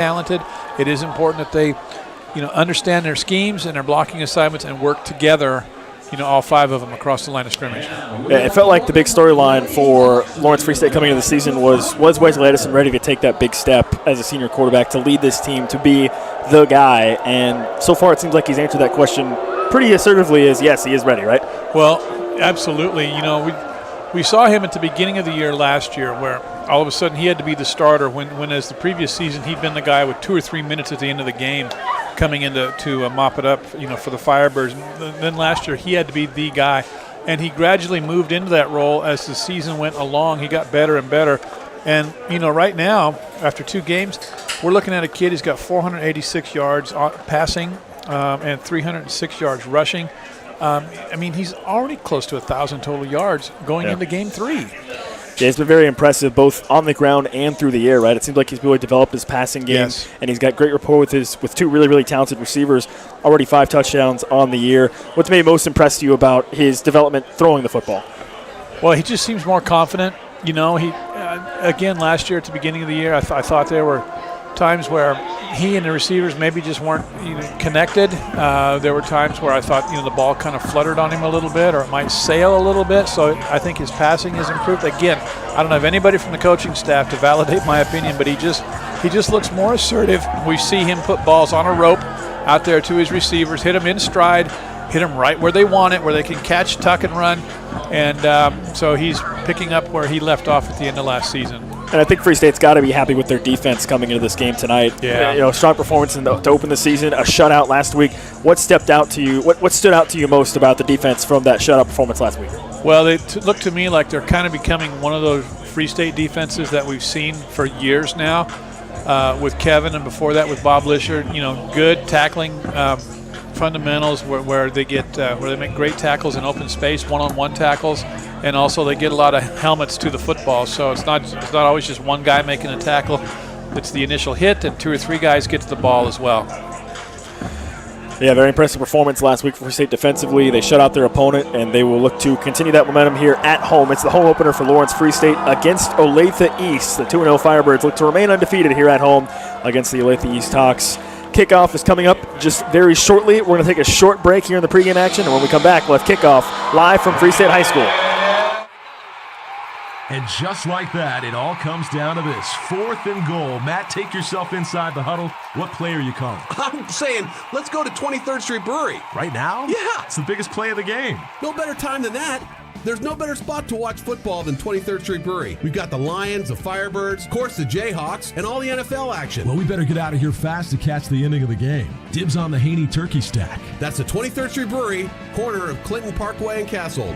talented. It is important that they, understand their schemes and their blocking assignments and work together, all 5 of them across the line of scrimmage. Yeah, it felt like the big storyline for Lawrence Free State coming into the season was Wesley Edison ready to take that big step as a senior quarterback to lead this team, to be the guy? And so far it seems like he's answered that question pretty assertively as yes, he is ready, right? Well, absolutely. We saw him at the beginning of the year last year where all of a sudden he had to be the starter when as the previous season he'd been the guy with 2 or 3 minutes at the end of the game coming in to mop it up, for the Firebirds. And then last year he had to be the guy, and he gradually moved into that role as the season went along. He got better and better. And, right now, after 2 games, we're looking at a kid who's got 486 yards passing and 306 yards rushing. He's already close to 1,000 total yards going into game 3. Yeah, he's been very impressive both on the ground and through the air, right? It seems like he's really developed his passing game, and he's got great rapport with 2 really, really talented receivers, already 5 touchdowns on the year. What's maybe most impressed you about his development throwing the football? Well, he just seems more confident. He again, last year at the beginning of the year, I thought there were times where he and the receivers maybe just weren't connected. There were times where I thought the ball kind of fluttered on him a little bit, or it might sail a little bit. So I think his passing has improved. Again, I don't have anybody from the coaching staff to validate my opinion, but he just looks more assertive. We see him put balls on a rope out there to his receivers, hit them in stride, hit them right where they want it, where they can catch, tuck, and run. And so he's picking up where he left off at the end of last season. And I think Free State's got to be happy with their defense coming into this game tonight. Yeah. Strong performance to open the season, a shutout last week. What stepped out to you? What stood out to you most about the defense from that shutout performance last week? Well, they look to me like they're kind of becoming one of those Free State defenses that we've seen for years now with Kevin, and before that with Bob Lisher. Good tackling fundamentals where they make great tackles in open space, one-on-one tackles. And also they get a lot of helmets to the football, so it's not always just one guy making a tackle. It's the initial hit, and 2 or 3 guys get to the ball as well. Yeah, very impressive performance last week for Free State defensively. They shut out their opponent, and they will look to continue that momentum here at home. It's the home opener for Lawrence Free State against Olathe East. The 2-0 Firebirds look to remain undefeated here at home against the Olathe East Hawks. Kickoff is coming up just very shortly. We're going to take a short break here in the pregame action, and when we come back, we'll have kickoff live from Free State High School. And just like that, it all comes down to this. 4th and goal. Matt, take yourself inside the huddle. What play are you calling? I'm saying, let's go to 23rd Street Brewery. Right now? Yeah. It's the biggest play of the game. No better time than that. There's no better spot to watch football than 23rd Street Brewery. We've got the Lions, the Firebirds, of course the Jayhawks, and all the NFL action. Well, we better get out of here fast to catch the ending of the game. Dibs on the Haney turkey stack. That's the 23rd Street Brewery, corner of Clinton Parkway and Castle.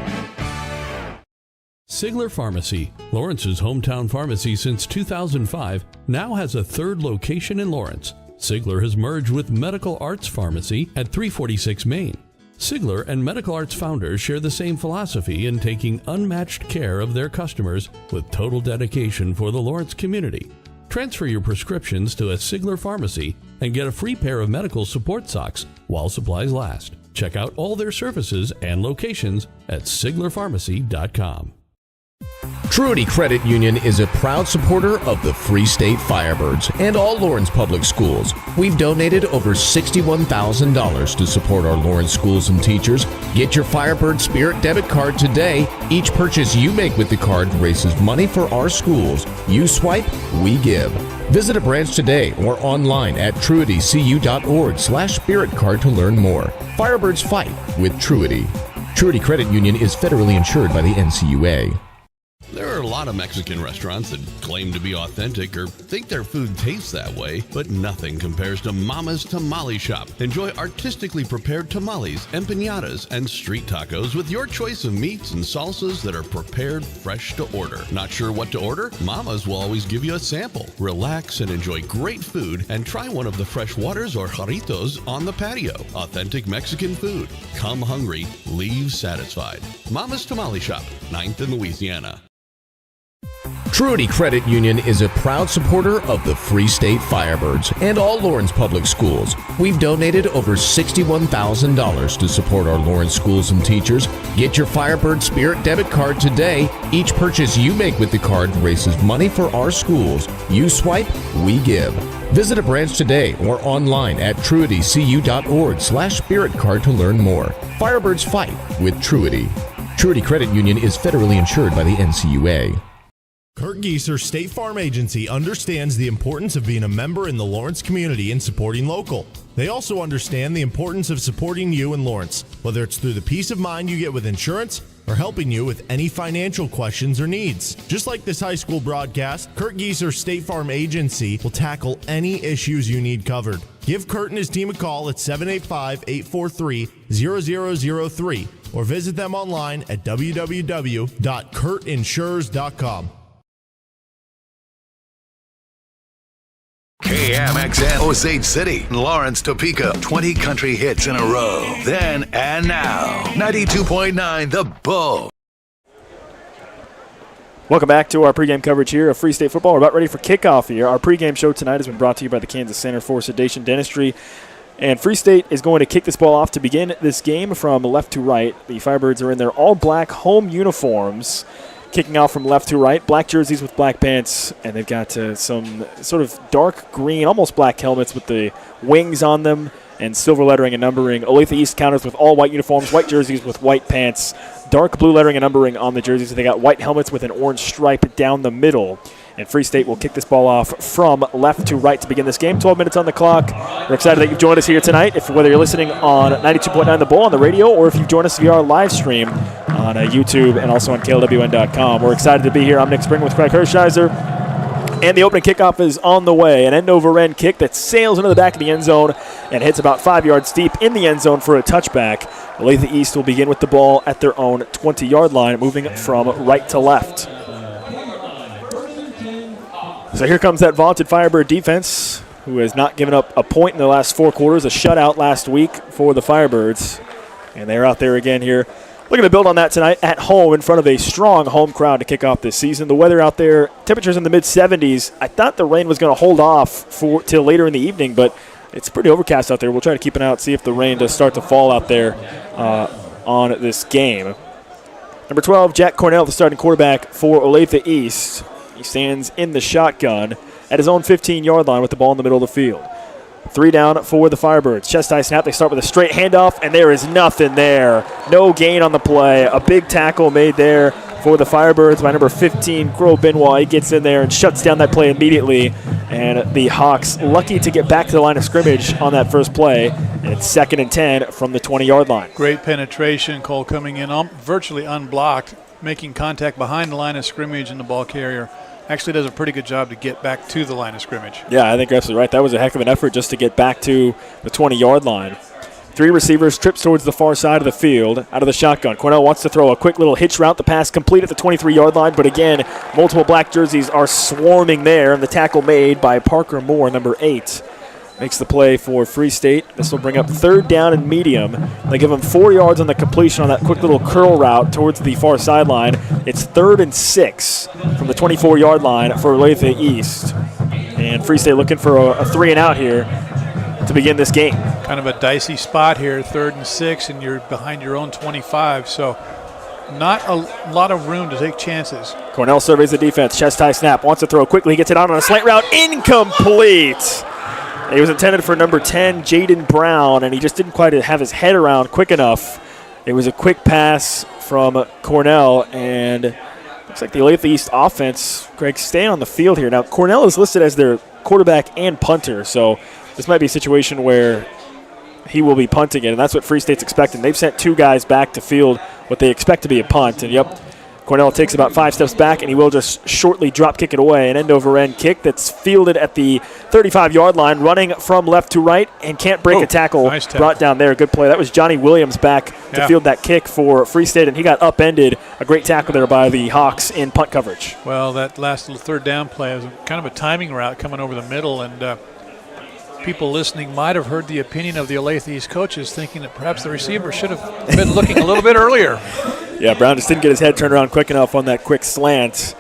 Sigler Pharmacy, Lawrence's hometown pharmacy since 2005, now has a 3rd location in Lawrence. Sigler has merged with Medical Arts Pharmacy at 346 Main. Sigler and Medical Arts founders share the same philosophy in taking unmatched care of their customers with total dedication for the Lawrence community. Transfer your prescriptions to a Sigler Pharmacy and get a free pair of medical support socks while supplies last. Check out all their services and locations at SiglerPharmacy.com. Truity Credit Union is a proud supporter of the Free State Firebirds and all Lawrence public schools. We've donated over $61,000 to support our Lawrence schools and teachers. Get your Firebird Spirit debit card today. Each purchase you make with the card raises money for our schools. You swipe, we give. Visit a branch today or online at truitycu.org/spirit card to learn more. Firebirds fight with Truity. Truity Credit Union is federally insured by the NCUA. There are a lot of Mexican restaurants that claim to be authentic or think their food tastes that way, but nothing compares to Mama's Tamale Shop. Enjoy artistically prepared tamales, empanadas, and street tacos with your choice of meats and salsas that are prepared fresh to order. Not sure what to order? Mama's will always give you a sample. Relax and enjoy great food and try one of the fresh waters or jarritos on the patio. Authentic Mexican food. Come hungry, leave satisfied. Mama's Tamale Shop, 9th in Louisiana. Truity Credit Union is a proud supporter of the Free State Firebirds and all Lawrence public schools. We've donated over $61,000 to support our Lawrence schools and teachers. Get your Firebird Spirit debit card today. Each purchase you make with the card raises money for our schools. You swipe, we give. Visit a branch today or online at truitycu.org/spiritcard to learn more. Firebirds fight with Truity. Truity Credit Union is federally insured by the NCUA. Kurt Gieser State Farm Agency understands the importance of being a member in the Lawrence community and supporting local. They also understand the importance of supporting you in Lawrence, whether it's through the peace of mind you get with insurance or helping you with any financial questions or needs. Just like this high school broadcast, Kurt Gieser State Farm Agency will tackle any issues you need covered. Give Kurt and his team a call at 785-843-0003 or visit them online at www.kurtinsures.com. KMXN Osage City, Lawrence, Topeka, 20 country hits in a row. Then and now, 92.9 The Bull. Welcome back to our pregame coverage here of Free State football. We're about ready for kickoff here. Our pregame show tonight has been brought to you by the Kansas Center for Sedation Dentistry. And Free State is going to kick this ball off to begin this game from left to right. The Firebirds are in their all-black home uniforms, kicking off from left to right. Black jerseys with black pants, and they've got some sort of dark green, almost black helmets with the wings on them and silver lettering and numbering. Olathe East counters with all white uniforms, white jerseys with white pants, dark blue lettering and numbering on the jerseys. They got white helmets with an orange stripe down the middle. And Free State will kick this ball off from left to right to begin this game. 12 minutes on the clock. We're excited that you've joined us here tonight. Whether you're listening on 92.9 The Bull on the radio or if you've joined us via our live stream on YouTube and also on KLWN.com. We're excited to be here. I'm Nick Spring with Craig Hershiser. And the opening kickoff is on the way. An end-over-end kick that sails into the back of the end zone and hits about 5 yards deep in the end zone for a touchback. Olathe East will begin with the ball at their own 20-yard line, moving from right to left. So here comes that vaunted Firebird defense, who has not given up a point in the last 4 quarters, a shutout last week for the Firebirds. And they're out there again here. Looking to build on that tonight at home in front of a strong home crowd to kick off this season. The weather out there, temperatures in the mid-70s. I thought the rain was going to hold off till later in the evening, but it's pretty overcast out there. We'll try to keep an eye out, see if the rain does start to fall out there on this game. Number 12, Jack Cornell, the starting quarterback for Olathe East. He stands in the shotgun at his own 15-yard line with the ball in the middle of the field. 3 down for the Firebirds. Chest high snap. They start with a straight handoff, and there is nothing there. No gain on the play. A big tackle made there for the Firebirds by number 15, Crow Benoit. He gets in there and shuts down that play immediately. And the Hawks lucky to get back to the line of scrimmage on that first play. And it's 2nd and 10 from the 20-yard line. Great penetration. Cole coming in virtually unblocked, making contact behind the line of scrimmage, and the ball carrier actually does a pretty good job to get back to the line of scrimmage. Yeah, I think you're absolutely right. That was a heck of an effort just to get back to the 20-yard line. 3 receivers trips towards the far side of the field out of the shotgun. Cornell wants to throw a quick little hitch route. The pass complete at the 23-yard line, but again, multiple black jerseys are swarming there, and the tackle made by Parker Moore, number 8. Makes the play for Free State. This will bring up 3rd down and medium. They give him 4 yards on the completion on that quick little curl route towards the far sideline. It's 3rd and 6 from the 24-yard line for Olathe East. And Free State looking for a 3-and-out here to begin this game. Kind of a dicey spot here, 3rd and 6, and you're behind your own 25. So not a lot of room to take chances. Cornell surveys the defense. Chest high snap. Wants to throw quickly. He gets it out on a slant route. Incomplete. He was intended for number 10, Jaden Brown, and he just didn't quite have his head around quick enough. It was a quick pass from Cornell, and looks like the Olathe East offense, Greg, staying on the field here. Now, Cornell is listed as their quarterback and punter, so this might be a situation where he will be punting it, and that's what Free State's expecting. They've sent 2 guys back to field what they expect to be a punt, and yep, Cornell takes about 5 steps back, and he will just shortly drop kick it away. An end-over-end kick that's fielded at the 35-yard line, running from left to right, and can't break a tackle. Nice tackle. Brought down there. Good play. That was Johnny Williams back to field that kick for Free State, and he got upended. A great tackle there by the Hawks in punt coverage. Well, that last little 3rd down play was kind of a timing route coming over the middle, and people listening might have heard the opinion of the Olathe East coaches, thinking that perhaps the receiver should have been looking a little bit earlier. Yeah, Brown just didn't get his head turned around quick enough on that quick slant.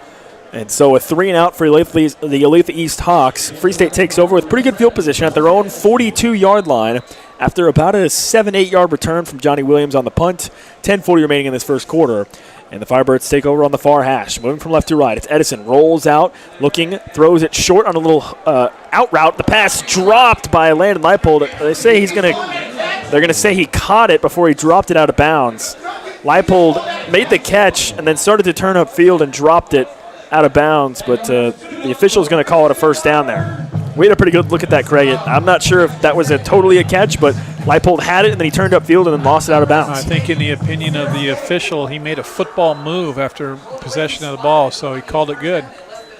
And so a 3-and-out for the Olathe East Hawks. Free State takes over with pretty good field position at their own 42-yard line after about a 7-8 yard return from Johnny Williams on the punt. 10:40 remaining in this first quarter. And the Firebirds take over on the far hash. Moving from left to right. It's Edison. Rolls out, looking, throws it short on a little out route. The pass dropped by Landon Leipold. They're going to say he caught it before he dropped it out of bounds. Leipold made the catch and then started to turn upfield and dropped it out of bounds. But the official is going to call it a first down there. We had a pretty good look at that, Craig. I'm not sure if that was totally a catch, but Leipold had it, and then he turned upfield and then lost it out of bounds. I think in the opinion of the official, he made a football move after possession of the ball, so he called it good.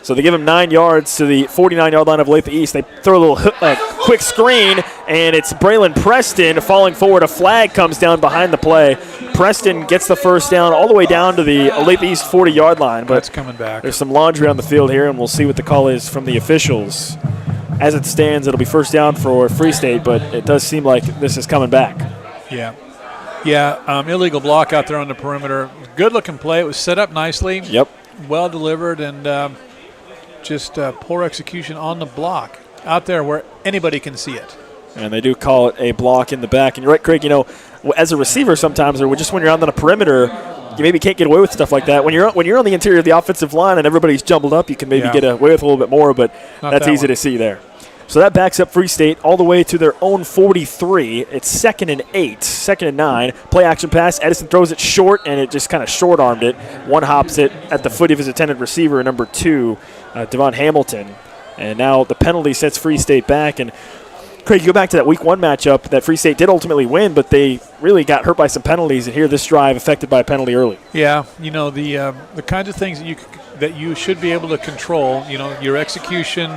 So they give him 9 yards to the 49-yard line of Olathe East. They throw a little quick screen, and it's Braylon Preston falling forward. A flag comes down behind the play. Preston gets the first down all the way down to the Olathe East 40-yard line. But that's coming back. There's some laundry on the field here, and we'll see what the call is from the officials. As it stands, it'll be first down for Free State, but it does seem like this is coming back. Yeah, illegal block out there on the perimeter. Good-looking play. It was set up nicely. Yep. Well delivered, and just poor execution on the block out there where anybody can see it. And they do call it a block in the back. And you're right, Craig, as a receiver sometimes, or just when you're out on the perimeter, you maybe can't get away with stuff like that. When you're on the interior of the offensive line and everybody's jumbled up, you can maybe get away with a little bit more, but that's easy to see there. So that backs up Free State all the way to their own 43. It's 2nd and 8, 2nd and 9. Play action pass. Edison throws it short, and it just kind of short-armed it. One hops it at the foot of his intended receiver, number 2, Devon Hamilton. And now the penalty sets Free State back. And Craig, you go back to that Week 1 matchup that Free State did ultimately win, but they really got hurt by some penalties, and here this drive affected by a penalty early. Yeah, the kinds of things that you should be able to control, your execution,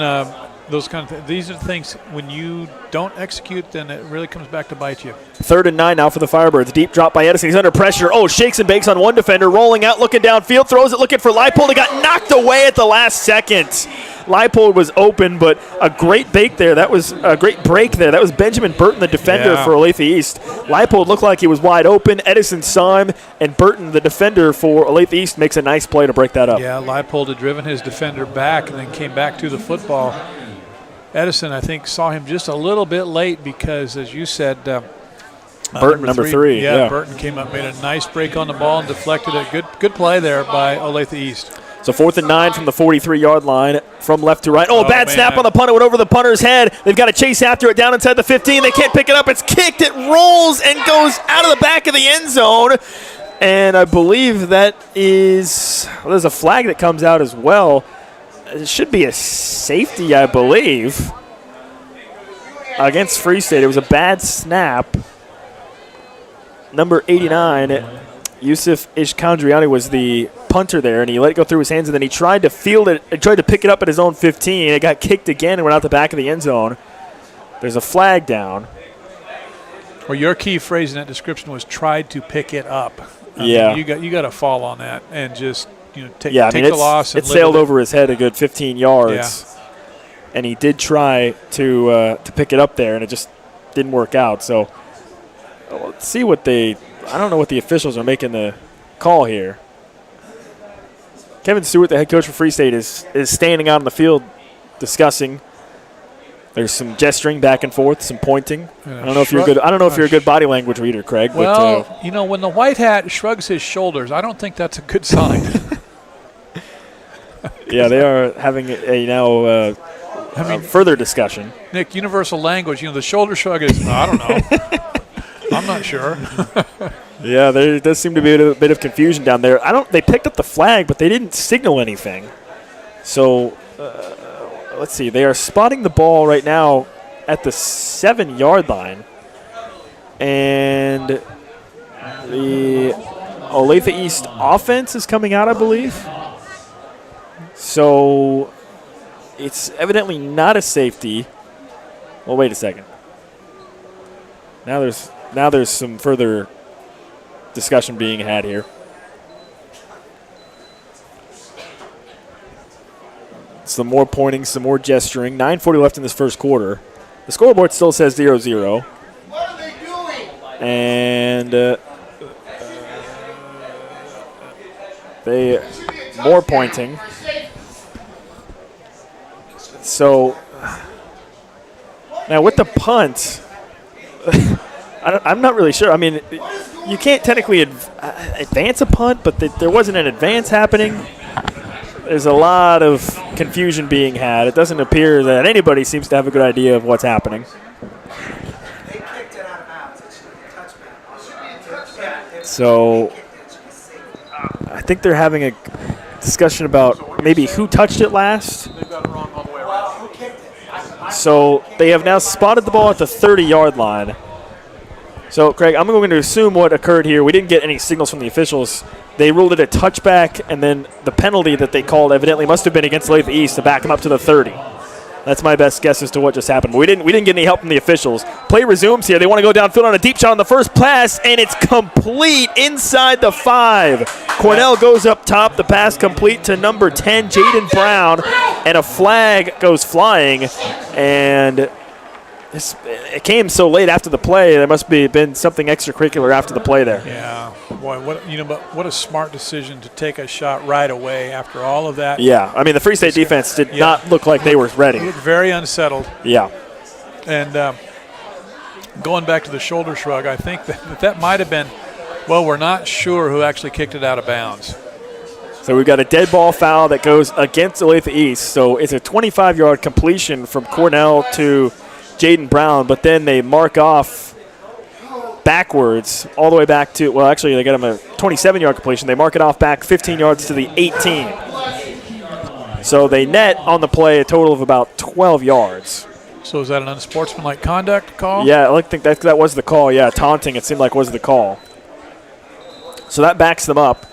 those kind of things. These are the things when you don't execute, then it really comes back to bite you. 3rd and 9 now for the Firebirds. Deep drop by Edison. He's under pressure. Shakes and bakes on one defender. Rolling out, looking downfield. Throws it, looking for Leipold. He got knocked away at the last second. Leipold was open, but a great break there. That was a great break there. That was Benjamin Burton, the defender for Olathe East. Leipold looked like he was wide open. Edison saw him, and Burton, the defender for Olathe East, makes a nice play to break that up. Yeah, Leipold had driven his defender back and then came back to the football. Edison, I think, saw him just a little bit late because, as you said, Burton, number 3. Yeah, Burton came up, made a nice break on the ball and deflected it. Good play there by Olathe East. So 4th and 9 from the 43-yard line from left to right. Bad snap on the punt. It went over the punter's head. They've got to chase after it down inside the 15. They can't pick it up. It's kicked. It rolls and goes out of the back of the end zone. And I believe that is – there's a flag that comes out as well. It should be a safety, I believe, against Free State. It was a bad snap. Number 89, Yusuf Ishkandriani, was the punter there, and he let it go through his hands, and then he tried to field it and tried to pick it up at his own 15. It got kicked again and went out the back of the end zone. There's a flag down. Well, your key phrase in that description was tried to pick it up. I mean, you got to fall on that and just take the loss. It sailed over his head a good 15 yards, and he did try to pick it up there, and it just didn't work out. So let's see what I don't know what the officials are making the call here. Kevin Stewart, the head coach for Free State, is standing out on the field discussing. There's some gesturing back and forth, some pointing. I don't know if you're good. I don't know if you're a good body language reader, Craig. Well, when the white hat shrugs his shoulders, I don't think that's a good sign. Yeah, they are having further discussion. Nick, universal language. The shoulder shrug is. I don't know. I'm not sure. Yeah, there does seem to be a bit of confusion down there. They picked up the flag, but they didn't signal anything. So. Let's see. They are spotting the ball right now at the 7-yard line. And the Olathe East offense is coming out, I believe. So it's evidently not a safety. Well, wait a second. Now there's some further discussion being had here. Some more pointing, some more gesturing. 9:40 left in this first quarter. The scoreboard still says 0-0. What are they doing? And more pointing. So now with the punt, I'm not really sure. I mean, you can't technically advance a punt, but there wasn't an advance happening. There's a lot of confusion being had. It doesn't appear that anybody seems to have a good idea of what's happening. So I think they're having a discussion about maybe who touched it last. So they have now spotted the ball at the 30-yard line. So, Craig, I'm going to assume what occurred here. We didn't get any signals from the officials. They ruled it a touchback, and then the penalty that they called evidently must have been against Olathe East to back them up to the 30. That's my best guess as to what just happened. But we didn't get any help from the officials. Play resumes here. They want to go downfield on a deep shot on the first pass, and it's complete inside the 5. Cornell goes up top. The pass complete to number 10, Jaden Brown, and a flag goes flying. And it came so late after the play. There must be been something extracurricular after the play there. Yeah, boy, but what a smart decision to take a shot right away after all of that. Yeah, I mean the Free State defense did not look like they were ready. They looked very unsettled. Yeah, and going back to the shoulder shrug, I think that might have been. Well, we're not sure who actually kicked it out of bounds. So we've got a dead ball foul that goes against Olathe East. So it's a 25-yard completion from Cornell to Jaden Brown, but then they mark off backwards all the way back to, well, actually they got him a 27-yard completion. They mark it off back 15 yards to the 18. So they net on the play a total of about 12 yards. So is that an unsportsmanlike conduct call? Yeah, I think that was the call. Yeah, taunting it seemed like was the call. So that backs them up.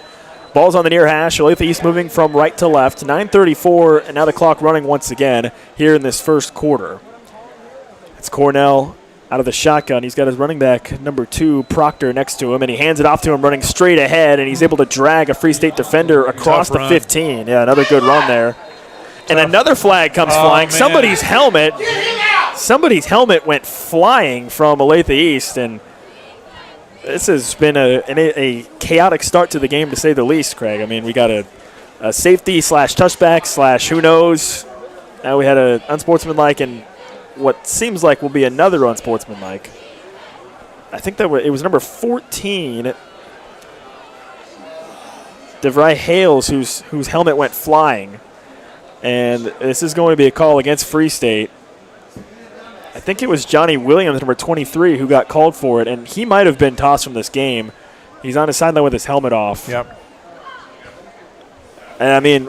Ball's on the near hash. Olathe East moving from right to left. 9:34, and now the clock running once again here in this first quarter. It's Cornell out of the shotgun. He's got his running back, number 2, Proctor, next to him, and he hands it off to him running straight ahead, and he's able to drag a Free State defender across the 15. Yeah, another good run there. And another flag comes flying. Man. Somebody's helmet went flying from Olathe East, and this has been a chaotic start to the game, to say the least, Craig. I mean, we got a safety / touchback / who knows. Now we had an unsportsmanlike and what seems like will be another unsportsmanlike. I think that it was number 14, DeVry Hales, whose helmet went flying. And this is going to be a call against Free State. I think it was Johnny Williams, number 23, who got called for it, and he might have been tossed from this game. He's on his sideline with his helmet off. Yep. And, I mean,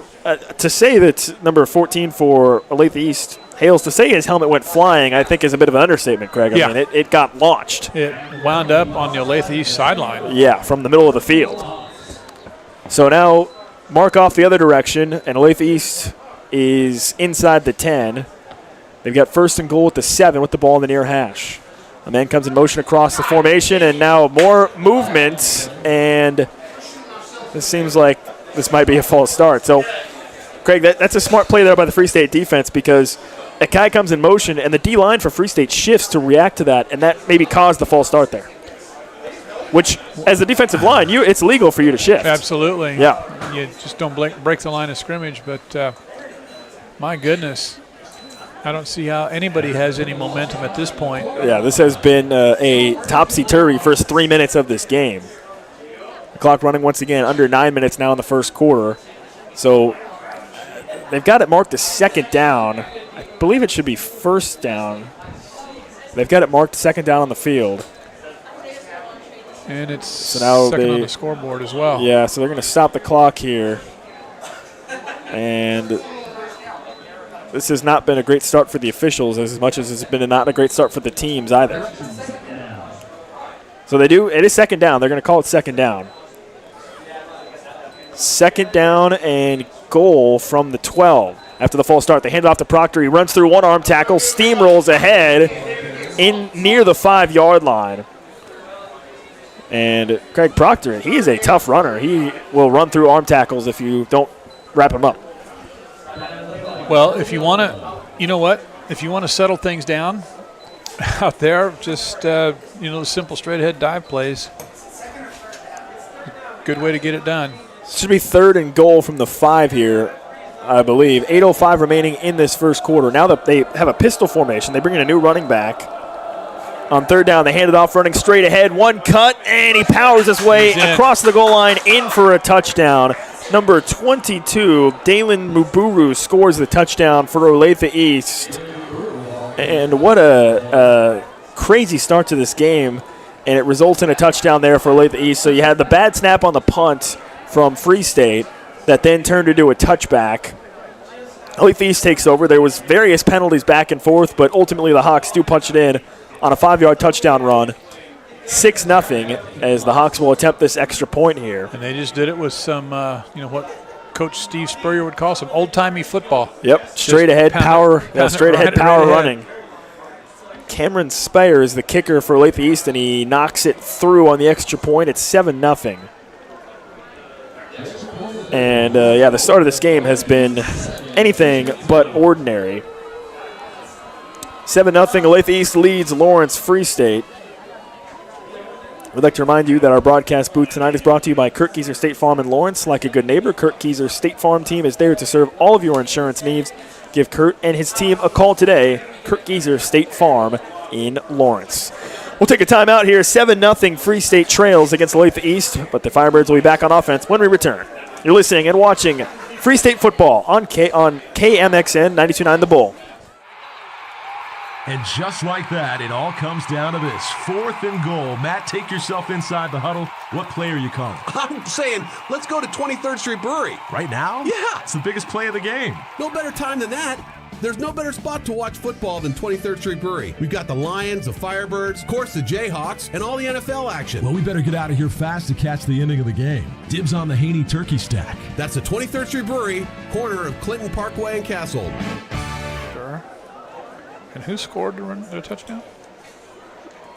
to say that number 14 for Olathe East, Hales, to say his helmet went flying, I think is a bit of an understatement, Craig. I mean, it got launched. It wound up on the Olathe East sideline. Yeah, from the middle of the field. So now mark off the other direction, and Olathe East is inside the 10. They've got 1st and goal at the 7 with the ball in the near hash. A man comes in motion across the formation, and now more movement, and this seems like this might be a false start. So, Craig, that's a smart play there by the Free State defense, because a guy comes in motion, and the D-line for Free State shifts to react to that, and that maybe caused the false start there. Which, as a defensive line, it's legal for you to shift. Absolutely. Yeah. You just don't break the line of scrimmage, but my goodness, I don't see how anybody has any momentum at this point. Yeah, this has been a topsy-turvy first 3 minutes of this game. The clock running once again, under 9 minutes now in the first quarter. So they've got it marked as 2nd down. I believe it should be 1st down. They've got it marked 2nd down on the field. And it's second on the scoreboard as well. Yeah, so they're going to stop the clock here. And this has not been a great start for the officials as much as it's been not a great start for the teams either. So it is 2nd down. They're going to call it 2nd down. 2nd down and goal from the 12. After the false start, they hand it off to Proctor. He runs through one arm tackle, steamrolls ahead in near the 5-yard line. And Craig Proctor, he is a tough runner. He will run through arm tackles if you don't wrap him up. Well, if you want to, you know what? If you want to settle things down out there, just, the simple straight-ahead dive plays. Good way to get it done. Should be 3rd and goal from the 5 here, I believe. 8:05 remaining in this first quarter. Now that they have a pistol formation, they bring in a new running back. On third down, they hand it off running straight ahead. One cut, and he powers his way across the goal line in for a touchdown. Number 22, Dalen Muburu scores the touchdown for Olathe East. And what a crazy start to this game. And it results in a touchdown there for Olathe East. So you had the bad snap on the punt from Free State that then turned into a touchback. Olathe East takes over. There was various penalties back and forth, but ultimately the Hawks do punch it in on a 5-yard touchdown run. 6-0 as the Hawks will attempt this extra point here. And they just did it with some, what Coach Steve Spurrier would call some old-timey football. Yep, straight ahead power running. Cameron Speyer is the kicker for Olathe East, and he knocks it through on the extra point. It's 7-0. And, the start of this game has been anything but ordinary. 7-0, Olathe East leads Lawrence Free State. We'd like to remind you that our broadcast booth tonight is brought to you by Kurt Kieser State Farm in Lawrence. Like a good neighbor, Kurt Kieser's State Farm team is there to serve all of your insurance needs. Give Kurt and his team a call today. Kurt Kieser State Farm in Lawrence. We'll take a timeout here. 7-0 Free State trails against Olathe East, but the Firebirds will be back on offense when we return. You're listening and watching Free State football on KMXN 92.9 The Bull. And just like that, it all comes down to this. 4th and goal. Matt, take yourself inside the huddle. What play are you calling? I'm saying, let's go to 23rd Street Brewery. Right now? Yeah. It's the biggest play of the game. No better time than that. There's no better spot to watch football than 23rd Street Brewery. We've got the Lions, the Firebirds, of course the Jayhawks, and all the NFL action. Well, we better get out of here fast to catch the ending of the game. Dibs on the Haney turkey stack. That's the 23rd Street Brewery, corner of Clinton Parkway and Castle. And who scored the touchdown?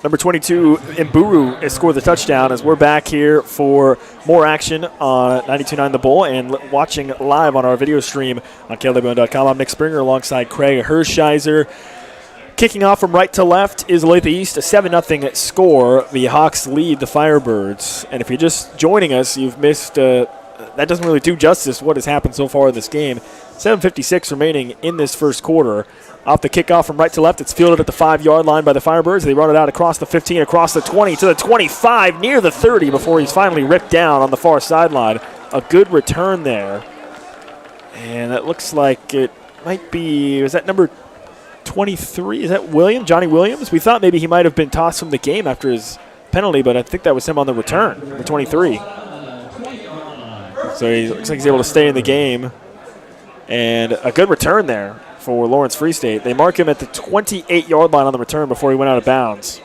Number 22, Mburu, has scored the touchdown as we're back here for more action on 92.9 The Bull and watching live on our video stream on KLWN.com. I'm Nick Springer alongside Craig Hershiser. Kicking off from right to left is Olathe East, a 7-0 score. The Hawks lead the Firebirds. And if you're just joining us, you've missed that doesn't really do justice to what has happened so far in this game. 7:56 remaining in this first quarter. Off the kickoff from right to left, it's fielded at the 5-yard line by the Firebirds. They run it out across the 15, across the 20, to the 25, near the 30 before he's finally ripped down on the far sideline. A good return there. And that looks like it might be, is that number 23? Is that Johnny Williams? We thought maybe he might have been tossed from the game after his penalty, but I think that was him on the return, number 23. So he looks like he's able to stay in the game. And a good return there for Lawrence Free State. They mark him at the 28-yard line on the return before he went out of bounds.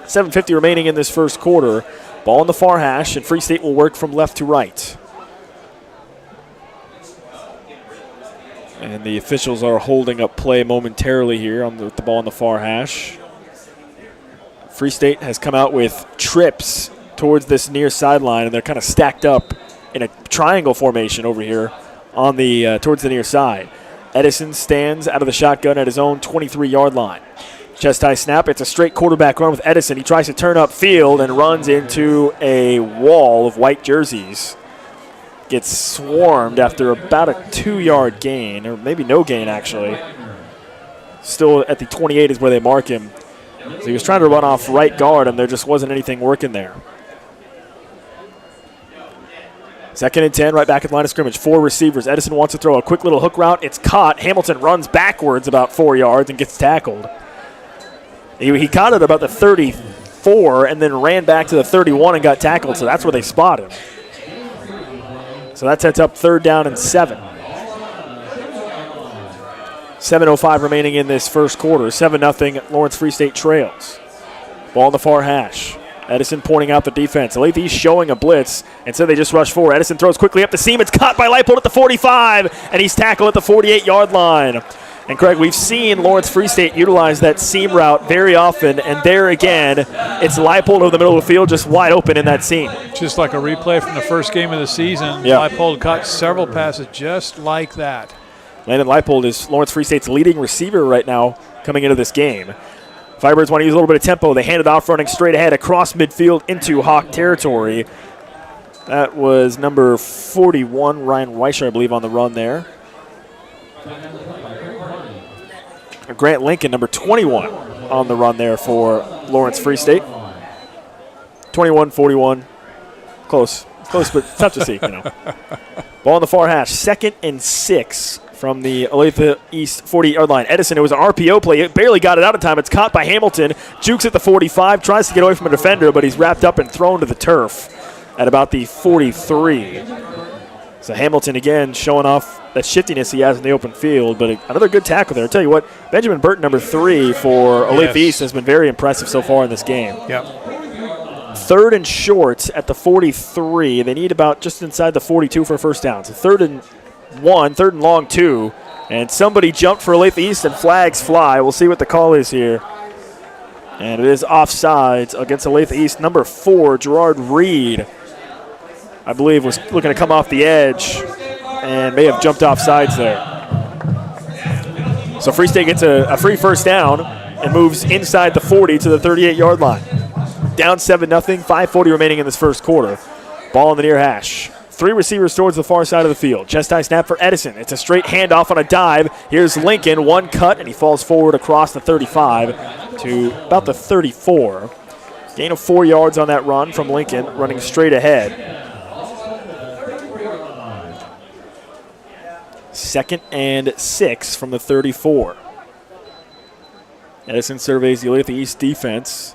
7:50 remaining in this first quarter. Ball in the far hash, and Free State will work from left to right. And the officials are holding up play momentarily here with the ball in the far hash. Free State has come out with trips towards this near sideline, and they're kind of stacked up in a triangle formation over here on the towards the near side. Edison stands out of the shotgun at his own 23-yard line. Chest high snap. It's a straight quarterback run with Edison. He tries to turn upfield and runs into a wall of white jerseys. Gets swarmed after about a 2-yard gain, or maybe no gain actually. Still at the 28 is where they mark him. So he was trying to run off right guard, and there just wasn't anything working there. 2nd and 10, right back at the line of scrimmage. 4 receivers. Edison wants to throw a quick little hook route. It's caught. Hamilton runs backwards about 4 yards and gets tackled. He caught it about the 34 and then ran back to the 31 and got tackled, so that's where they spot him. So that sets up 3rd down and 7. 7:05 remaining in this first quarter. 7-0 Lawrence Free State trails. Ball in the far hash. Edison pointing out the defense. Olathe East showing a blitz, and so they just rush forward. Edison throws quickly up the seam. It's caught by Leipold at the 45, and he's tackled at the 48-yard line. And, Craig, we've seen Lawrence Free State utilize that seam route very often, and there again, it's Leipold over the middle of the field just wide open in that seam. Just like a replay from the first game of the season. Yep. Leipold caught several passes just like that. Landon Leipold is Lawrence Free State's leading receiver right now coming into this game. Firebirds want to use a little bit of tempo. They hand it off running straight ahead across midfield into Hawk territory. That was number 41, Ryan Weischer, I believe, on the run there. Grant Lincoln, number 21, on the run there for Lawrence Free State. 21-41. Close, but tough to see, Ball on the far hash, 2nd and 6 from the Olathe East 40-yard line. Edison, it was an RPO play. It barely got it out of time. It's caught by Hamilton. Jukes at the 45, tries to get away from a defender, but he's wrapped up and thrown to the turf at about the 43. So Hamilton, again, showing off that shiftiness he has in the open field, but another good tackle there. I'll tell you what, Benjamin Burton, number 3 for Olathe East, has been very impressive so far in this game. Yep. 3rd and short at the 43. They need about just inside the 42 for a first down. So 3rd and 1, 3rd and long 2. And somebody jumped for Olathe East and flags fly. We'll see what the call is here. And it is offsides against Olathe East. Number 4, Gerard Reed, I believe, was looking to come off the edge and may have jumped off sides there. So Free State gets a free first down and moves inside the 40 to the 38-yard line. Down 7-0, 5:40 remaining in this first quarter. Ball on the near hash. 3 receivers towards the far side of the field. Chest high snap for Edison. It's a straight handoff on a dive. Here's Lincoln, one cut, and he falls forward across the 35 to about the 34. Gain of 4 yards on that run from Lincoln, running straight ahead. 2nd and 6 from the 34. Edison surveys the Olathe East defense.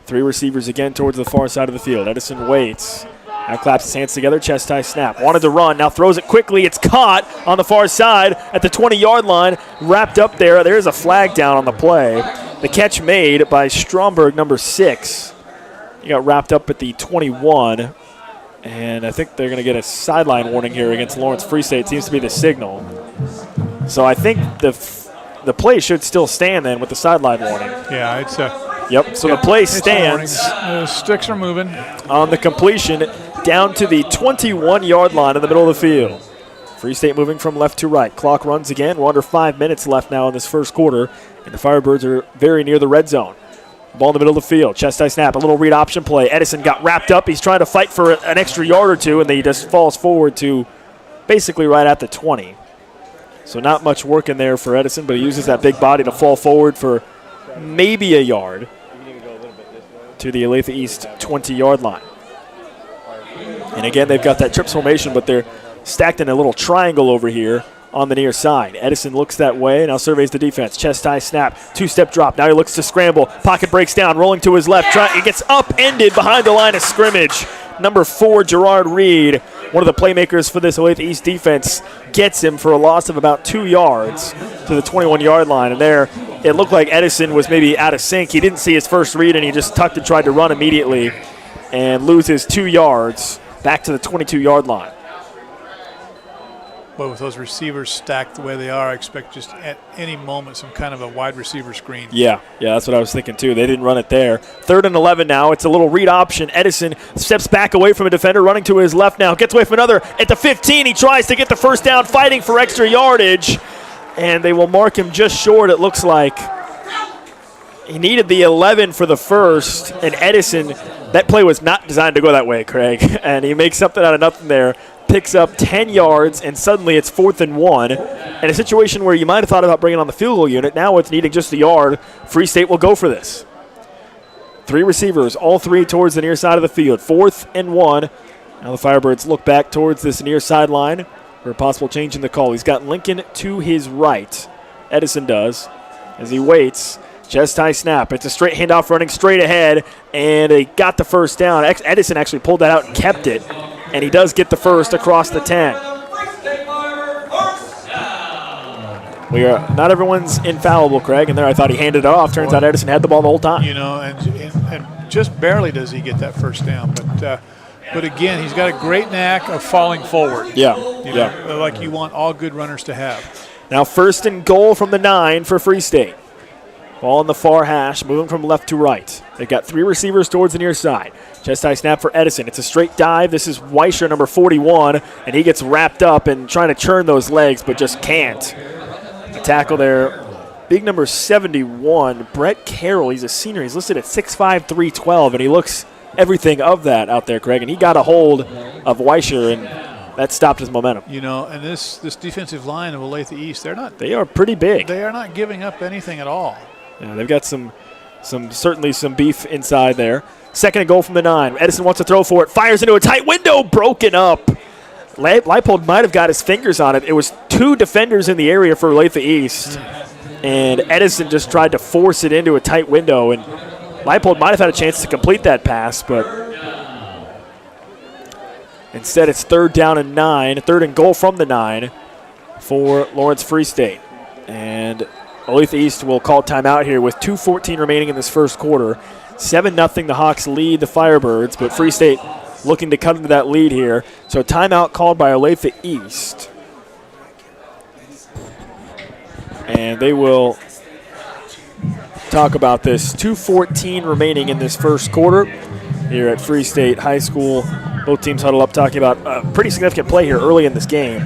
3 receivers again towards the far side of the field. Edison waits. Now claps his hands together, chest high snap. Wanted to run, now throws it quickly. It's caught on the far side at the 20-yard line. Wrapped up there. There's a flag down on the play. The catch made by Stromberg, number 6. He got wrapped up at the 21. And I think they're going to get a sideline warning here against Lawrence Free State. Seems to be the signal. So I think the play should still stand then with the sideline warning. Yeah, it's Yep, so the play stands. Sticks are moving. On the completion down to the 21-yard line in the middle of the field. Free State moving from left to right. Clock runs again. We're under 5 minutes left now in this first quarter, and the Firebirds are very near the red zone. Ball in the middle of the field. Chest high snap, a little read option play. Edison got wrapped up. He's trying to fight for an extra yard or two, and then he just falls forward to basically right at the 20. So not much work in there for Edison, but he uses that big body to fall forward for maybe a yard to the Olathe East 20-yard line. And again, they've got that trips formation, but they're stacked in a little triangle over here on the near side. Edison looks that way, now surveys the defense. Chest high snap, 2-step drop. Now he looks to scramble. Pocket breaks down, rolling to his left. He gets upended behind the line of scrimmage. Number 4, Gerard Reed, one of the playmakers for this Olathe East defense, gets him for a loss of about 2 yards to the 21-yard line. And there, it looked like Edison was maybe out of sync. He didn't see his first read, and he just tucked and tried to run immediately and loses 2 yards back to the 22-yard line. But with those receivers stacked the way they are, I expect just at any moment some kind of a wide receiver screen. Yeah, that's what I was thinking too. They didn't run it there. 3rd and 11 now. It's a little read option. Edison steps back away from a defender, running to his left now. Gets away from another at the 15. He tries to get the first down, fighting for extra yardage. And they will mark him just short, it looks like. He needed the 11 for the first. And Edison, that play was not designed to go that way, Craig. And he makes something out of nothing there. Picks up 10 yards, and suddenly it's 4th and 1. In a situation where you might have thought about bringing on the field goal unit, now it's needing just a yard. Free State will go for this. 3 receivers, all 3 towards the near side of the field. 4th and 1. Now the Firebirds look back towards this near sideline for a possible change in the call. He's got Lincoln to his right. Edison does. As he waits, chest high snap. It's a straight handoff running straight ahead, and they got the first down. Edison actually pulled that out and kept it. And he does get the first across the 10. Not everyone's infallible, Craig, and there I thought he handed it off. Turns out Edison had the ball the whole time. And just barely does he get that first down. But again, he's got a great knack of falling forward. Like you want all good runners to have. Now 1st and goal from the 9 for Free State. Ball on the far hash, moving from left to right. They've got 3 receivers towards the near side. Chest high snap for Edison. It's a straight dive. This is Weischer, number 41, and he gets wrapped up and trying to churn those legs, but just can't. The tackle there, big number 71, Brett Carroll. He's a senior. He's listed at 6'5", 312, and he looks everything of that out there, Craig. And he got a hold of Weischer, and that stopped his momentum. And this defensive line of Olathe East, they are pretty big. They are not giving up anything at all. Yeah, they've got certainly some beef inside there. Second and goal from the 9. Edison wants to throw for it. Fires into a tight window. Broken up. Leipold might have got his fingers on it. It was 2 defenders in the area for Olathe East. And Edison just tried to force it into a tight window. And Leipold might have had a chance to complete that pass, but instead it's 3rd down and 9. 3rd and goal from the 9 for Lawrence Free State. And Olathe East will call timeout here with 2:14 remaining in this first quarter. 7-0 the Hawks lead the Firebirds, but Free State looking to cut into that lead here. So timeout called by Olathe East. And they will talk about this. 2:14 remaining in this first quarter here at Free State High School. Both teams huddle up talking about a pretty significant play here early in this game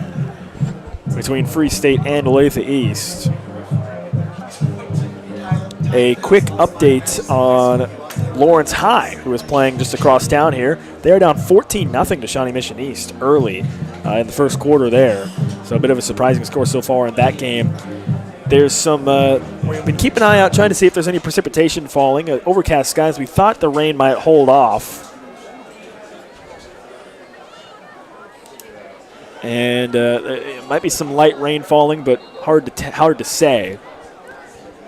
between Free State and Olathe East. A quick update on Lawrence High, who is playing just across town here. They are down 14-0 to Shawnee Mission East early in the first quarter there. So a bit of a surprising score so far in that game. There's some, we've been keeping an eye out trying to see if there's any precipitation falling. Overcast skies, we thought the rain might hold off. And it might be some light rain falling, but hard to say.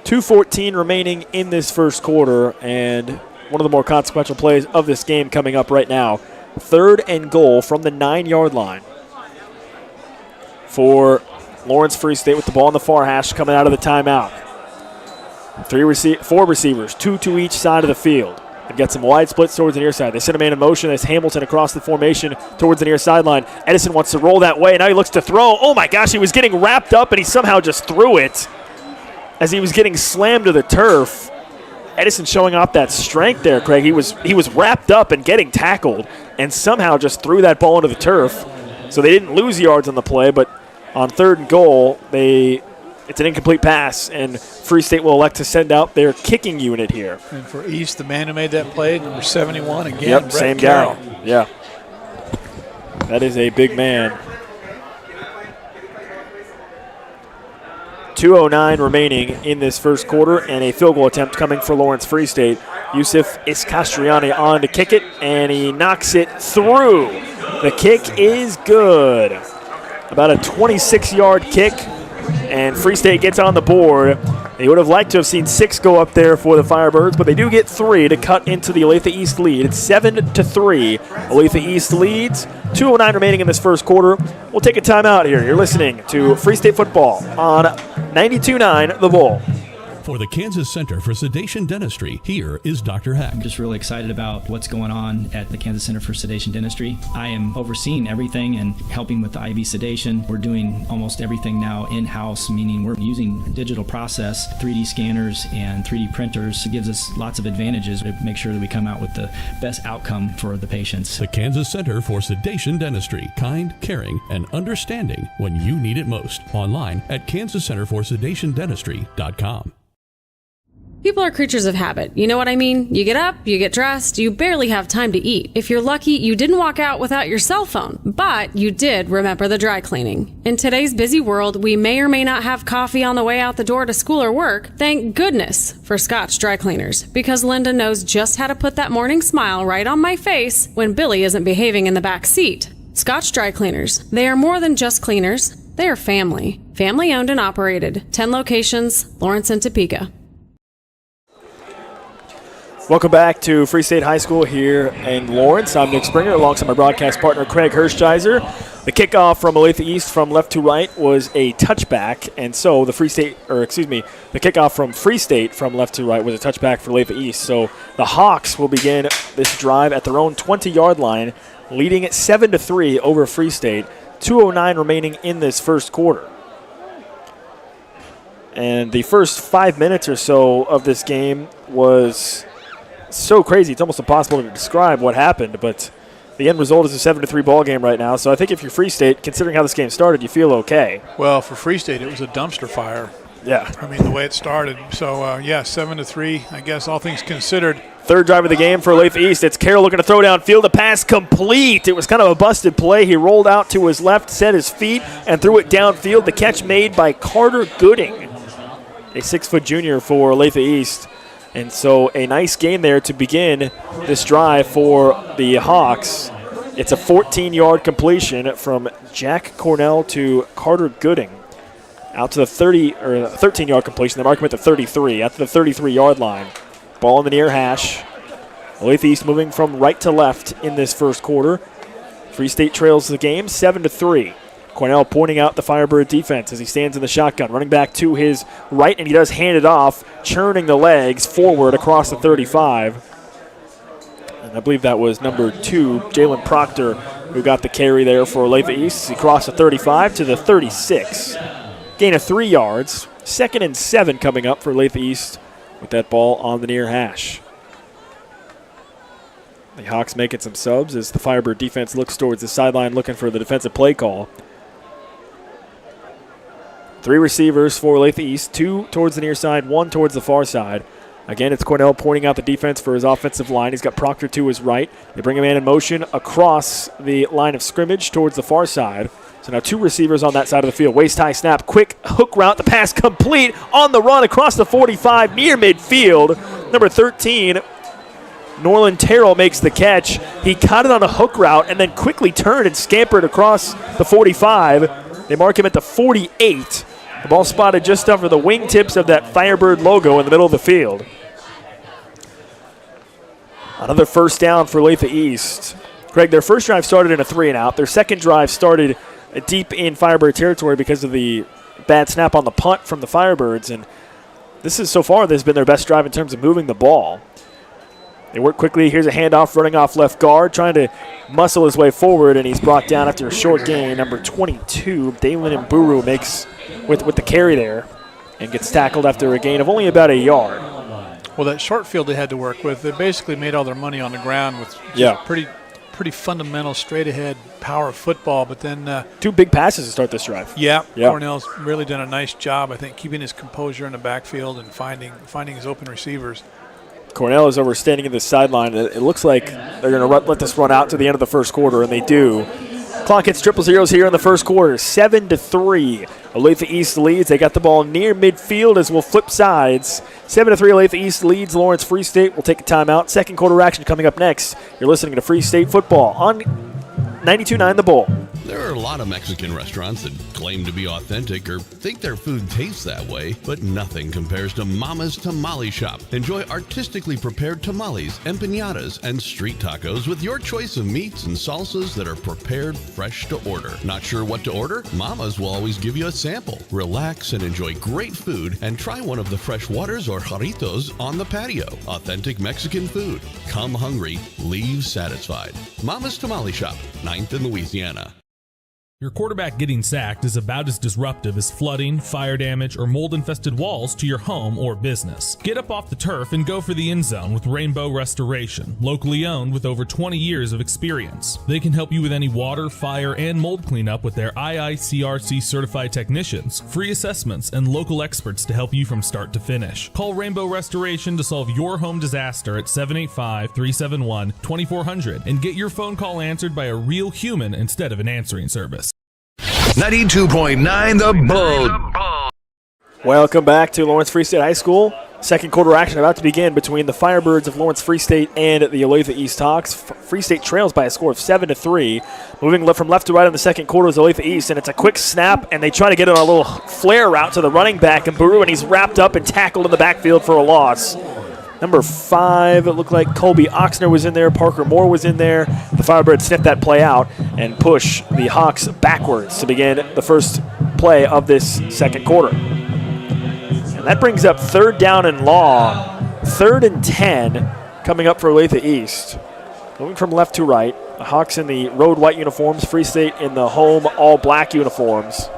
2:14 remaining in this first quarter, and one of the more consequential plays of this game coming up right now. 3rd and goal from the 9-yard line for Lawrence Free State with the ball on the far hash coming out of the timeout. 4 receivers, 2 to each side of the field. They've got some wide splits towards the near side. They send a man in motion as Hamilton across the formation towards the near sideline. Edison wants to roll that way. Now he looks to throw. Oh my gosh, he was getting wrapped up and he somehow just threw it as he was getting slammed to the turf. Edison showing off that strength there, Craig. He was wrapped up and getting tackled and somehow just threw that ball into the turf. So they didn't lose yards on the play, but on 3rd and goal, it's an incomplete pass, and Free State will elect to send out their kicking unit here. And for East, the man who made that play, number 71 again. Yep, Brett same Carroll. guy. Yeah. That is a big man. 2:09 remaining in this first quarter, and a field goal attempt coming for Lawrence Free State. Yusuf Iskastriani on to kick it, and he knocks it through. The kick is good. About a 26-yard kick, and Free State gets on the board. They would have liked to have seen 6 go up there for the Firebirds, but they do get 3 to cut into the Olathe East lead. It's 7-3. Olathe East leads. 2:09 remaining in this first quarter. We'll take a timeout here. You're listening to Free State Football on 92.9 The Bull. For the Kansas Center for Sedation Dentistry, here is Dr. Heck. I'm just really excited about what's going on at the Kansas Center for Sedation Dentistry. I am overseeing everything and helping with the IV sedation. We're doing almost everything now in-house, meaning we're using digital process, 3D scanners, and 3D printers. It gives us lots of advantages to make sure that we come out with the best outcome for the patients. The Kansas Center for Sedation Dentistry. Kind, caring, and understanding when you need it most. Online at kansascenterforsedationdentistry.com. People are creatures of habit. You know what I mean? You get up, you get dressed, you barely have time to eat. If you're lucky, you didn't walk out without your cell phone, but you did remember the dry cleaning. In today's busy world, we may or may not have coffee on the way out the door to school or work. Thank goodness for Scotch Dry Cleaners, because Linda knows just how to put that morning smile right on my face when Billy isn't behaving in the back seat. Scotch Dry Cleaners. They are more than just cleaners. They are family. Family owned and operated. 10 locations, Lawrence and Topeka. Welcome back to Free State High School here in Lawrence. I'm Nick Springer alongside my broadcast partner Craig Hirschheiser. The kickoff from Olathe East from left to right was a touchback, and so the kickoff from Free State from left to right was a touchback for Olathe East. So the Hawks will begin this drive at their own 20-yard line, leading at 7-3 over Free State. 2:09 remaining in this first quarter. And the first 5 minutes or so of this game was so crazy, it's almost impossible to describe what happened, but the end result is a 7-3 ball game right now. So I think if you're Free State, considering how this game started, you feel okay. Well, for Free State, it was a dumpster fire. Yeah. I mean, the way it started. So, 7-3, I guess, all things considered. Third drive of the game for Olathe East. It's Carroll looking to throw downfield. The pass complete. It was kind of a busted play. He rolled out to his left, set his feet, and threw it downfield. The catch made by Carter Gooding. a 6-foot junior for Olathe East. And so a nice game there to begin this drive for the Hawks. It's a 14-yard completion from Jack Cornell to Carter Gooding. Out to the 13-yard completion. They mark him at the 33, out to the 33-yard line. Ball in the near hash. Olathe East moving from right to left in this first quarter. Free State trails the game 7-3. Cornell pointing out the Firebird defense as he stands in the shotgun, running back to his right, and he does hand it off, churning the legs forward across the 35. And I believe that was number 2, Jalen Proctor, who got the carry there for Olathe East. He crossed the 35 to the 36. Gain of 3 yards. 2nd and 7 coming up for Olathe East with that ball on the near hash. The Hawks making some subs as the Firebird defense looks towards the sideline looking for the defensive play call. 3 receivers for Olathe East, 2 towards the near side, 1 towards the far side. Again, it's Cornell pointing out the defense for his offensive line. He's got Proctor to his right. They bring a man in motion across the line of scrimmage towards the far side. So now 2 receivers on that side of the field. Waist-high snap, quick hook route, the pass complete on the run across the 45 near midfield. Number 13, Norland Terrell makes the catch. He caught it on a hook route and then quickly turned and scampered across the 45. They mark him at the 48. The ball spotted just over the wingtips of that Firebird logo in the middle of the field. Another first down for Olathe East. Greg, their first drive started in a 3-and-out. Their second drive started deep in Firebird territory because of the bad snap on the punt from the Firebirds. And this has been their best drive in terms of moving the ball. They work quickly. Here's a handoff, running off left guard, trying to muscle his way forward, and he's brought down after a short gain. Number 22, Dalen Mburu makes with the carry there and gets tackled after a gain of only about a yard. Well, that short field they had to work with, they basically made all their money on the ground with pretty fundamental straight-ahead power of football. But then 2 big passes to start this drive. Yeah, Cornell's really done a nice job, I think, keeping his composure in the backfield and finding his open receivers. Cornell is over standing in the sideline. It looks like they're going to let this run out to the end of the first quarter, and they do. Clock hits triple zeros here in the first quarter, 7-3. Olathe East leads. They got the ball near midfield as we'll flip sides. 7-3, Olathe East leads Lawrence Free State. We'll take a timeout. Second quarter action coming up next. You're listening to Free State Football on 92.9 The Bull. There are a lot of Mexican restaurants that claim to be authentic or think their food tastes that way, but nothing compares to Mama's Tamale Shop. Enjoy artistically prepared tamales, empanadas, and street tacos with your choice of meats and salsas that are prepared fresh to order. Not sure what to order? Mama's will always give you a sample. Relax and enjoy great food and try one of the fresh waters or jarritos on the patio. Authentic Mexican food. Come hungry, leave satisfied. Mama's Tamale Shop, 9th in Louisiana. Your quarterback getting sacked is about as disruptive as flooding, fire damage, or mold-infested walls to your home or business. Get up off the turf and go for the end zone with Rainbow Restoration, locally owned with over 20 years of experience. They can help you with any water, fire, and mold cleanup with their IICRC certified technicians, free assessments, and local experts to help you from start to finish. Call Rainbow Restoration to solve your home disaster at 785-371-2400 and get your phone call answered by a real human instead of an answering service. 92.9 The Bull. Welcome back to Lawrence Free State High School. Second quarter action about to begin between the Firebirds of Lawrence Free State and the Olathe East Hawks. Free State trails by a score of 7-3. Moving from left to right in the second quarter is Olathe East, and it's a quick snap, and they try to get on a little flare route to the running back, and Mburu, and he's wrapped up and tackled in the backfield for a loss. Number 5, it looked like Colby Oxner was in there. Parker Moore was in there. The Firebirds sniff that play out and push the Hawks backwards to begin the first play of this second quarter. And that brings up 3rd down and long. 3rd and 10 coming up for Olathe East. Moving from left to right. The Hawks in the road white uniforms. Free State in the home all black uniforms.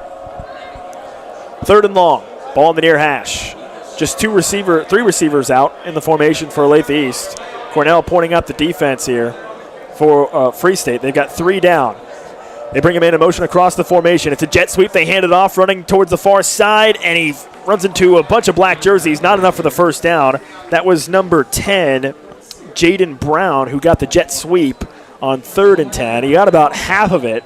3rd and long. Ball in the near hash. Just 3 receivers out in the formation for Olathe East. Cornell pointing out the defense here for Free State. They've got 3 down. They bring him in motion across the formation. It's a jet sweep. They hand it off, running towards the far side, and he runs into a bunch of black jerseys. Not enough for the first down. That was number 10, Jaden Brown, who got the jet sweep on 3rd and 10. He got about half of it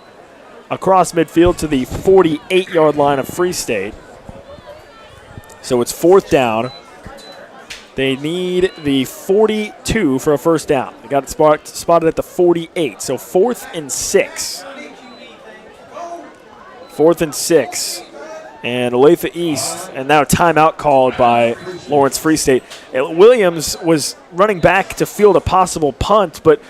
across midfield to the 48-yard line of Free State. So it's 4th down. They need the 42 for a first down. They got it spotted at the 48. So 4th and 6. 4th and 6. And Olathe East, and now a timeout called by Lawrence Free State. Williams was running back to field a possible punt, but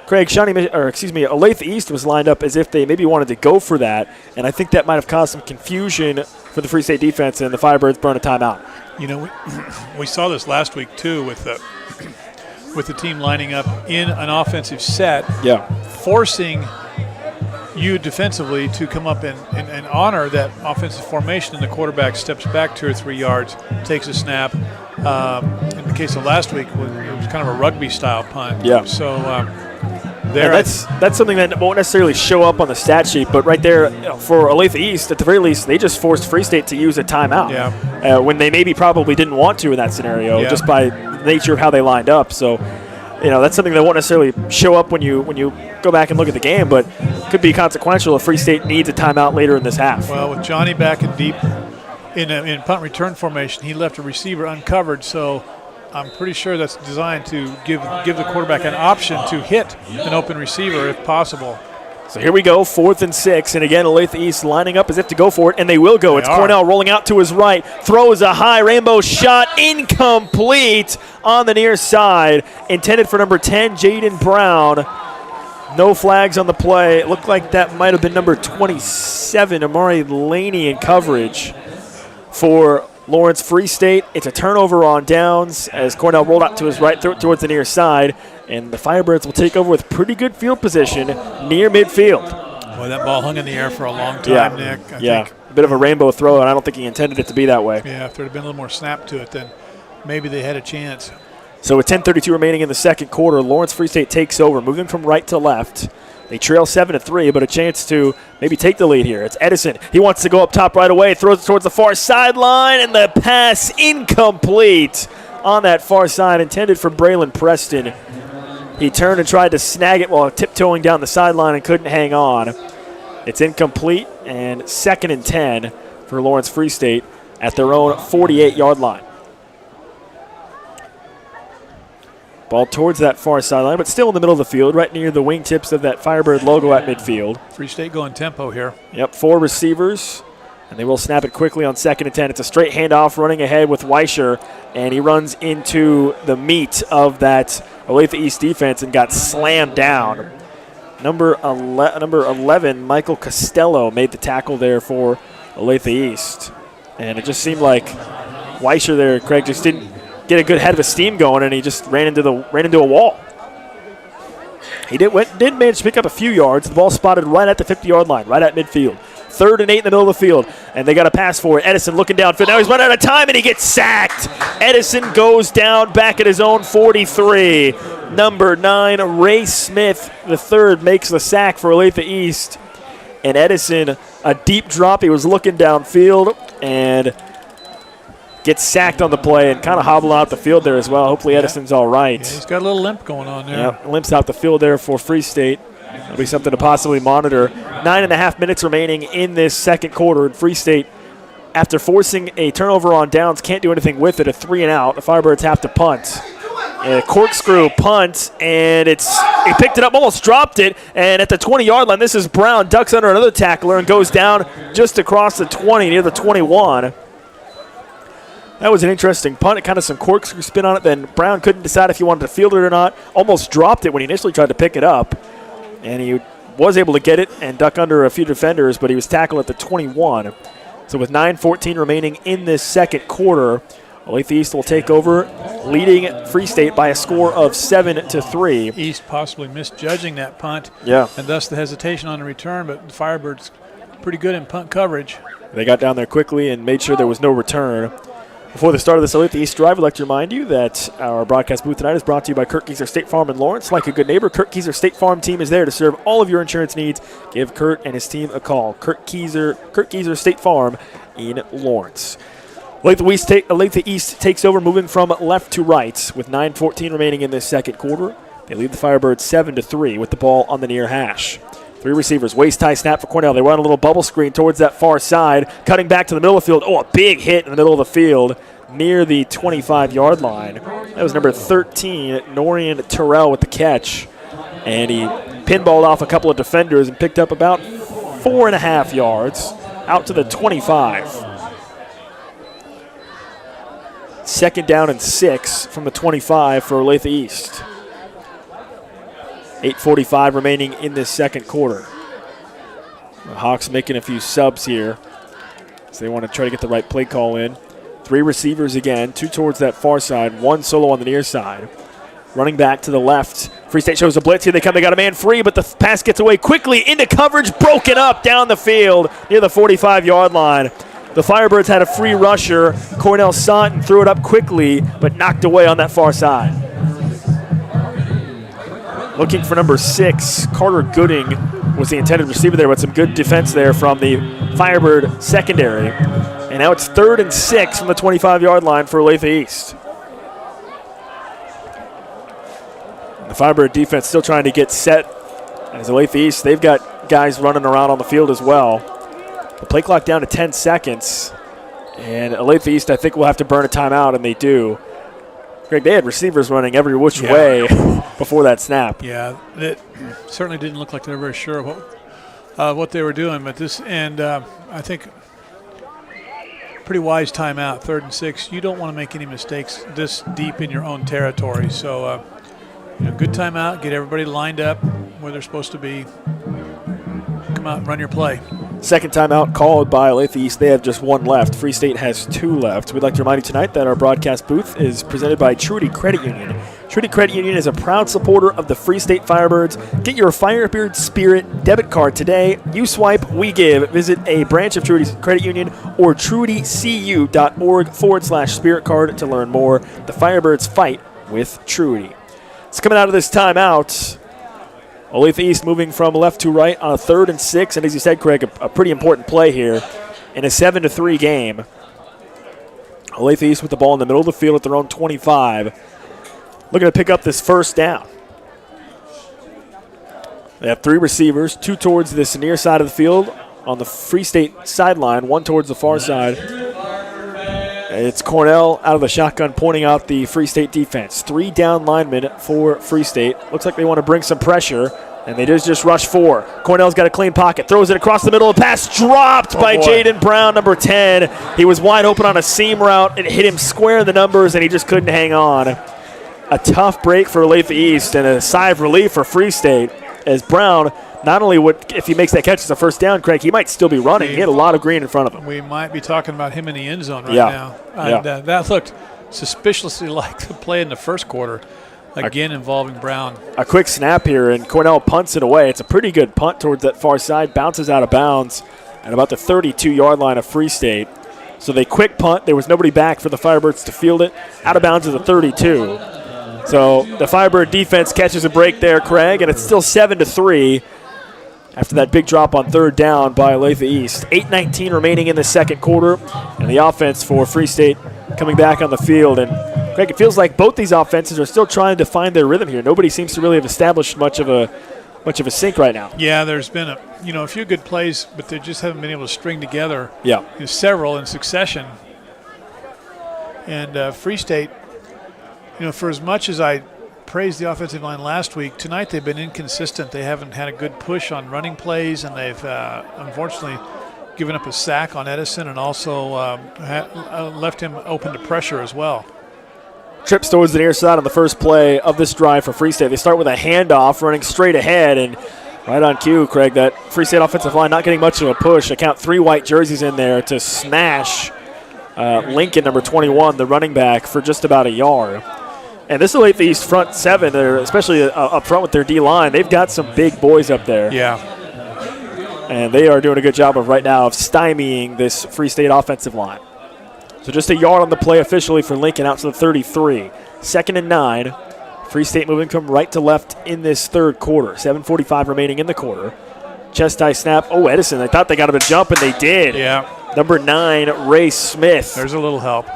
Olathe East was lined up as if they maybe wanted to go for that, and I think that might have caused some confusion for the Free State defense, and the Firebirds burn a timeout. You know, we saw this last week too with the team lining up in an offensive set, forcing you defensively to come up and honor that offensive formation, and the quarterback steps back 2 or 3 yards, takes a snap. In the case of last week, it was kind of a rugby-style punt. Yeah. So that's something that won't necessarily show up on the stat sheet, but right there for Olathe East, at the very least, they just forced Free State to use a timeout when they maybe probably didn't want to in that scenario, just by nature of how they lined up. So, that's something that won't necessarily show up when you go back and look at the game, but could be consequential if Free State needs a timeout later in this half. Well, with Johnny back and deep in punt return formation, he left a receiver uncovered, so I'm pretty sure that's designed to give the quarterback an option to hit an open receiver if possible. So here we go, 4th and 6, and again, Olathe East lining up as if to go for it, and they will go. It's Cornell rolling out to his right, throws a high rainbow shot, incomplete on the near side, intended for number 10, Jaden Brown. No flags on the play. It looked like that might have been number 27, Amari Laney, in coverage for Lawrence Free State. It's a turnover on downs as Cornell rolled out to his right towards the near side, and the Firebirds will take over with pretty good field position near midfield. Boy, that ball hung in the air for a long time, Nick. I think. A bit of a rainbow throw, and I don't think he intended it to be that way. Yeah, if there had been a little more snap to it, then maybe they had a chance. So with 10:32 remaining in the second quarter, Lawrence Free State takes over, moving from right to left. They trail 7-3, but a chance to maybe take the lead here. It's Edison. He wants to go up top right away, throws it towards the far sideline, and the pass incomplete on that far side, intended for Braylon Preston. He turned and tried to snag it while tiptoeing down the sideline and couldn't hang on. It's incomplete, and 2nd and 10 for Lawrence Free State at their own 48-yard line. Ball towards that far sideline, but still in the middle of the field, right near the wingtips of that Firebird logo at midfield. Free State going tempo here. Yep, 4 receivers, and they will snap it quickly on 2nd and 10. It's a straight handoff running ahead with Weischer, and he runs into the meat of that Olathe East defense and got slammed down. Number 11, Michael Costello, made the tackle there for Olathe East. And it just seemed like Weischer there, Craig, just didn't get a good head of steam going, and he just ran into a wall. He did manage to pick up a few yards. The ball spotted right at the 50-yard line, right at midfield. 3rd and 8 in the middle of the field, and they got a pass for it. Edison looking downfield. Now he's running out of time, and he gets sacked. Edison goes down back at his own 43. Number 9, Ray Smith, the third, makes the sack for Olathe East. And Edison, a deep drop. He was looking downfield and gets sacked on the play and kind of hobble out the field there as well. Hopefully Edison's all right. Yeah, he's got a little limp going on there. Yeah, limps out the field there for Free State. That'll be something to possibly monitor. 9.5 minutes remaining in this second quarter. And Free State, after forcing a turnover on downs, can't do anything with it. A 3-and-out. The Firebirds have to punt. A corkscrew punt, and he picked it up, almost dropped it, and at the 20-yard line, this is Brown, ducks under another tackler and goes down just across the 20, near the 21. That was an interesting punt. It kind of some corkscrew spin on it. Then Brown couldn't decide if he wanted to field it or not. Almost dropped it when he initially tried to pick it up. And he was able to get it and duck under a few defenders, but he was tackled at the 21. So with 9:14 remaining in this second quarter, Olathe East will take over, leading Free State by a score of 7-3. East possibly misjudging that punt. Yeah. And thus the hesitation on the return, but the Firebirds pretty good in punt coverage. They got down there quickly and made sure there was no return. Before the start of this Olathe East drive, I'd like to remind you that our broadcast booth tonight is brought to you by Kurt Kieser State Farm in Lawrence. Like a good neighbor, Kurt Kieser State Farm team is there to serve all of your insurance needs. Give Kurt and his team a call. Kurt Kieser State Farm in Lawrence. Olathe East takes over, moving from left to right with 9:14 remaining in this second quarter. They lead the Firebirds 7-3 with the ball on the near hash. Three receivers, waist-high snap for Cornell. They run a little bubble screen towards that far side, cutting back to the middle of the field. Oh, a big hit in the middle of the field near the 25-yard line. That was number 13, Norian Terrell with the catch. And he pinballed off a couple of defenders and picked up about 4.5 yards out to the 25. 2nd down and 6 from the 25 for Olathe East. 8:45 remaining in this second quarter. The Hawks making a few subs here, so they want to try to get the right play call in. Three receivers again, two towards that far side, one solo on the near side. Running back to the left. Free State shows a blitz here. They got a man free, but the pass gets away quickly into coverage, broken up down the field near the 45-yard line. The Firebirds had a free rusher. Cornell saw it and threw it up quickly, but knocked away on that far side. Looking for number 6, Carter Gooding was the intended receiver there, but some good defense there from the Firebird secondary. And now it's 3rd and 6 from the 25-yard line for Olathe East. The Firebird defense still trying to get set. As Olathe East, they've got guys running around on the field as well. The play clock down to 10 seconds. And Olathe East, I think, will have to burn a timeout, and they do. Greg, they had receivers running every which way before that snap. Yeah, it certainly didn't look like they were very sure what they were doing. But I think pretty wise timeout, 3rd and 6. You don't want to make any mistakes this deep in your own territory. So, good timeout, get everybody lined up where they're supposed to be. Come out and run your play. Second timeout called by Olathe East. They have just one left. Free State has 2 left. We'd like to remind you tonight that our broadcast booth is presented by Truity Credit Union. Truity Credit Union is a proud supporter of the Free State Firebirds. Get your Firebird Spirit debit card today. You swipe, we give. Visit a branch of Truity Credit Union or truitycu.org/spirit card to learn more. The Firebirds fight with Truity. It's coming out of this timeout. Olathe East moving from left to right on a 3rd and 6, and as you said, Craig, a pretty important play here in a 7-3 game. Olathe East with the ball in the middle of the field at their own 25, looking to pick up this first down. They have 3 receivers, 2 towards this near side of the field on the Free State sideline, 1 towards the far side. It's Cornell out of the shotgun pointing out the Free State defense. 3 down linemen for Free State. Looks like they want to bring some pressure, and they just rush 4. Cornell's got a clean pocket, throws it across the middle. The pass dropped by Jaden Brown, number 10. He was wide open on a seam route. It hit him square in the numbers, and he just couldn't hang on. A tough break for Olathe East and a sigh of relief for Free State as Brown, not only if he makes that catch as a first down, Craig, he might still be running. He had a lot of green in front of him. We might be talking about him in the end zone now. And that looked suspiciously like the play in the first quarter, again involving Brown. A quick snap here, and Cornell punts it away. It's a pretty good punt towards that far side, bounces out of bounds at about the 32-yard line of Free State. So they quick punt. There was nobody back for the Firebirds to field it. Out of bounds at the 32. So the Firebird defense catches a break there, Craig, and it's still 7-3. After that big drop on 3rd down by Olathe East. 8:19 remaining in the second quarter, and the offense for Free State coming back on the field. And Greg, it feels like both these offenses are still trying to find their rhythm here. Nobody seems to really have established much of a sync right now. Yeah, there's been a few good plays, but they just haven't been able to string together. Several in succession. And Free State, for as much as I praised the offensive line last week, tonight they've been inconsistent. They haven't had a good push on running plays, and they've unfortunately given up a sack on Edison and also left him open to pressure as well. Trips towards the near side on the first play of this drive for Free State. They start with a handoff running straight ahead, and right on cue, Craig, that Free State offensive line not getting much of a push. I count 3 white jerseys in there to smash Lincoln, number 21, the running back, for just about a yard. And this Olathe East front 7, especially up front with their D-line, they've got some big boys up there. Yeah. And they are doing a good job right now of stymieing this Free State offensive line. So just a yard on the play officially for Lincoln out to the 33. 2nd and 9. Free State moving from right to left in this third quarter. 7:45 remaining in the quarter. Chest high snap. Oh, Edison. I thought they got him to jump, and they did. Yeah. Number 9, Ray Smith. There's a little help.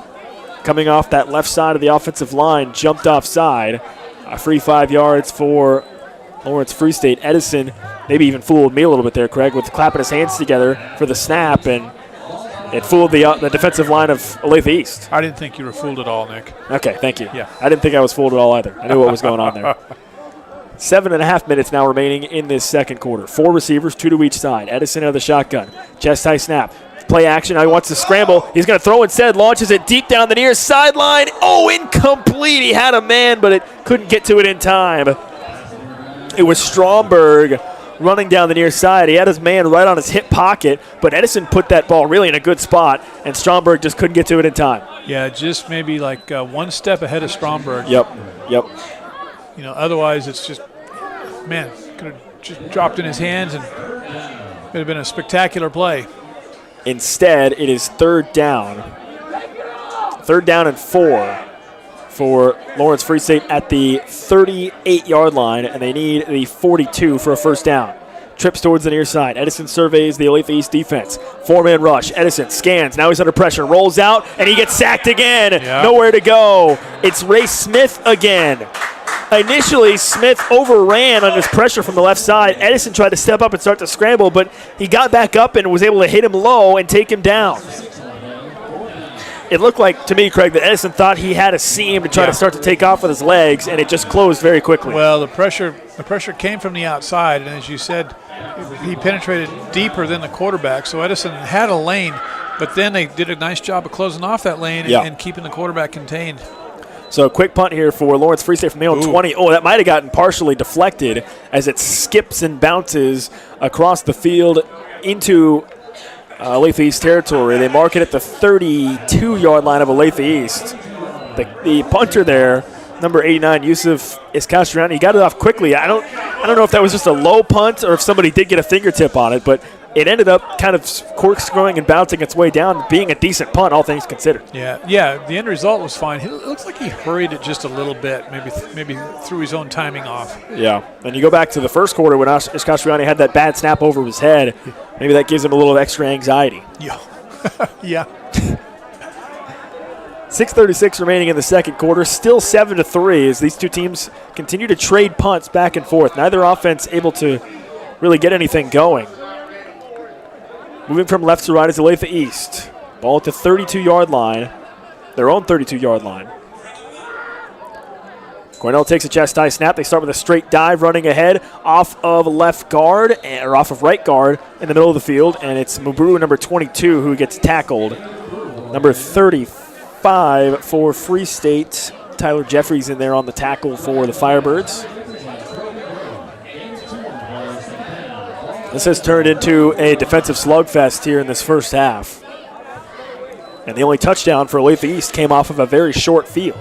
Coming off that left side of the offensive line, jumped offside. A free 5 yards for Lawrence Free State. Edison maybe even fooled me a little bit there, Craig, with clapping his hands together for the snap, and it fooled the defensive line of Olathe East. I didn't think you were fooled at all, Nick. Okay, thank you. Yeah. I didn't think I was fooled at all either. I knew what was going on there. 7.5 minutes now remaining in this second quarter. 4 receivers, 2 to each side. Edison out of the shotgun. Chest high snap. Play action. Now he wants to scramble. He's going to throw instead. Launches it deep down the near sideline. Oh, incomplete. He had a man, but it couldn't get to it in time. It was Stromberg running down the near side. He had his man right on his hip pocket, but Edison put that ball really in a good spot, and Stromberg just couldn't get to it in time. Yeah, just maybe like 1 step ahead of Stromberg. Yep. You know, otherwise it's just, man, could have just dropped in his hands and it would have been a spectacular play. Instead, it is third down. 3rd down and 4 for Lawrence Free State at the 38-yard line, and they need the 42 for a first down. Trips towards the near side. Edison surveys the Olathe East defense. 4-man rush. Edison scans. Now he's under pressure. Rolls out, and he gets sacked again. Yeah. Nowhere to go. It's Ray Smith again. Initially, Smith overran on his pressure from the left side. Edison tried to step up and start to scramble, but he got back up and was able to hit him low and take him down. It looked like, to me, Craig, that Edison thought he had a seam to try to start to take off with his legs, and it just closed very quickly. Well, the pressure came from the outside, and as you said, he penetrated deeper than the quarterback. So Edison had a lane, but then they did a nice job of closing off that lane and keeping the quarterback contained. So a quick punt here for Lawrence Free State from the own 20. Oh, that might have gotten partially deflected as it skips and bounces across the field into Olathe East territory. They mark it at the 32-yard line of Olathe East. The punter there, number 89, Yusuf Iskastriani, he got it off quickly. I don't know if that was just a low punt or if somebody did get a fingertip on it, but it ended up kind of corkscrewing and bouncing its way down, being a decent punt, all things considered. Yeah, the end result was fine. It looks like he hurried it just a little bit, maybe threw his own timing off. Yeah, and you go back to the first quarter when Iskastriani had that bad snap over his head. Maybe that gives him a little extra anxiety. Yeah. 6:36 remaining in the second quarter. Still 7-3 as these two teams continue to trade punts back and forth. Neither offense able to really get anything going. Moving from left to right is Olathe East. Ball at the 32-yard line, their own 32-yard line. Cornell takes a chest high snap. They start with a straight dive running ahead off of left guard, or off of right guard in the middle of the field, and it's Muburu, number 22, who gets tackled. Number 35 for Free State, Tyler Jeffries in there on the tackle for the Firebirds. This has turned into a defensive slugfest here in this first half. And the only touchdown for Olathe East came off of a very short field.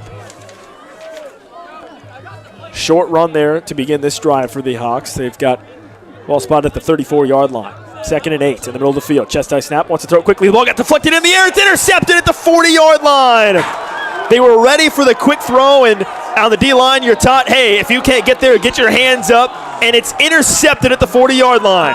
Short run there to begin this drive for the Hawks. They've got ball spotted at the 34-yard line. 2nd and 8 in the middle of the field. Chest high snap, wants to throw it quickly. The ball got deflected in the air. It's intercepted at the 40-yard line. They were ready for the quick throw, and on the D-line, you're taught, hey, if you can't get there, get your hands up, and it's intercepted at the 40-yard line.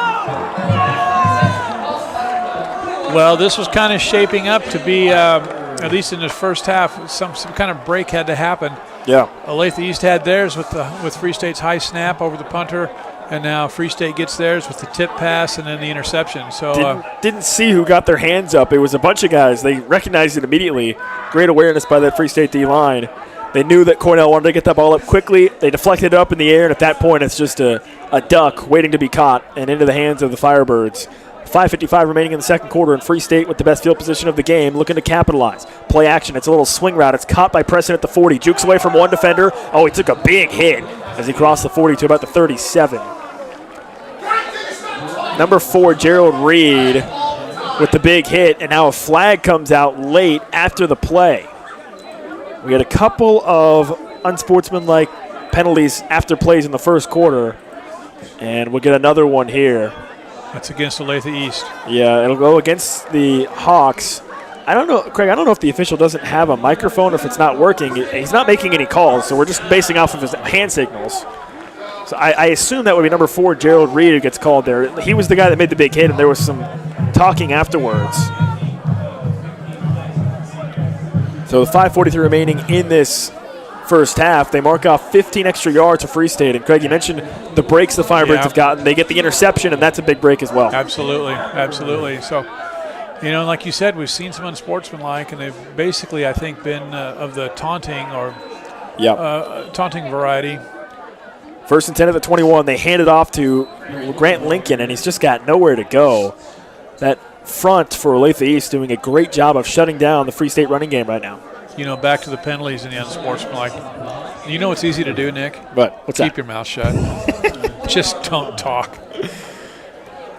Well, this was kind of shaping up to be, at least in the first half, some kind of break had to happen. Yeah. Olathe East had theirs with Free State's high snap over the punter, and now Free State gets theirs with the tip pass and then the interception. So didn't see who got their hands up. It was a bunch of guys. They recognized it immediately. Great awareness by that Free State D-line. They knew that Cornell wanted to get that ball up quickly. They deflected it up in the air, and at that point it's just a duck waiting to be caught and into the hands of the Firebirds. 5:55 remaining in the second quarter, and Free State with the best field position of the game, looking to capitalize. Play action. It's a little swing route. It's caught by Preston at the 40. Jukes away from one defender. Oh, he took a big hit as he crossed the 40 to about the 37. Number 4, Gerald Reed with the big hit, and now a flag comes out late after the play. We had a couple of unsportsmanlike penalties after plays in the first quarter, and we'll get another one here. That's against Olathe East. Yeah, it'll go against the Hawks. I don't know, Craig, I don't know if the official doesn't have a microphone or if it's not working. He's not making any calls, so we're just basing off of his hand signals. So I assume that would be number 4, Gerald Reed, who gets called there. He was the guy that made the big hit, and there was some talking afterwards. So 5:43 remaining in this first half. They mark off 15 extra yards for Free State. And, Craig, you mentioned the breaks the Firebirds have gotten. They get the interception, and that's a big break as well. Absolutely, absolutely. So, like you said, we've seen some unsportsmanlike, and they've basically, I think, been of the taunting or taunting variety. 1st and 10 at the 21. They hand it off to Grant Lincoln, and he's just got nowhere to go. That front for Olathe East doing a great job of shutting down the Free State running game right now. Back to the penalties and the unsportsmanlike. You know what's easy to do, Nick? But what's Keep that? your mouth shut. Just don't talk.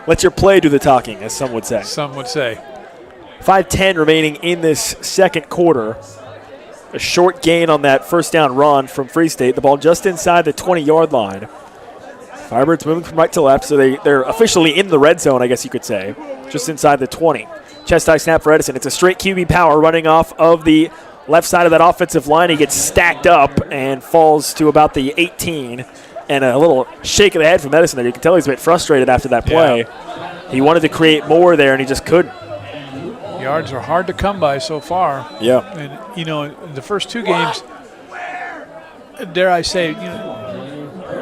Let your play do the talking, as some would say. Some would say. 5:10 remaining in this second quarter. A short gain on that first down run from Free State. The ball just inside the 20-yard line. Firebirds moving from right to left, so they're officially in the red zone, I guess you could say, just inside the 20. Chest high snap for Edison. It's a straight QB power running off of the left side of that offensive line. He gets stacked up and falls to about the 18. And a little shake of the head from Edison there. You can tell he's a bit frustrated after that play. Yeah. He wanted to create more there, and he just couldn't. Yards are hard to come by so far. Yeah. And, in the first two games, dare I say,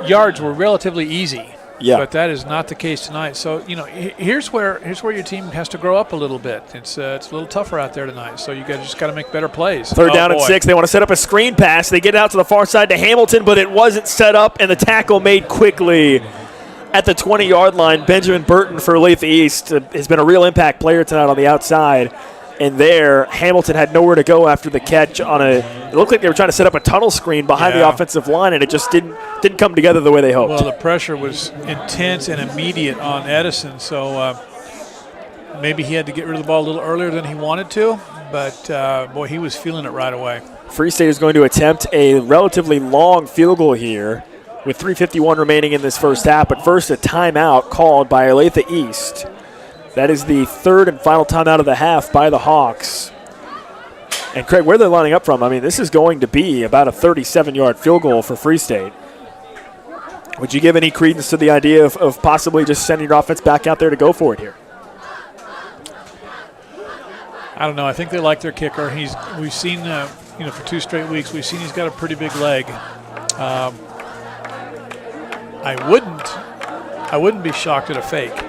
yards were relatively easy. Yeah. But that is not the case tonight. So, here's where your team has to grow up a little bit. It's a little tougher out there tonight. So you guys just got to make better plays. Third down and 6. They want to set up a screen pass. They get it out to the far side to Hamilton, but it wasn't set up, and the tackle made quickly at the 20-yard line. Benjamin Burton for Olathe East has been a real impact player tonight on the outside. And there, Hamilton had nowhere to go after the catch on it looked like they were trying to set up a tunnel screen behind the offensive line, and it just didn't come together the way they hoped. Well, the pressure was intense and immediate on Edison, so maybe he had to get rid of the ball a little earlier than he wanted to, but, boy, he was feeling it right away. Free State is going to attempt a relatively long field goal here with 3:51 remaining in this first half, but first a timeout called by Olathe East. That is the third and final timeout of the half by the Hawks. And, Craig, where they're lining up from, this is going to be about a 37-yard field goal for Free State. Would you give any credence to the idea of possibly just sending your offense back out there to go for it here? I don't know. I think they like their kicker. We've seen, for 2 straight weeks, we've seen he's got a pretty big leg. I wouldn't be shocked at a fake.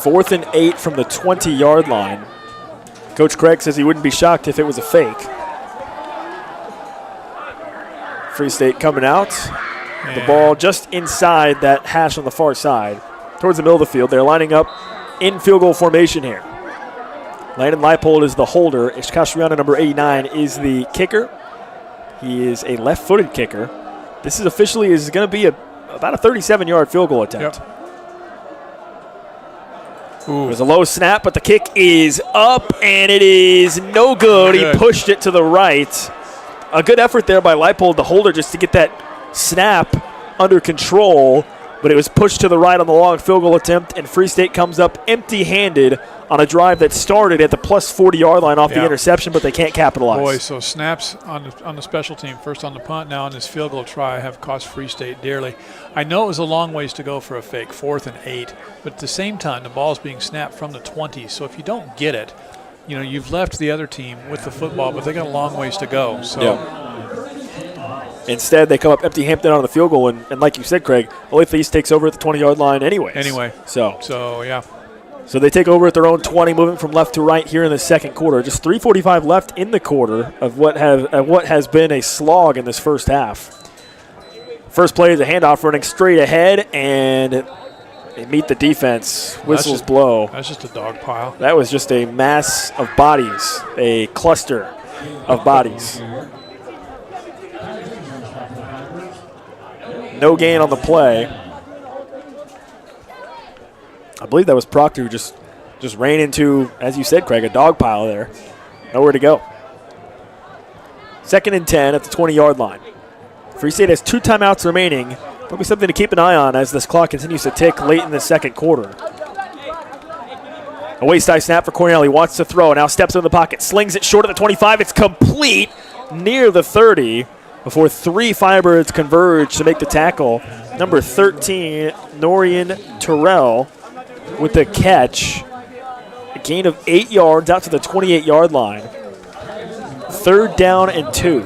4th and 8 from the 20-yard line. Coach Craig says he wouldn't be shocked if it was a fake. Free State coming out. The ball just inside that hash on the far side, towards the middle of the field. They're lining up in field goal formation here. Landon Leipold is the holder. Ishkashriana, number 89, is the kicker. He is a left-footed kicker. This is officially going to be about a 37-yard field goal attempt. Yep. It was a low snap, but the kick is up, and it is no good. He pushed it to the right. A good effort there by Leipold, the holder, just to get that snap under control, but it was pushed to the right on the long field goal attempt, and Free State comes up empty-handed on a drive that started at the plus 40-yard line off the interception, but they can't capitalize. Boy, so snaps on the special team, first on the punt, now on this field goal try, have cost Free State dearly. I know it was a long ways to go for a fake, 4th and 8, but at the same time, the ball's being snapped from the 20, so if you don't get it, you've left the other team with the football, but they got a long ways to go. So. Instead, they come up empty-handed on the field goal, and like you said, Craig, Olathe East takes over at the 20-yard line anyway. So yeah. So they take over at their own 20, moving from left to right here in the second quarter. Just 3:45 left in the quarter of what has been a slog in this first half. First play is a handoff running straight ahead, and they meet the defense. Whistles blow. That's just a dog pile. That was just a mass of bodies, a cluster of bodies. No gain on the play. I believe that was Proctor who just ran into, as you said, Craig, a dog pile there. Nowhere to go. 2nd and 10 at the 20-yard line. Free State has 2 timeouts remaining. Probably something to keep an eye on as this clock continues to tick late in the second quarter. A waist-high snap for Cornell. He wants to throw. Now steps in the pocket. Slings it short of the 25. It's complete near the 30 before 3 Firebirds converge to make the tackle. Number 13, Norian Terrell, with the catch. A gain of 8 yards out to the 28-yard line. 3rd down and 2.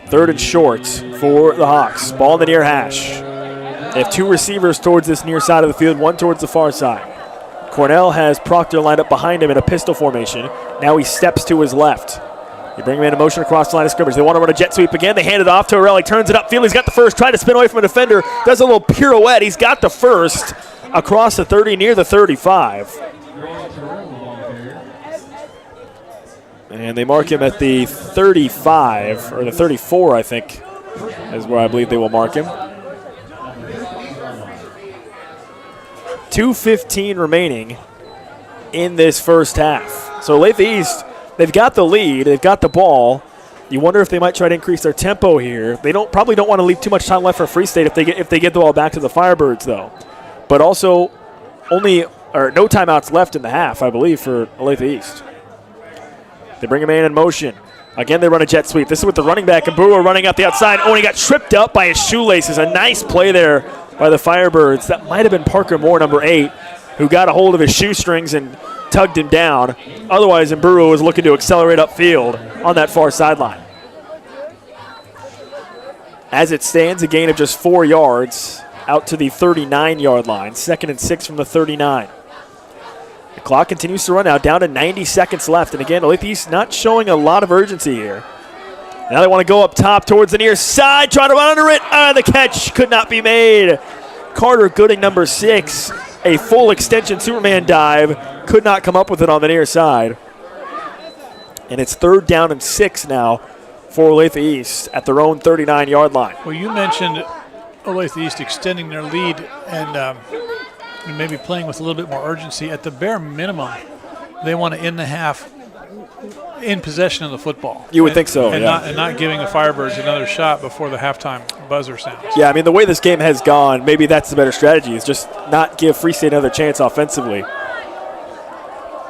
Third and short for the Hawks. Ball in the near hash. They have two receivers towards this near side of the field, one towards the far side. Cornell has Proctor lined up behind him in a pistol formation. Now he steps to his left. They bring him in motion across the line of scrimmage. They want to run a jet sweep again. They hand it off to Orell. He turns it upfield. He's got the first. Trying to spin away from a defender. Does a little pirouette. He's got the first across the 30 near the 35. And they mark him at the 35, or the 34, I think, is where I believe they will mark him. 2:15 remaining in this first half. So Olathe East, they've got the lead. They've got the ball. You wonder if they might try to increase their tempo here. They probably don't want to leave too much time left for Free State if they get the ball back to the Firebirds, though. But also, no timeouts left in the half, I believe, for Olathe East. They bring a man in motion. Again, they run a jet sweep. This is with the running back, and Brewer running out the outside. Oh, and he got tripped up by his shoelaces. A nice play there by the Firebirds. That might have been Parker Moore, number 8, who got a hold of his shoestrings and tugged him down. Otherwise, Brewer was looking to accelerate upfield on that far sideline. As it stands, a gain of just 4 yards out to the 39-yard line. 2nd and 6 from the 39. The clock continues to run out, down to 90 seconds left. And again, Olathe East not showing a lot of urgency here. Now they want to go up top towards the near side, try to run under it. The catch could not be made. Carter Gooding, number 6, a full extension Superman dive, could not come up with it on the near side. And it's 3rd down and 6 now for Olathe East at their own 39-yard line. Well, you mentioned Olathe East extending their lead and maybe playing with a little bit more urgency. At the bare minimum, they want to end the half in possession of the football. You would think so, and yeah. not giving the Firebirds another shot before the halftime buzzer sounds. Yeah, I mean, the way this game has gone, maybe that's the better strategy, is just not give Free State another chance offensively.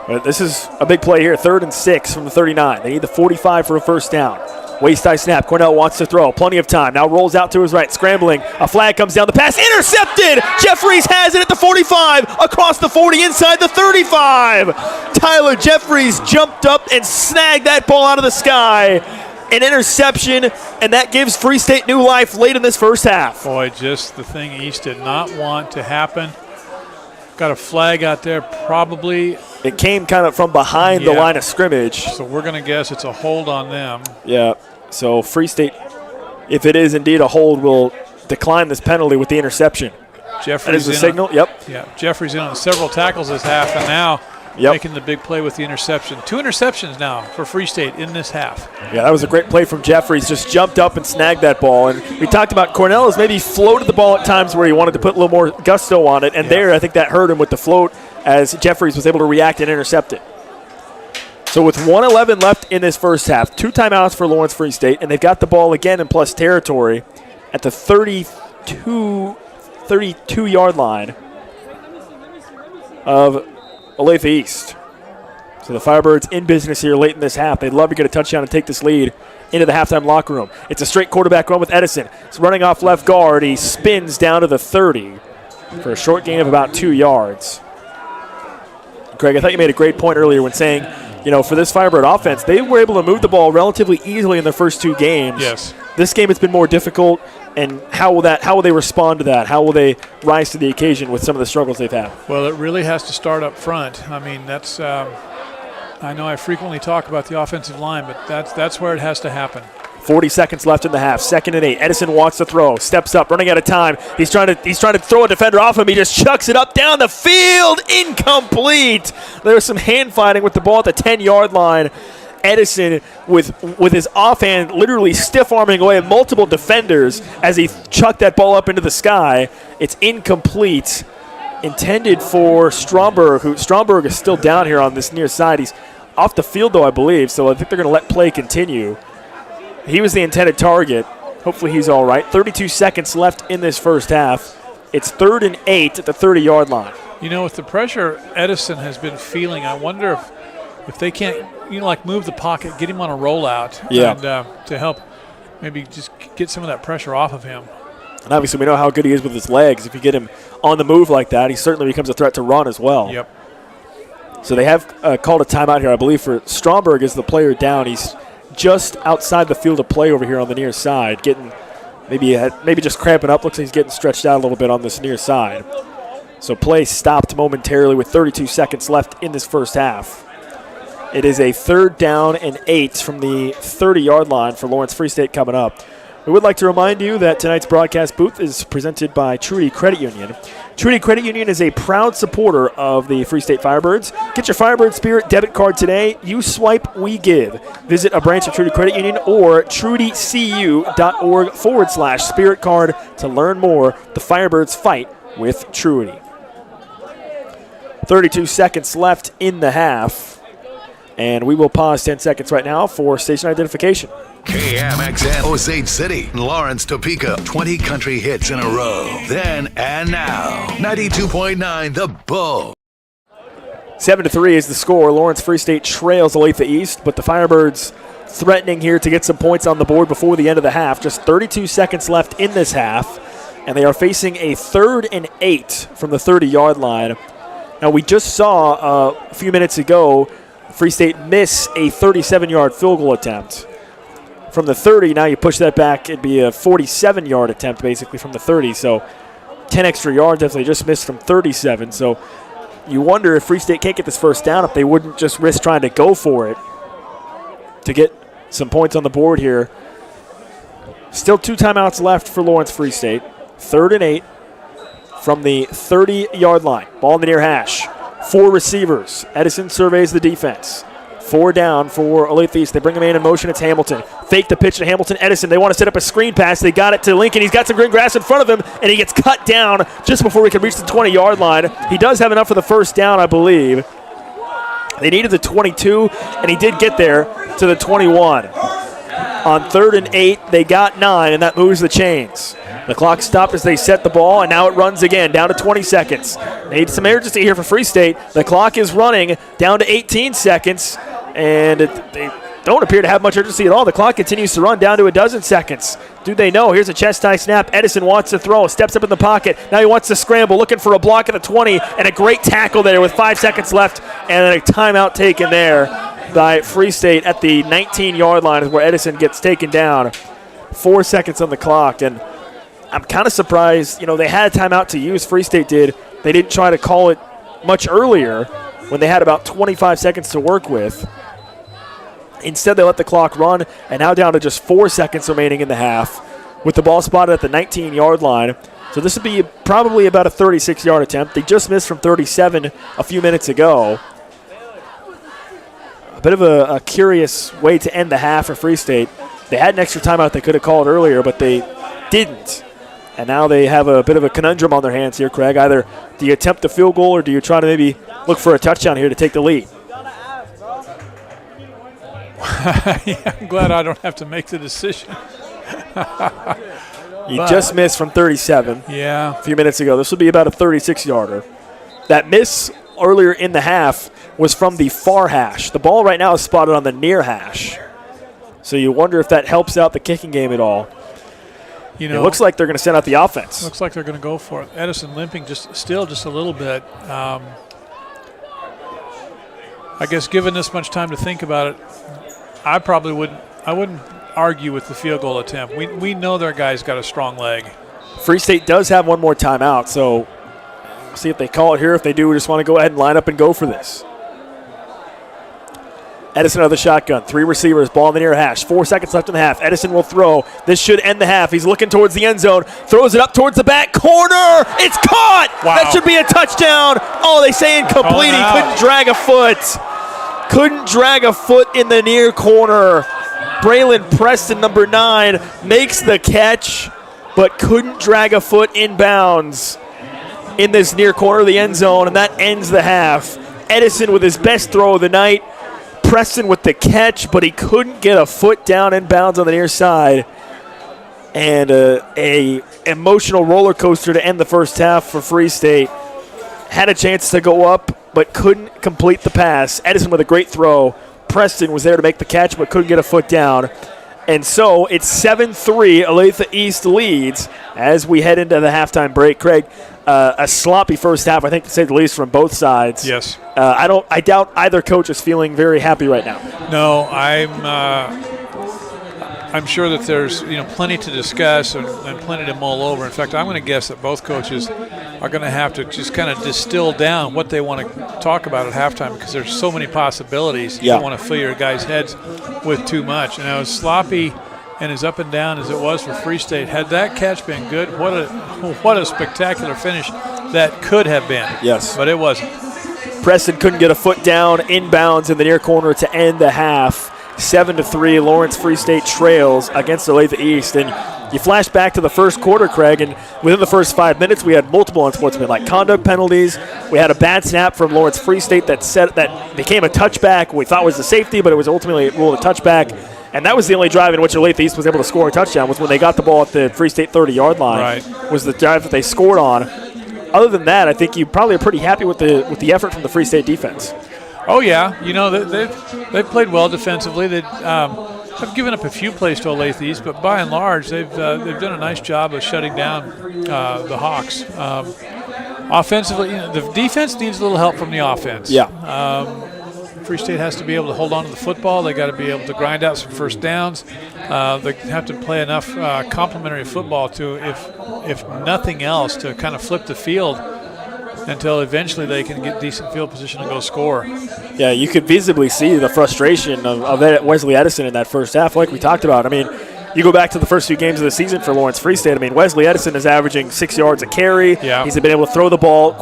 But this is a big play here, 3rd and 6 from the 39. They need the 45 for a first down. Waist-high snap. Cornell wants to throw. Plenty of time. Now rolls out to his right. Scrambling. A flag comes down. The pass intercepted. Jeffries has it at the 45. Across the 40. Inside the 35. Tyler Jeffries jumped up and snagged that ball out of the sky. An interception, and that gives Free State new life late in this first half. Boy, just the thing East did not want to happen. Got a flag out there probably. It came kind of from behind the line of scrimmage. So we're going to guess it's a hold on them. Yeah, so Free State, if it is indeed a hold, will decline this penalty with the interception. Jeffries that is the signal, yep. Yeah, Jeffries in on several tackles this half, and now making the big play with the interception. 2 interceptions now for Free State in this half. Yeah, that was a great play from Jeffries. Just jumped up and snagged that ball. And we talked about Cornell has maybe floated the ball at times where he wanted to put a little more gusto on it. And there, I think that hurt him with the float as Jeffries was able to react and intercept it. So with 1:11 left in this first half, 2 timeouts for Lawrence Free State, and they've got the ball again in plus territory at the 32-yard line of Olathe East. So the Firebirds in business here late in this half. They'd love to get a touchdown and take this lead into the halftime locker room. It's a straight quarterback run with Edison. He's running off left guard. He spins down to the 30 for a short gain of about 2 yards. Greg, I thought you made a great point earlier when saying, for this Firebird offense, they were able to move the ball relatively easily in their first 2 games. Yes. This game has been more difficult, and how will they respond to that? How will they rise to the occasion with some of the struggles they've had? Well, it really has to start up front. I mean, that's I know I frequently talk about the offensive line, but that's where it has to happen. 40 seconds left in the half. 2nd and 8. Edison wants to throw. Steps up, running out of time. He's trying to throw a defender off him. He just chucks it up down the field. Incomplete. There's some hand fighting with the ball at the 10-yard line. Edison with his offhand literally stiff-arming away multiple defenders as he chucked that ball up into the sky. It's incomplete. Intended for Stromberg, who Stromberg is still down here on this near side. He's off the field, though, I believe, so I think they're going to let play continue. He was the intended target. Hopefully he's all right. 32 seconds left in this first half. It's 3rd and 8 at the 30-yard line. With the pressure Edison has been feeling, I wonder if they can't, move the pocket, get him on a rollout, and to help maybe just get some of that pressure off of him. And obviously we know how good he is with his legs. If you get him on the move like that, he certainly becomes a threat to run as well. Yep. So they have called a timeout here, I believe, for Stromberg is the player down. He's just outside the field of play over here on the near side, getting maybe just cramping up. Looks like he's getting stretched out a little bit on this near side. So play stopped momentarily with 32 seconds left in this first half. It is a 3rd down and 8 from the 30-yard line for Lawrence Free State coming up. We would like to remind you that tonight's broadcast booth is presented by Trudy Credit Union. Trudy Credit Union is a proud supporter of the Free State Firebirds. Get your Firebird Spirit debit card today. You swipe, we give. Visit a branch of Trudy Credit Union or trudycu.org/spirit card to learn more. The Firebirds fight with Trudy. 32 seconds left in the half. And we will pause 10 seconds right now for station identification. KMXN Osage City, Lawrence, Topeka, 20 country hits in a row. Then and now, 92.9 The Bull. 7-3 is the score. Lawrence Free State trails Olathe East, but the Firebirds threatening here to get some points on the board before the end of the half. Just 32 seconds left in this half, and they are facing a 3rd and 8 from the 30-yard line. Now, we just saw a few minutes ago Free State miss a 37-yard field goal attempt. From the 30, now you push that back, it'd be a 47-yard attempt basically from the 30. So 10 extra yards after they just missed from 37. So you wonder if Free State can't get this first down, if they wouldn't just risk trying to go for it to get some points on the board here. Still 2 timeouts left for Lawrence Free State. 3rd and 8 from the 30-yard line. Ball in the near hash. 4 receivers. Edison surveys the defense. 4 down for Olathe East. They bring a man in motion. It's Hamilton. Fake the pitch to Hamilton. Edison, they want to set up a screen pass. They got it to Lincoln. He's got some green grass in front of him, and he gets cut down just before he can reach the 20-yard line. He does have enough for the first down, I believe. They needed the 22, and he did get there to the 21. On 3rd and 8, they got 9, and that moves the chains. The clock stopped as they set the ball, and now it runs again, down to 20 seconds. Need some urgency here for Free State. The clock is running down to 18 seconds, and they don't appear to have much urgency at all. The clock continues to run down to a dozen seconds. Do they know? Here's a chest-high snap. Edison wants to throw, steps up in the pocket. Now he wants to scramble, looking for a block at the 20, and a great tackle there with 5 seconds left, and then a timeout taken there by Free State at the 19-yard line is where Edison gets taken down. 4 seconds on the clock, and I'm kind of surprised. You know, they had a timeout to use. Free State did. They didn't try to call it much earlier when they had about 25 seconds to work with. Instead, they let the clock run, and now down to just 4 seconds remaining in the half with the ball spotted at the 19-yard line. So this would be probably about a 36-yard attempt. They just missed from 37 a few minutes ago. A bit of a curious way to end the half for Free State. They had an extra timeout they could have called earlier, but they didn't. And now they have a bit of a conundrum on their hands here, Craig. Either do you attempt the field goal or do you try to maybe look for a touchdown here to take the lead? Yeah, I'm glad I don't have to make the decision. You just missed from 37 a few minutes ago. This will be about a 36-yarder. That miss earlier in the half was from the far hash. The ball right now is spotted on the near hash. So you wonder if that helps out the kicking game at all. You know, it looks like they're going to send out the offense. Looks like they're going to go for it. Edison limping just a little bit. I guess given this much time to think about it, I wouldn't argue with the field goal attempt. We know their guy's got a strong leg. Free State does have one more timeout, so we'll see if they call it here. If they do, we just want to go ahead and line up and go for this. Edison out of the shotgun. 3 receivers, ball in the near hash. 4 seconds left in the half. Edison will throw. This should end the half. He's looking towards the end zone. Throws it up towards the back corner. It's caught. Wow. That should be a touchdown. Oh, they say incomplete. He couldn't drag a foot. Couldn't drag a foot in the near corner. Braylon Preston, number 9, makes the catch, but couldn't drag a foot inbounds in this near corner of the end zone, and that ends the half. Edison with his best throw of the night. Preston with the catch, but he couldn't get a foot down inbounds on the near side. And a emotional roller coaster to end the first half for Free State. Had a chance to go up, but couldn't complete the pass. Edison with a great throw. Preston was there to make the catch, but couldn't get a foot down. And so it's 7-3. Olathe East leads as we head into the halftime break. Craig, a sloppy first half, I think, to say the least, from both sides. Yes. I doubt either coach is feeling very happy right now. No, I'm I'm sure that there's plenty to discuss and plenty to mull over. In fact, I'm going to guess that both coaches are going to have to just kind of distill down what they want to talk about at halftime, because there's so many possibilities. You don't want to fill your guys' heads with too much. And as sloppy and as up and down as it was for Free State, had that catch been good, what a spectacular finish that could have been. Yes. But it wasn't. Preston couldn't get a foot down inbounds in the near corner to end the half. 7-3, Lawrence Free State trails against Olathe East. And you flash back to the first quarter, Craig, and within the first 5 minutes, we had multiple unsportsmanlike conduct penalties. We had a bad snap from Lawrence Free State that became a touchback. We thought was a safety, but it was ultimately ruled a touchback. And that was the only drive in which Olathe East was able to score a touchdown, was when they got the ball at the Free State 30-yard line. Right. Was the drive that they scored on. Other than that, I think you probably are pretty happy with the effort from the Free State defense. Oh yeah, they've played well defensively. They've given up a few plays to Olathe East, but by and large, they've done a nice job of shutting down the Hawks. Offensively, the defense needs a little help from the offense. Yeah. Free State has to be able to hold on to the football. They got to be able to grind out some first downs. They have to play enough complementary football to, if nothing else, to kind of flip the field until eventually they can get decent field position and go score. Yeah, you could visibly see the frustration of Wesley Edison in that first half, like we talked about. I mean, you go back to the first few games of the season for Lawrence Free State. I mean, Wesley Edison is averaging 6 yards a carry. Yeah. He's been able to throw the ball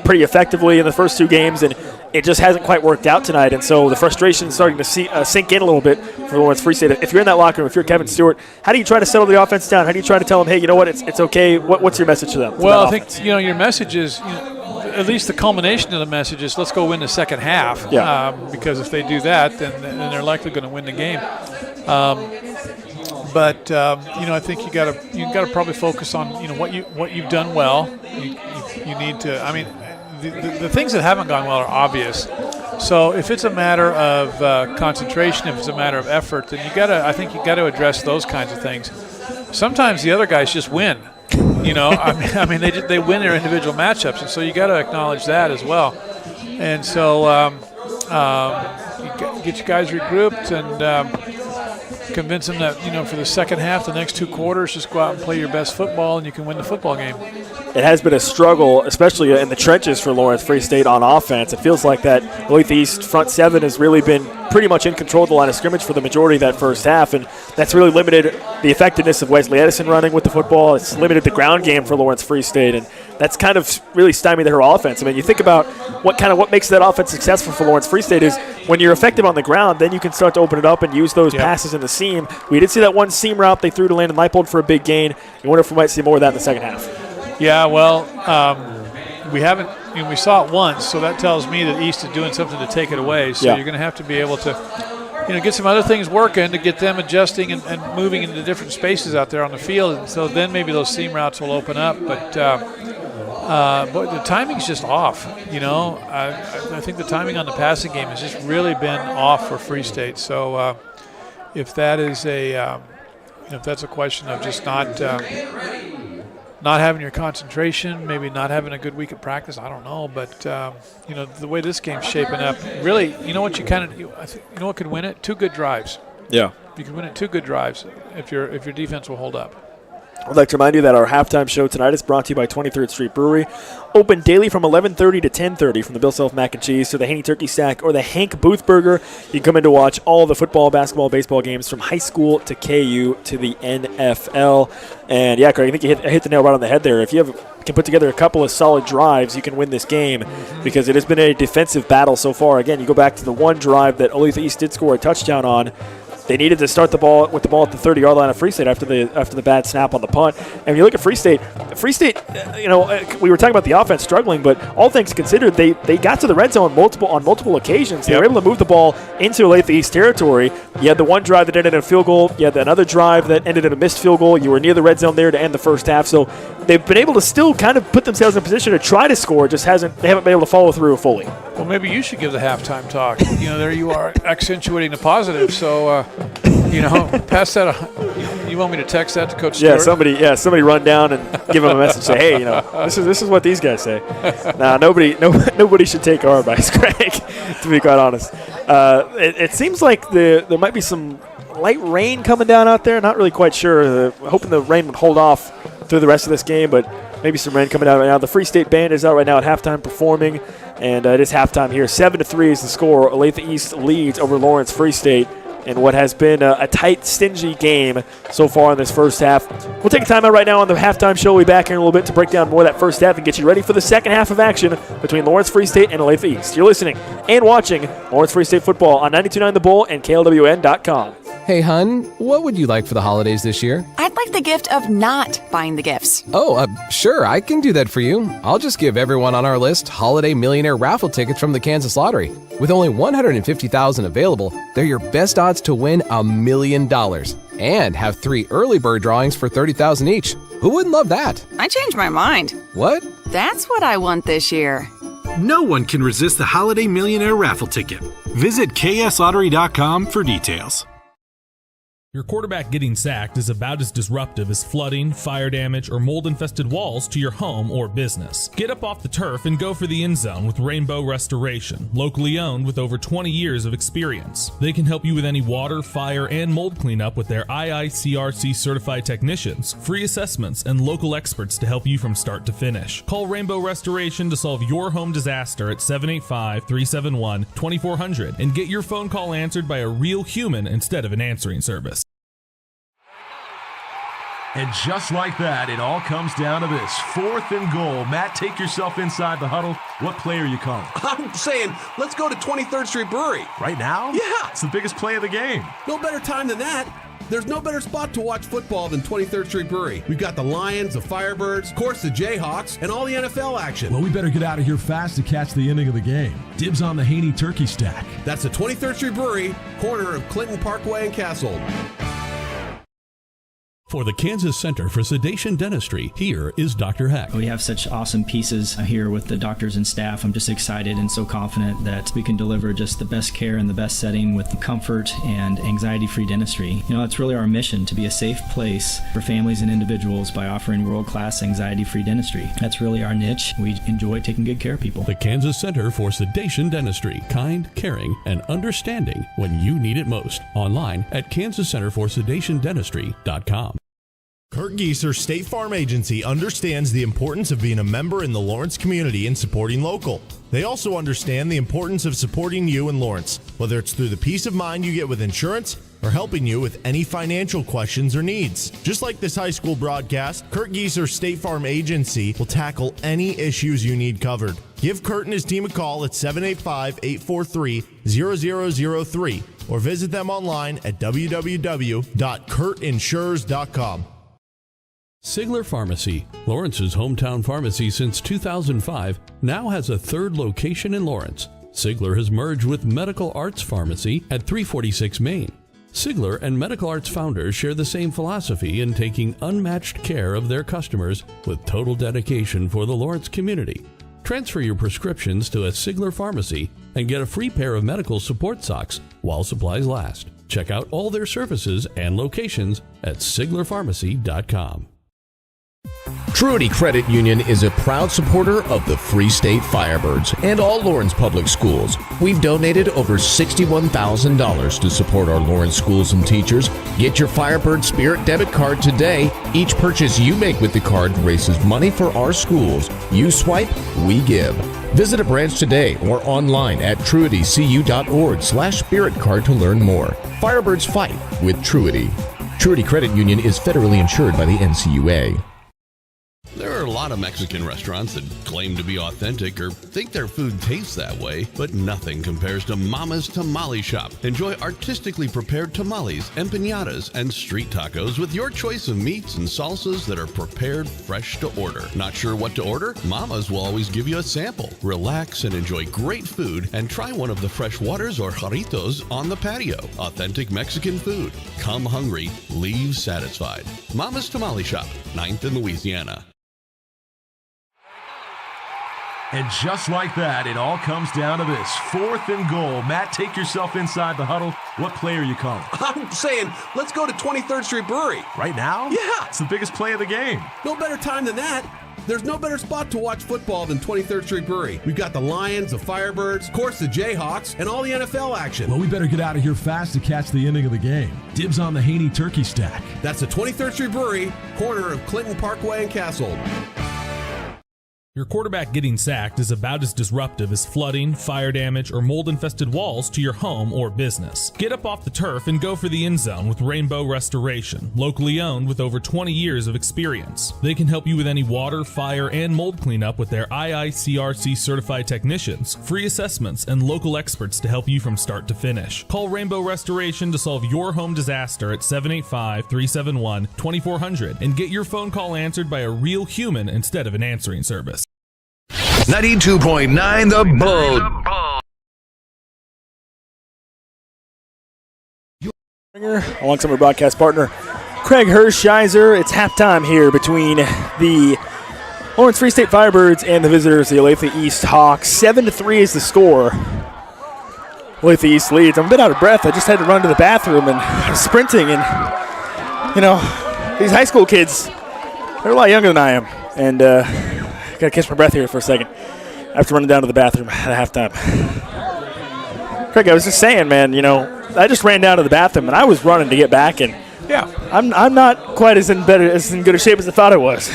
pretty effectively in the first 2 games, and it just hasn't quite worked out tonight. And so the frustration is starting to sink in a little bit for Lawrence Free State. If you're in that locker room, if you're Kevin Stewart, how do you try to settle the offense down? How do you try to tell them, hey, you know what, it's okay? What's your message to them? Well, I think your message is, at least the culmination of the message is, let's go win the second half. Yeah. Because if they do that, then they're likely going to win the game. But I think you got to probably focus on what you've done well. You need to. I mean, the things that haven't gone well are obvious. So if it's a matter of concentration, if it's a matter of effort, then I think you got to address those kinds of things. Sometimes the other guys just win. I mean they win their individual matchups, and so you got to acknowledge that as well. And so you get your guys regrouped and convince them that for the second half, the next 2 quarters, just go out and play your best football, and you can win the football game. It has been a struggle, especially in the trenches for Lawrence Free State on offense. It feels like that Olathe East front 7 has really been pretty much in control of the line of scrimmage for the majority of that first half, and that's really limited the effectiveness of Wesley Edison running with the football. It's limited the ground game for Lawrence Free State, and that's kind of really stymied their offense. I mean, you think about what makes that offense successful for Lawrence Free State is when you're effective on the ground, then you can start to open it up and use those passes in the seam. We did see that one seam route they threw to Landon Leipold for a big gain. You wonder if we might see more of that in the second half. Yeah, well, we haven't. We saw it once, so that tells me that East is doing something to take it away. So you're going to have to be able to, get some other things working to get them adjusting and moving into different spaces out there on the field. And so then maybe those seam routes will open up. But the timing's just off. I think the timing on the passing game has just really been off for Free State. So if that is if that's a question of just not having your concentration, maybe not having a good week of practice, I don't know. But, the way this game's shaping up, really, what what could win it? 2 good drives. Yeah. You can win it 2 good drives if your defense will hold up. I'd like to remind you that our halftime show tonight is brought to you by 23rd Street Brewery. Open daily from 11:30 to 10:30 from the Bill Self Mac and Cheese to the Haney Turkey Stack or the Hank Booth Burger. You can come in to watch all the football, basketball, baseball games from high school to KU to the NFL. And, yeah, Craig, I think you hit the nail right on the head there. If you can put together a couple of solid drives, you can win this game because it has been a defensive battle so far. Again, you go back to the one drive that Olathe East did score a touchdown on. They needed to start the ball at the 30-yard line of Free State after the bad snap on the punt. And when you look at Free State, we were talking about the offense struggling, but all things considered, they got to the red zone on multiple occasions. They were able to move the ball into Olathe East territory. You had the one drive that ended in a field goal. You had another drive that ended in a missed field goal. You were near the red zone there to end the first half. So they've been able to still kind of put themselves in a position to try to score. They haven't been able to follow through fully. Well, maybe you should give the halftime talk. There you are accentuating the positive. So, pass that. You want me to text that to Coach Stewart? Somebody run down and give him a message. Say, hey, this is what these guys say. Nah, nobody should take our advice, Craig. To be quite honest, it seems like there might be some light rain coming down out there. Not really quite sure. Hoping the rain would hold off through the rest of this game, but maybe some rain coming out right now. The Free State Band is out right now at halftime performing, and it is halftime here. 7-3 is the score. Olathe East leads over Lawrence Free State in what has been a tight, stingy game so far in this first half. We'll take a time out right now on the halftime show. We'll be back here in a little bit to break down more of that first half and get you ready for the second half of action between Lawrence Free State and Olathe East. You're listening and watching Lawrence Free State football on 92.9 The Bull and KLWN.com. Hey, hun, what would you like for the holidays this year? I'd like the gift of not buying the gifts. Oh, sure, I can do that for you. I'll just give everyone on our list Holiday Millionaire raffle tickets from the Kansas Lottery. With only 150,000 available, they're your best odds to win $1 million and have 3 early bird drawings for $30,000 each. Who wouldn't love that? I changed my mind. What? That's what I want this year. No one can resist the Holiday Millionaire raffle ticket. Visit kslottery.com for details. Your quarterback getting sacked is about as disruptive as flooding, fire damage, or mold-infested walls to your home or business. Get up off the turf and go for the end zone with Rainbow Restoration, locally owned with over 20 years of experience. They can help you with any water, fire, and mold cleanup with their IICRC certified technicians, free assessments, and local experts to help you from start to finish. Call Rainbow Restoration to solve your home disaster at 785-371-2400 and get your phone call answered by a real human instead of an answering service. And just like that, it all comes down to this. 4th and goal. Matt, take yourself inside the huddle. What play are you calling? I'm saying, let's go to 23rd Street Brewery. Right now? Yeah. It's the biggest play of the game. No better time than that. There's no better spot to watch football than 23rd Street Brewery. We've got the Lions, the Firebirds, of course the Jayhawks, and all the NFL action. Well, we better get out of here fast to catch the ending of the game. Dibs on the Haney turkey stack. That's the 23rd Street Brewery, corner of Clinton Parkway and Castle. For the Kansas Center for Sedation Dentistry, here is Dr. Heck. We have such awesome pieces here with the doctors and staff. I'm just excited and so confident that we can deliver just the best care in the best setting with comfort and anxiety-free dentistry. You know, it's really our mission to be a safe place for families and individuals by offering world-class anxiety-free dentistry. That's really our niche. We enjoy taking good care of people. The Kansas Center for Sedation Dentistry. Kind, caring, and understanding when you need it most. Online at kansascenterforsedationdentistry.com. Kurt Gieser State Farm Agency understands the importance of being a member in the Lawrence community and supporting local. They also understand the importance of supporting you in Lawrence, whether it's through the peace of mind you get with insurance or helping you with any financial questions or needs. Just like this high school broadcast, Kurt Gieser State Farm Agency will tackle any issues you need covered. Give Kurt and his team a call at 785-843-0003 or visit them online at www.kurtinsures.com. Sigler Pharmacy, Lawrence's hometown pharmacy since 2005, now has a 3rd location in Lawrence. Sigler has merged with Medical Arts Pharmacy at 346 Main. Sigler and Medical Arts founders share the same philosophy in taking unmatched care of their customers with total dedication for the Lawrence community. Transfer your prescriptions to a Sigler Pharmacy and get a free pair of medical support socks while supplies last. Check out all their services and locations at siglerpharmacy.com. Truity Credit Union is a proud supporter of the Free State Firebirds and all Lawrence public schools. We've donated over $61,000 to support our Lawrence schools and teachers. Get your Firebird Spirit debit card today. Each purchase you make with the card raises money for our schools. You swipe, we give. Visit a branch today or online at truitycu.org/spirit card to learn more. Firebirds fight with Truity. Truity Credit Union is federally insured by the NCUA. There are a lot of Mexican restaurants that claim to be authentic or think their food tastes that way, but nothing compares to Mama's Tamale Shop. Enjoy artistically prepared tamales, empanadas, and street tacos with your choice of meats and salsas that are prepared fresh to order. Not sure what to order? Mama's will always give you a sample. Relax and enjoy great food and try one of the fresh waters or jarritos on the patio. Authentic Mexican food. Come hungry, leave satisfied. Mama's Tamale Shop, 9th in Louisiana. And just like that, it all comes down to this. 4th and goal. Matt, take yourself inside the huddle. What play are you calling? I'm saying, let's go to 23rd Street Brewery. Right now? Yeah. It's the biggest play of the game. No better time than that. There's no better spot to watch football than 23rd Street Brewery. We've got the Lions, the Firebirds, of course the Jayhawks, and all the NFL action. Well, we better get out of here fast to catch the ending of the game. Dibs on the Haney Turkey Stack. That's the 23rd Street Brewery, corner of Clinton Parkway and Castle. Your quarterback getting sacked is about as disruptive as flooding, fire damage, or mold-infested walls to your home or business. Get up off the turf and go for the end zone with Rainbow Restoration, locally owned with over 20 years of experience. They can help you with any water, fire, and mold cleanup with their IICRC certified technicians, free assessments, and local experts to help you from start to finish. Call Rainbow Restoration to solve your home disaster at 785-371-2400 and get your phone call answered by a real human instead of an answering service. 92.9 The Bull. Alongside my broadcast partner, Craig Hershiser. It's halftime here between the Lawrence Free State Firebirds and the visitors, the Olathe East Hawks. 7-3 is the score. Olathe East leads. I'm a bit out of breath. I just had to run to the bathroom and I was sprinting. And, these high school kids, they're a lot younger than I am. And got to catch my breath here for a second after running down to the bathroom at halftime. Craig, I was just saying, man, I just ran down to the bathroom and I was running to get back, and I'm not quite as in good a shape as I thought I was.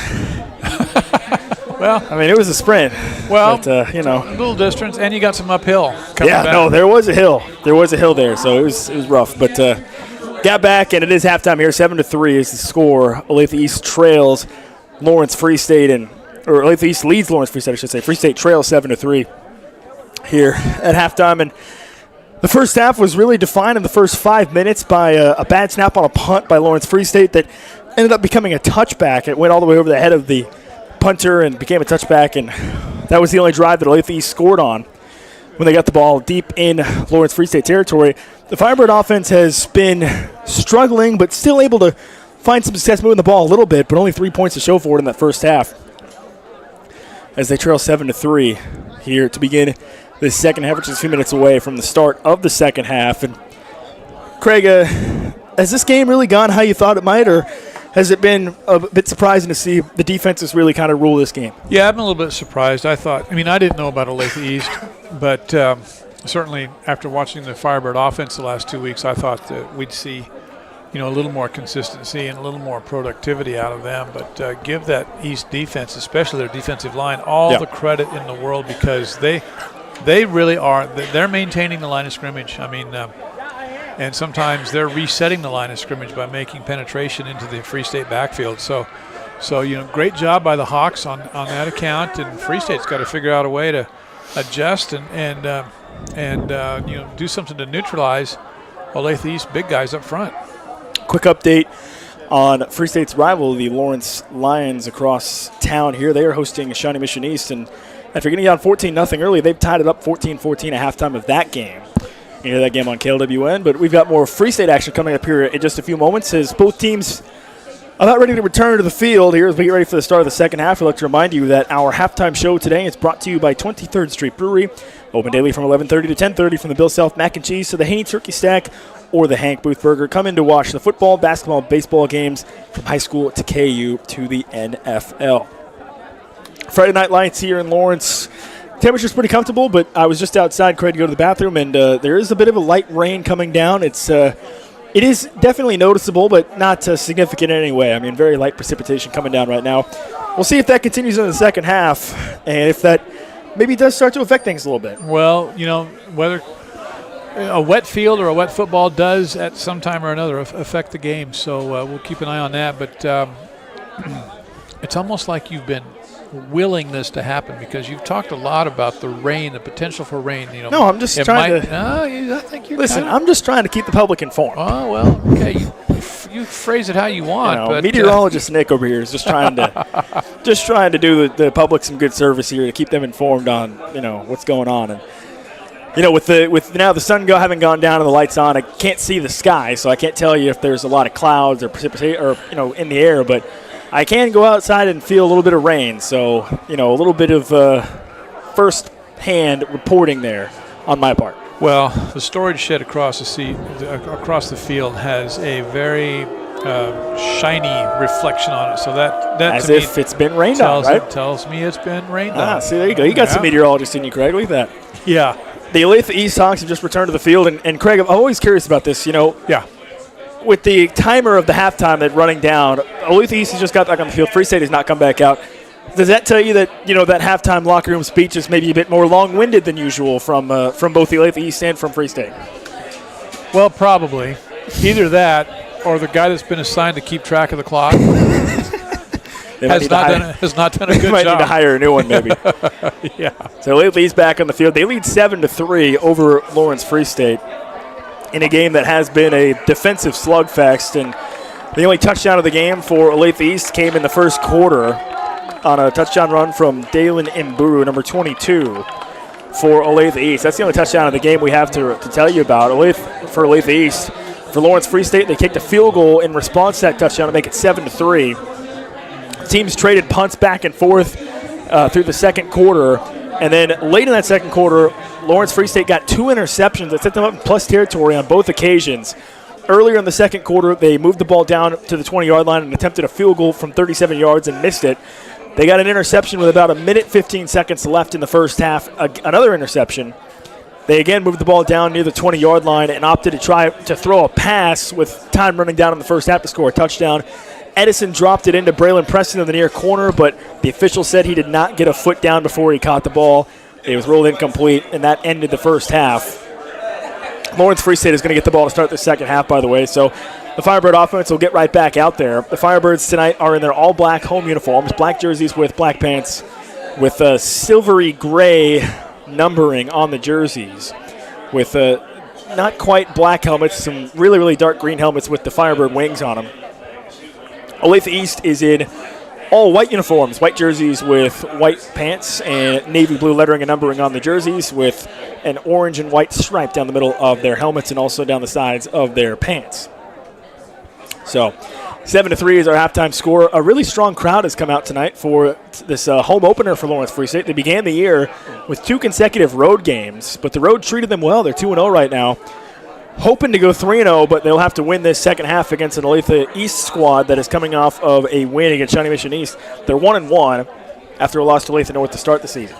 Well, I mean, it was a sprint. Well, but, a little distance, and you got some uphill coming back. No, there was a hill. There was a hill there, so it was rough. But got back, and it is halftime here. 7-3 is the score. Olathe East trails Lawrence Free State, or Olathe East leads Lawrence Free State, I should say. Free State trails 7-3 here at halftime. And the first half was really defined in the first 5 minutes by a bad snap on a punt by Lawrence Free State that ended up becoming a touchback. It went all the way over the head of the punter and became a touchback, and that was the only drive that Olathe East scored on when they got the ball deep in Lawrence Free State territory. The Firebird offense has been struggling, but still able to find some success moving the ball a little bit, but only 3 points to show for it in that first half as they trail 7-3 here to begin the second half, which is a few minutes away from the start of the second half. And Craig, has this game really gone how you thought it might, or has it been a bit surprising to see the defenses really kind of rule this game? Yeah, I've been a little bit surprised. I didn't know about Olathe East, but certainly after watching the Firebird offense the last 2 weeks, I thought that we'd see a little more consistency and a little more productivity out of them. But give that East defense, especially their defensive line, all the credit in the world, because they really are. They're maintaining the line of scrimmage. And sometimes they're resetting the line of scrimmage by making penetration into the Free State backfield. So great job by the Hawks on that account. And Free State's got to figure out a way to adjust and do something to neutralize Olathe East big guys up front. Quick update on Free State's rival, the Lawrence Lions, across town here. They are hosting Shawnee Mission East, and after getting down 14-0 early, they've tied it up 14-14 at halftime of that game. You hear that game on KLWN, but we've got more Free State action coming up here in just a few moments as both teams are about ready to return to the field here as we get ready for the start of the second half. I'd like to remind you that our halftime show today is brought to you by 23rd Street Brewery, open daily from 11:30 to 10:30 from the Bill Self Mac and Cheese to the Haney Turkey Stack or the Hank Booth Burger. Come in to watch the football, basketball, baseball games from high school to KU to the NFL. Friday Night Lights here in Lawrence. Temperature's pretty comfortable, but I was just outside, Craig, to go to the bathroom, and there is a bit of a light rain coming down. It is definitely noticeable, but not significant in any way. Very light precipitation coming down right now. We'll see if that continues in the second half, and if that maybe does start to affect things a little bit. Well, whether a wet field or a wet football does at some time or another affect the game, so we'll keep an eye on that. But it's almost like you've been willing this to happen, because you've talked a lot about the rain, the potential for rain. No, I'm just trying to. I think you're. Listen, I'm just trying to keep the public informed. Oh well, okay. You phrase it how you want. But meteorologist Nick over here is just trying to do the public some good service here to keep them informed on what's going on. And with now the sun having gone down and the lights on, I can't see the sky, so I can't tell you if there's a lot of clouds or precipitation or in the air, but I can go outside and feel a little bit of rain, so a little bit of first-hand reporting there on my part. Well, the storage shed across the field has a very shiny reflection on it. So that as to if me it's been rained on, right? Tells me it's been rained on. See, there you go. You got some meteorologists in you, Craig. Look at that. Yeah. The Olathe East Hawks have just returned to the field, and Craig, I'm always curious about this. Yeah. With the timer of the halftime that running down, Olathe East has just got back on the field. Free State has not come back out. Does that tell you that that halftime locker room speech is maybe a bit more long-winded than usual from both the Olathe East and from Free State? Well, probably either that or the guy that's been assigned to keep track of the clock has not done a good job. Might need to hire a new one, maybe. Yeah. So Olathe East back on the field. They lead 7-3 over Lawrence Free State in a game that has been a defensive slugfest, and the only touchdown of the game for Olathe East came in the first quarter on a touchdown run from Dalen Mburu, number 22, for Olathe East. That's the only touchdown of the game we have to tell you about. For Olathe East. For Lawrence Free State, they kicked a field goal in response to that touchdown to make it 7-3. Teams traded punts back and forth through the second quarter, and then late in that second quarter, Lawrence Free State got 2 interceptions that set them up in plus territory on both occasions. Earlier in the second quarter, they moved the ball down to the 20-yard line and attempted a field goal from 37 yards and missed it. They got an interception with about 1:15 seconds left in the first half, another interception. They again moved the ball down near the 20-yard line and opted to try to throw a pass with time running down in the first half to score a touchdown. Edison dropped it into Braylon Preston in the near corner, but the official said he did not get a foot down before he caught the ball. It was ruled incomplete, and that ended the first half. Lawrence Free State is going to get the ball to start the second half, by the way, so the Firebird offense will get right back out there. The Firebirds tonight are in their all-black home uniforms, black jerseys with black pants, with silvery gray numbering on the jerseys, with not quite black helmets, some really, really dark green helmets with the Firebird wings on them. Olathe East is in all white uniforms, white jerseys with white pants and navy blue lettering and numbering on the jerseys, with an orange and white stripe down the middle of their helmets and also down the sides of their pants. So 7-3 is our halftime score. A really strong crowd has come out tonight for this home opener for Lawrence Free State. They began the year with 2 consecutive road games, but the road treated them well. They're 2-0 right now. Hoping to go 3-0, but they'll have to win this second half against an Olathe East squad that is coming off of a win against Shawnee Mission East. They're 1-1 after a loss to Olathe North to start the season.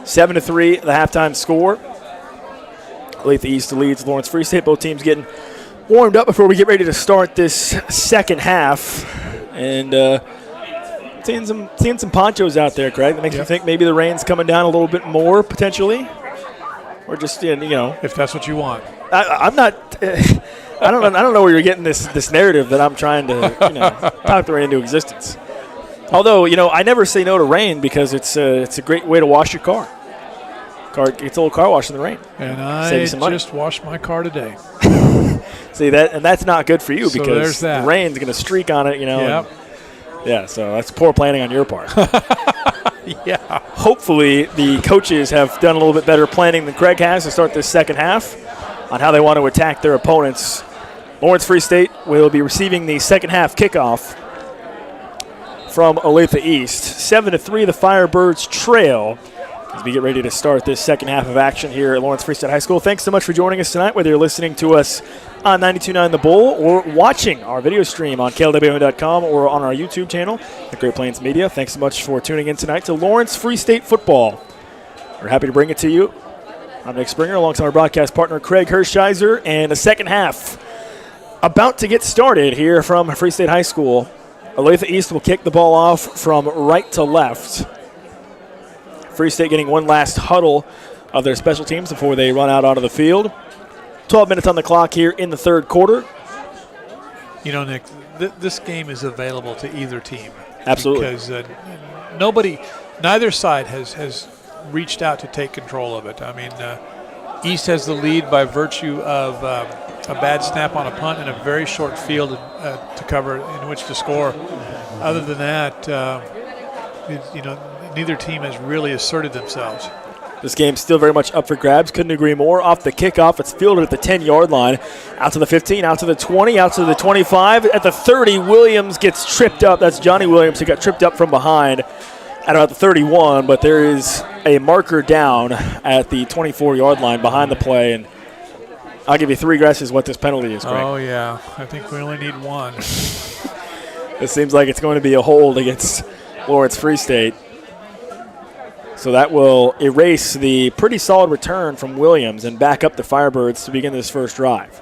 (7-3) the halftime score. Olathe East leads Lawrence Free State. Both teams getting warmed up before we get ready to start this second half, and seeing some ponchos out there, Craig. That makes me think maybe the rain's coming down a little bit more potentially, or just if that's what you want. I'm not. I don't know where you're getting this narrative that I'm trying to talk the rain into existence. Although I never say no to rain because it's a great way to wash your car. It's a little car wash in the rain. And I just washed my car today. See that, and that's not good for you so because the rain's going to streak on it. Yep. Yeah, so that's poor planning on your part. Yeah. Hopefully the coaches have done a little bit better planning than Craig has to start this second half on how they want to attack their opponents. Lawrence Free State will be receiving the second half kickoff from Olathe East. 7-3, the Firebirds trail as we get ready to start this second half of action here at Lawrence Free State High School. Thanks so much for joining us tonight, whether you're listening to us on 92.9 The Bull or watching our video stream on klwm.com or on our YouTube channel at Great Plains Media. Thanks so much for tuning in tonight to Lawrence Free State football. We're happy to bring it to you. I'm Nick Springer alongside our broadcast partner Craig Hershiser, and the second half about to get started here from Free State High School. Olathe East will kick the ball off from right to left. Free State getting one last huddle of their special teams before they run out onto the field. 12 minutes on the clock here in the third quarter. Nick, this game is available to either team. Absolutely. Because neither side has reached out to take control of it. I mean, East has the lead by virtue of a bad snap on a punt and a very short field to cover in which to score. Other than that, neither team has really asserted themselves. This game's still very much up for grabs. Couldn't agree more. Off the kickoff, it's fielded at the 10-yard line. Out to the 15, out to the 20, out to the 25. At the 30, Williams gets tripped up. That's Johnny Williams who got tripped up from behind. at about the 31, but there is a marker down at the 24-yard line behind the play, and I'll give you 3 guesses what this penalty is, Greg. Oh, yeah. I think we only need one. It seems like it's going to be a hold against Lawrence Free State. So that will erase the pretty solid return from Williams and back up the Firebirds to begin this first drive.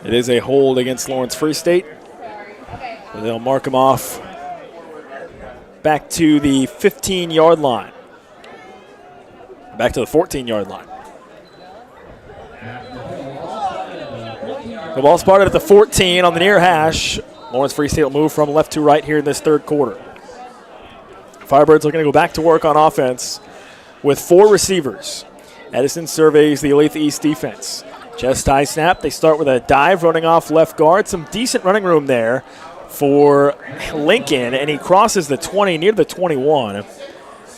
It is a hold against Lawrence Free State. So they'll mark him off back to the 15-yard line. Back to the 14-yard line. The ball spotted at the 14 on the near hash. Lawrence Free State will move from left to right here in this third quarter. Firebirds looking to go back to work on offense with 4 receivers. Edison surveys the Olathe East defense. Just high snap. They start with a dive running off left guard. Some decent running room there for Lincoln, and he crosses the 20 near the 21.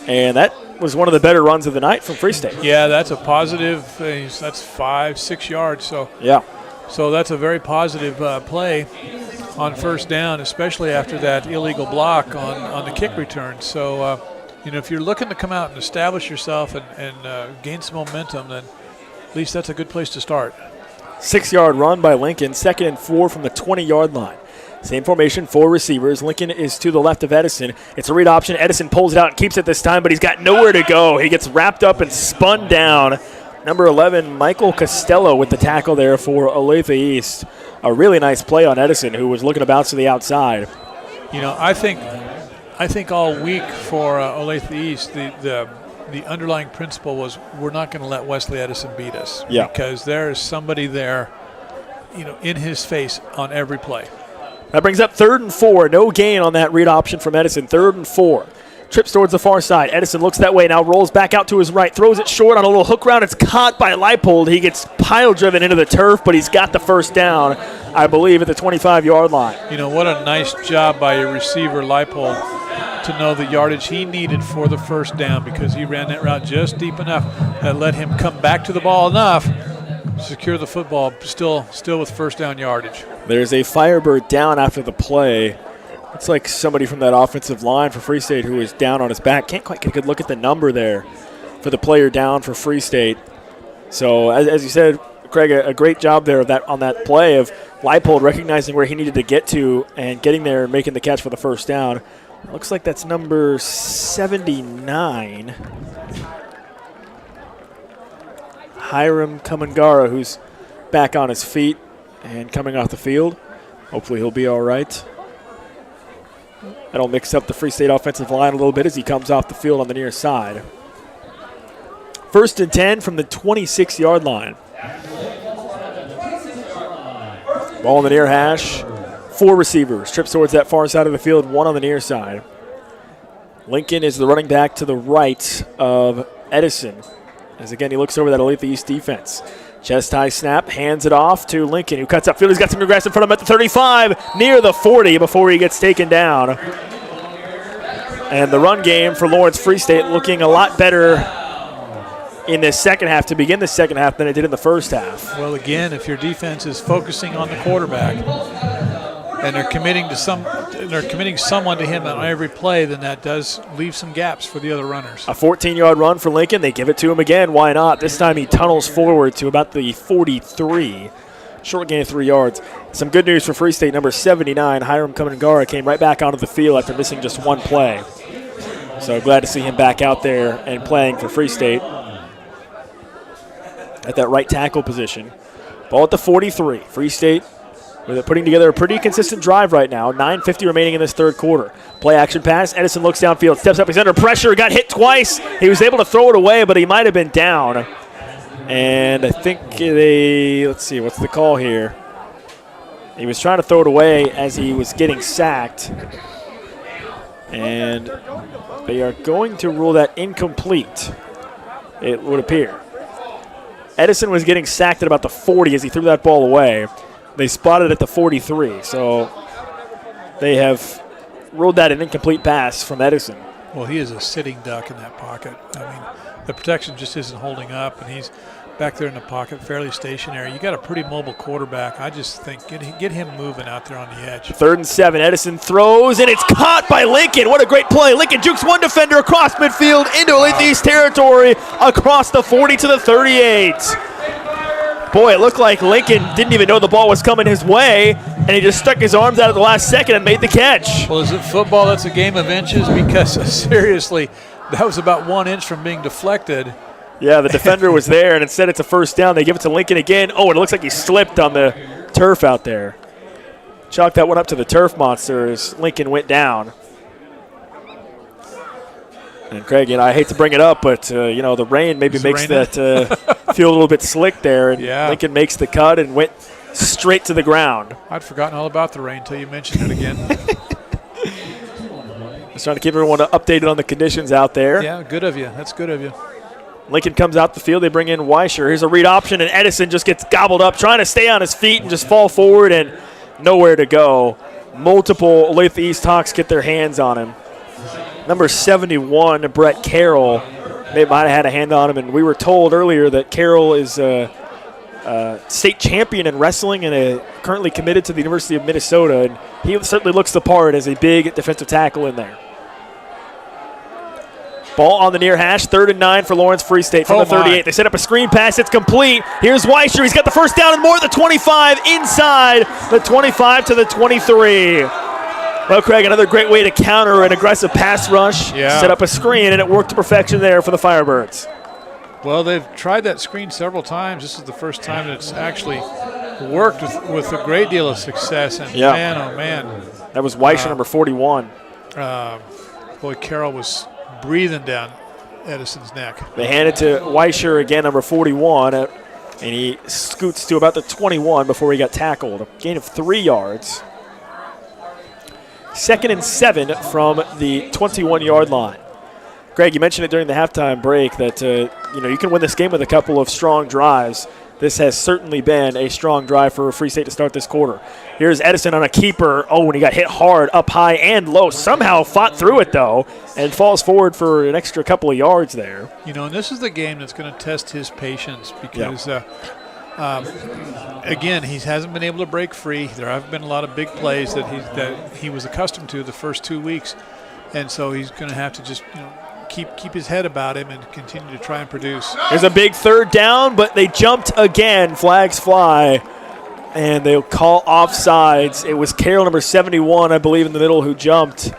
And that was one of the better runs of the night from Free State. Yeah, that's a positive. That's 5-6 yards. So yeah. So that's a very positive play on first down, especially after that illegal block on the kick return. So, if you're looking to come out and establish yourself and gain some momentum, then at least that's a good place to start. 6-yard run by Lincoln, 2nd and 4 from the 20-yard line. Same formation, 4 receivers. Lincoln is to the left of Edison. It's a read option. Edison pulls it out and keeps it this time, but he's got nowhere to go. He gets wrapped up and spun down. Number 11, Michael Costello with the tackle there for Olathe East. A really nice play on Edison, who was looking to bounce to the outside. I think all week for Olathe East, the underlying principle was we're not going to let Wesley Edison beat us. Yeah. Because there is somebody there, in his face on every play. That brings up 3rd and 4. No gain on that read option from Edison. 3rd and 4. Trips towards the far side. Edison looks that way, now rolls back out to his right, throws it short on a little hook route. It's caught by Leipold. He gets pile driven into the turf, but he's got the first down, I believe, at the 25-yard line. What a nice job by your receiver, Leipold, to know the yardage he needed for the first down, because he ran that route just deep enough that let him come back to the ball enough, secure the football, still with first down yardage. There's a Firebird down after the play. It's like somebody from that offensive line for Free State who is down on his back. Can't quite get a good look at the number there for the player down for Free State. So, as you said, Craig, a great job there on that play of Leipold recognizing where he needed to get to and getting there and making the catch for the first down. Looks like that's number 79. Hiram Kamangara, who's back on his feet and coming off the field. Hopefully he'll be all right. That'll mix up the Free State offensive line a little bit as he comes off the field on the near side. 1st and 10 from the 26-yard line. Ball on the near hash. 4 receivers. Trips towards that far side of the field, 1 on the near side. Lincoln is the running back to the right of Edison. As again, he looks over that Olathe East defense. Chest high snap, hands it off to Lincoln, who cuts upfield. He's got some good grass in front of him at the 35, near the 40 before he gets taken down. And the run game for Lawrence Free State looking a lot better in this second half, to begin the second half, than it did in the first half. Well, again, if your defense is focusing on the quarterback and they're committing someone to him on every play, then that does leave some gaps for the other runners. A 14-yard run for Lincoln. They give it to him again. Why not? This time he tunnels forward to about the 43. Short gain of 3 yards. Some good news for Free State. Number 79, Hiram Kamangara, came right back onto the field after missing just 1 play. So glad to see him back out there and playing for Free State at that right tackle position. Ball at the 43. Free State with it putting together a pretty consistent drive right now. 9:50 remaining in this third quarter. Play action pass. Edison looks downfield, steps up. He's under pressure. Got hit twice. He was able to throw it away, but he might have been down. And I think let's see, what's the call here? He was trying to throw it away as he was getting sacked. And they are going to rule that incomplete, it would appear. Edison was getting sacked at about the 40 as he threw that ball away. They spotted it at the 43, so they have ruled that an incomplete pass from Edison. Well, he is a sitting duck in that pocket. I mean, the protection just isn't holding up, and he's back there in the pocket, fairly stationary. You got a pretty mobile quarterback. I just think get him moving out there on the edge. 3rd and 7. Edison throws, and it's caught by Lincoln. What a great play. Lincoln jukes one defender across midfield into Olathe East territory, across the 40 to the 38. Boy, it looked like Lincoln didn't even know the ball was coming his way, and he just stuck his arms out at the last second and made the catch. Well, is it football that's a game of inches? Because seriously, that was about 1 inch from being deflected. Yeah, the defender was there, and instead it's a first down. They give it to Lincoln again. Oh, and it looks like he slipped on the turf out there. Chalk that one up to the turf monster as Lincoln went down. And Craig, I hate to bring it up, but the rain maybe makes that feel a little bit slick there. And Lincoln makes the cut and went straight to the ground. I'd forgotten all about the rain until you mentioned it again. Just trying to keep everyone updated on the conditions out there. Yeah, good of you. That's good of you. Lincoln comes out the field. They bring in Weischer. Here's a read option, and Edison just gets gobbled up, trying to stay on his feet and just fall forward and nowhere to go. Multiple Olathe East Hawks get their hands on him. Number 71, Brett Carroll, they might have had a hand on him, and we were told earlier that Carroll is a state champion in wrestling and currently committed to the University of Minnesota, and he certainly looks the part as a big defensive tackle in there. Ball on the near hash, 3rd and 9 for Lawrence Free State from the 38. They set up a screen pass. It's complete. Here's Weischer. He's got the first down and more at the 25, inside the 25 to the 23. Well, Craig, another great way to counter an aggressive pass rush. Yeah. Set up a screen, and it worked to perfection there for the Firebirds. Well, they've tried that screen several times. This is the first time that it's actually worked with a great deal of success. And man, oh man. That was Weischer, number 41. Boy, Carroll was breathing down Edison's neck. They hand it to Weischer again, number 41, and he scoots to about the 21 before he got tackled. A gain of 3 yards. 2nd and 7 from the 21-yard line. Greg, you mentioned it during the halftime break that you can win this game with a couple of strong drives. This has certainly been a strong drive for Free State to start this quarter. Here's Edison on a keeper. Oh, and he got hit hard up high and low. Somehow fought through it, though, and falls forward for an extra couple of yards there. And this is the game that's going to test his patience because, again, he hasn't been able to break free. There haven't been a lot of big plays that he was accustomed to the first 2 weeks, and so he's going to have to just keep his head about him and continue to try and produce. There's a big 3rd down, but they jumped again. Flags fly, and they'll call offsides. It was Carroll, number 71, I believe, in the middle who jumped.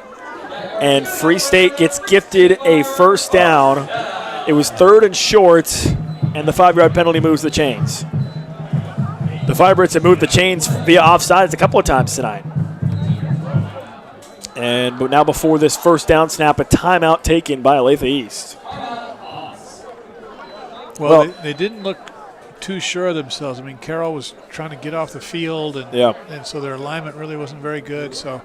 And Free State gets gifted a first down. It was 3rd and short, and the 5-yard penalty moves the chains. The Firebirds have moved the chains via offsides a couple of times tonight. But now before this first down snap, a timeout taken by Olathe East. Well, they didn't look too sure of themselves. I mean, Carroll was trying to get off the field, and so their alignment really wasn't very good. So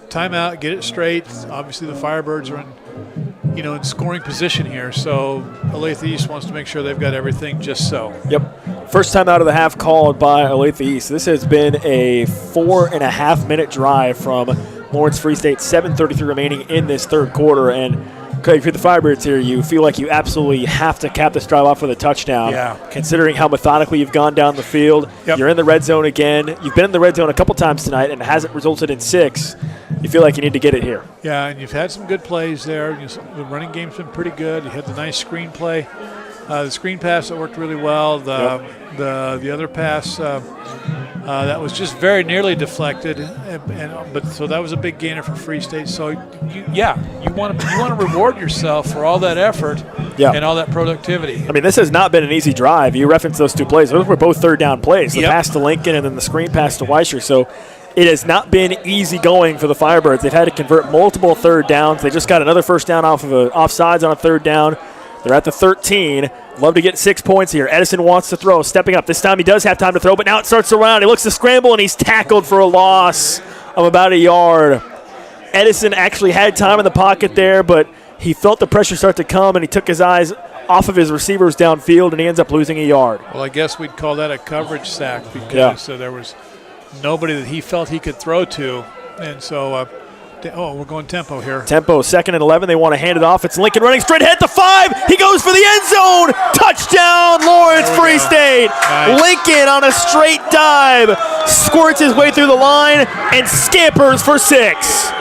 timeout, get it straight. Obviously, the Firebirds are in scoring position here. So Olathe East wants to make sure they've got everything just so. Yep. First time out of the half called by Olathe East. This has been a 4.5-minute drive from Lawrence Free State, 7:33 remaining in this third quarter. And Craig, if you're the Firebirds here, you feel like you absolutely have to cap this drive off with a touchdown. Yeah. Considering how methodically you've gone down the field. Yep. You're in the red zone again. You've been in the red zone a couple times tonight, and it hasn't resulted in 6. You feel like you need to get it here. Yeah, and you've had some good plays there. The running game's been pretty good. You had the nice screen play. The screen pass that worked really well. The other pass that was just very nearly deflected, but so that was a big gainer for Free State. So you want to reward yourself for all that effort and all that productivity. I mean, this has not been an easy drive. You referenced those 2 plays; those were both third down plays. The pass to Lincoln and then the screen pass to Weischer. So it has not been easy going for the Firebirds. They've had to convert multiple third downs. They just got another first down off of offsides on a third down. They're at the 13. Love to get 6 points here. Edison wants to throw, stepping up. This time he does have time to throw, but now it starts to run. He looks to scramble, and he's tackled for a loss of about a yard. Edison actually had time in the pocket there, but he felt the pressure start to come, and he took his eyes off of his receivers downfield, and he ends up losing a yard. Well, I guess we'd call that a coverage sack because there was nobody that he felt he could throw to. And so We're going tempo here. Tempo, 2nd and 11. They want to hand it off. It's Lincoln running straight ahead to 5. He goes for the end zone. Touchdown, Lawrence Free State. Nice. Lincoln on a straight dive squirts his way through the line and scampers for 6.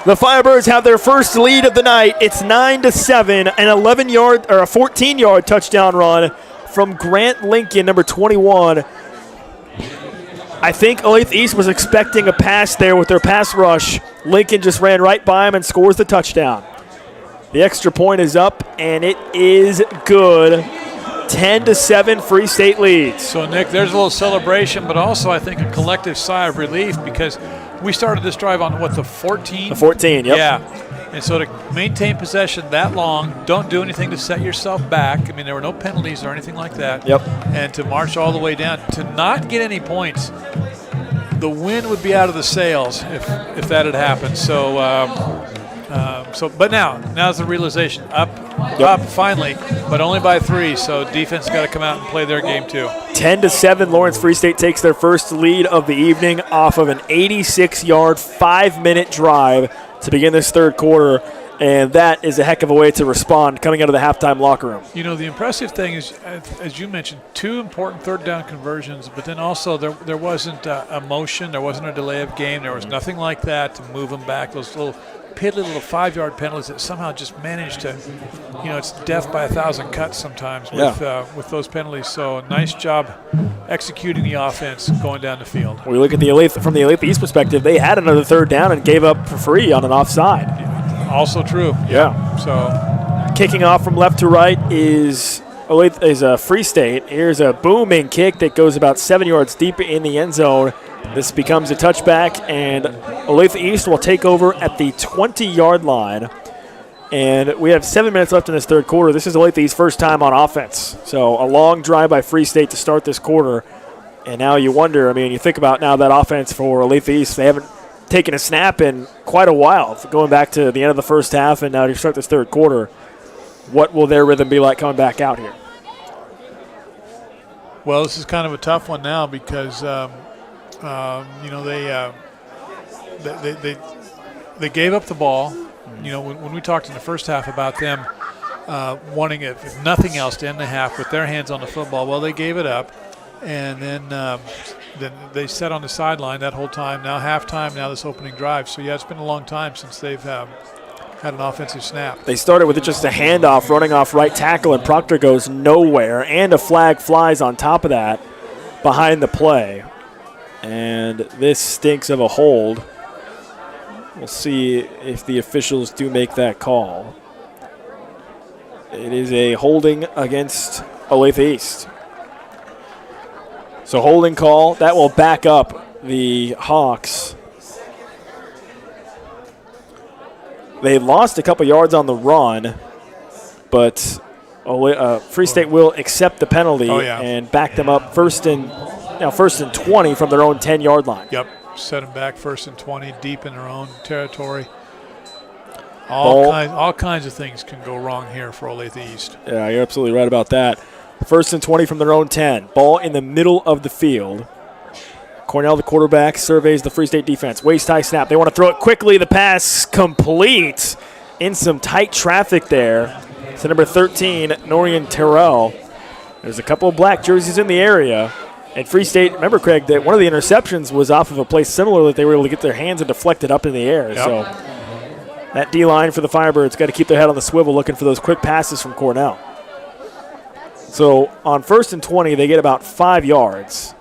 The Firebirds have their first lead of the night. It's 9-7, an 11-yard or a 14-yard touchdown run from Grant Lincoln, number 21. I think Olathe East was expecting a pass there with their pass rush. Lincoln just ran right by him and scores the touchdown. The extra point is up, and it is good. 10-7 Free State leads. So, Nick, there's a little celebration, but also I think a collective sigh of relief because we started this drive on, the 14? The 14, yep. Yeah. And so to maintain possession that long, don't do anything to set yourself back. I mean, there were no penalties or anything like that. Yep. And to march all the way down, to not get any points, the wind would be out of the sails if that had happened. So, but now's the realization. Up finally, but only by 3. So defense got to come out and play their game too. 10-7, Lawrence Free State takes their first lead of the evening off of an 86-yard, 5-minute drive to begin this third quarter, and that is a heck of a way to respond coming out of the halftime locker room. You know, the impressive thing is, as you mentioned, 2 important third down conversions, but then also there wasn't a motion, there wasn't a delay of game, there was nothing like that to move them back. Those little piddly little 5-yard penalties that somehow just managed to, it's death by 1,000 cuts sometimes with those penalties. So nice job executing the offense going down the field. We look at from the Olathe East perspective, they had another third down and gave up for free on an offside. Also true. Yeah. So kicking off from left to right is Free State. Here's a booming kick that goes about 7 yards deep in the end zone. This becomes a touchback, and Olathe East will take over at the 20-yard line. And we have 7 minutes left in this third quarter. This is Olathe East's first time on offense. So a long drive by Free State to start this quarter. And now you wonder, you think about now that offense for Olathe East, they haven't taken a snap in quite a while. Going back to the end of the first half and now to start this third quarter, what will their rhythm be like coming back out here? Well, this is kind of a tough one now because they gave up the ball. When we talked in the first half about them wanting it, if nothing else, to end the half with their hands on the football, well, they gave it up, and then they sat on the sideline that whole time. Now halftime, now this opening drive. So yeah, it's been a long time since they've had an offensive snap. They started with just a handoff, running off right tackle, and Proctor goes nowhere, and a flag flies on top of that behind the play. And this stinks of a hold. We'll see if the officials do make that call. It is a holding against Olathe East. So holding call, that will back up the Hawks. They lost a couple yards on the run, but Free State will accept the penalty and back them up first and 20 from their own 10-yard line. Yep, set them back 1st and 20 deep in their own territory. All kinds of things can go wrong here for Olathe East. Yeah, you're absolutely right about that. 1st and 20 from their own 10. Ball in the middle of the field. Cornell, the quarterback, surveys the Free State defense. Waist-high snap. They want to throw it quickly. The pass complete in some tight traffic there. To number 13, Norian Terrell. There's a couple of black jerseys in the area. And Free State, remember, Craig, that one of the interceptions was off of a play similar that they were able to get their hands and deflect it up in the air. Yep. So that D-line for the Firebirds got to keep their head on the swivel looking for those quick passes from Cornell. So on 1st and 20, they get about 5 yards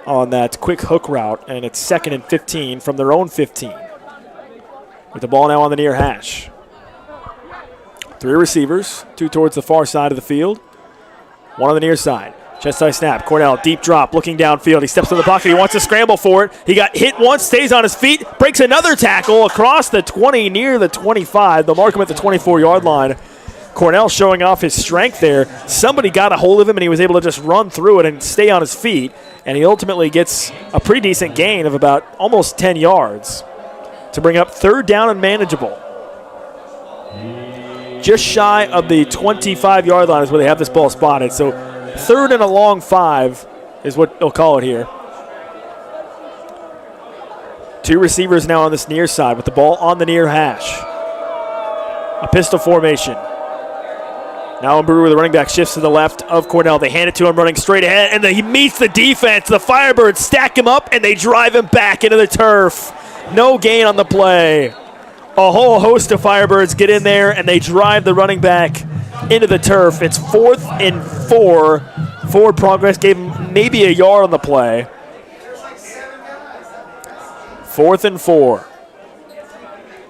on that quick hook route, and it's 2nd and 15 from their own 15. With the ball now on the near hash. 3 receivers, 2 towards the far side of the field, 1 on the near side. Chest high snap. Cornell, deep drop, looking downfield. He steps to the pocket. He wants to scramble for it. He got hit once, stays on his feet, breaks another tackle across the 20 near the 25. They'll mark him at the 24-yard line. Cornell showing off his strength there. Somebody got a hold of him, and he was able to just run through it and stay on his feet. And he ultimately gets a pretty decent gain of about almost 10 yards to bring up 3rd down and manageable. Just shy of the 25-yard line is where they have this ball spotted. So 3rd and a long 5 is what they'll call it here. Two receivers now on this near side with the ball on the near hash. A pistol formation. Now Brewer, the running back, shifts to the left of Cornell. They hand it to him running straight ahead, and then he meets the defense. The Firebirds stack him up, and they drive him back into the turf. No gain on the play. A whole host of Firebirds get in there, and they drive the running back into the turf. It's 4th and 4. Forward progress gave him maybe a yard on the play. 4th and 4.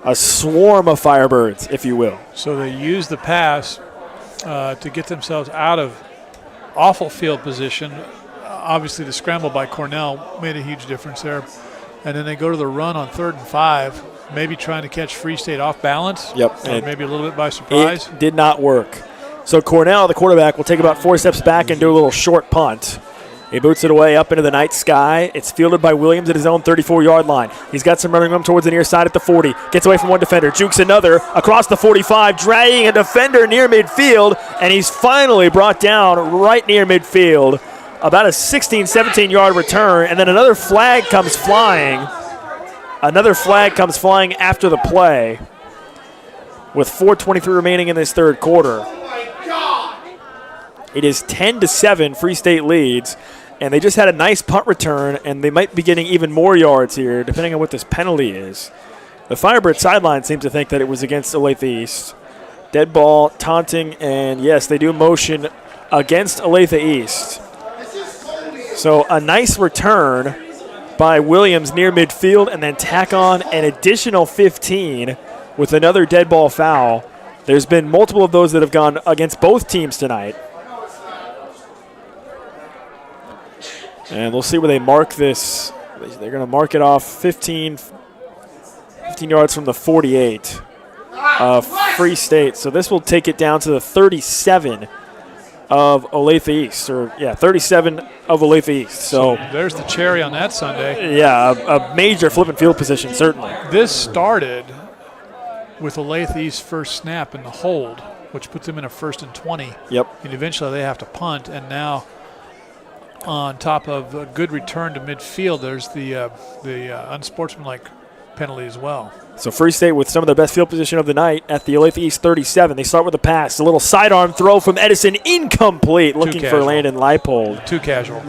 A swarm of Firebirds, if you will. So they use the pass to get themselves out of awful field position. Obviously, the scramble by Cornell made a huge difference there. And then they go to the run on 3rd and 5, maybe trying to catch Free State off balance. Yep. Or maybe a little bit by surprise. It did not work. So Cornell, the quarterback, will take about 4 steps back and do a little short punt. He boots it away up into the night sky. It's fielded by Williams at his own 34-yard line. He's got some running room towards the near side at the 40. Gets away from one defender. Jukes another across the 45, dragging a defender near midfield, and he's finally brought down right near midfield. About a 16, 17-yard return, and then another flag comes flying. Another flag comes flying after the play with 4:23 remaining in this third quarter. It is 10-7, Free State leads, and they just had a nice punt return, and they might be getting even more yards here, depending on what this penalty is. The Firebird sideline seems to think that it was against Olathe East. Dead ball, taunting, and yes, they do motion against Olathe East. So a nice return by Williams near midfield, and then tack on an additional 15 with another dead ball foul. There's been multiple of those that have gone against both teams tonight. And we'll see where they mark this. They're going to mark it off 15 yards from the 48 of Free State. So this will take it down to the 37 of Olathe East. 37 of Olathe East. So there's the cherry on that Sunday. Yeah, a major flipping field position, certainly. This started with Olathe East's first snap in the hold, which puts them in a 1st and 20. Yep. And eventually they have to punt, and now on top of a good return to midfield, there's the unsportsmanlike penalty as well. So Free State with some of their best field position of the night at the Olathe East 37. They start with a pass, a little sidearm throw from Edison, incomplete, looking for Landon Leipold. Too casual.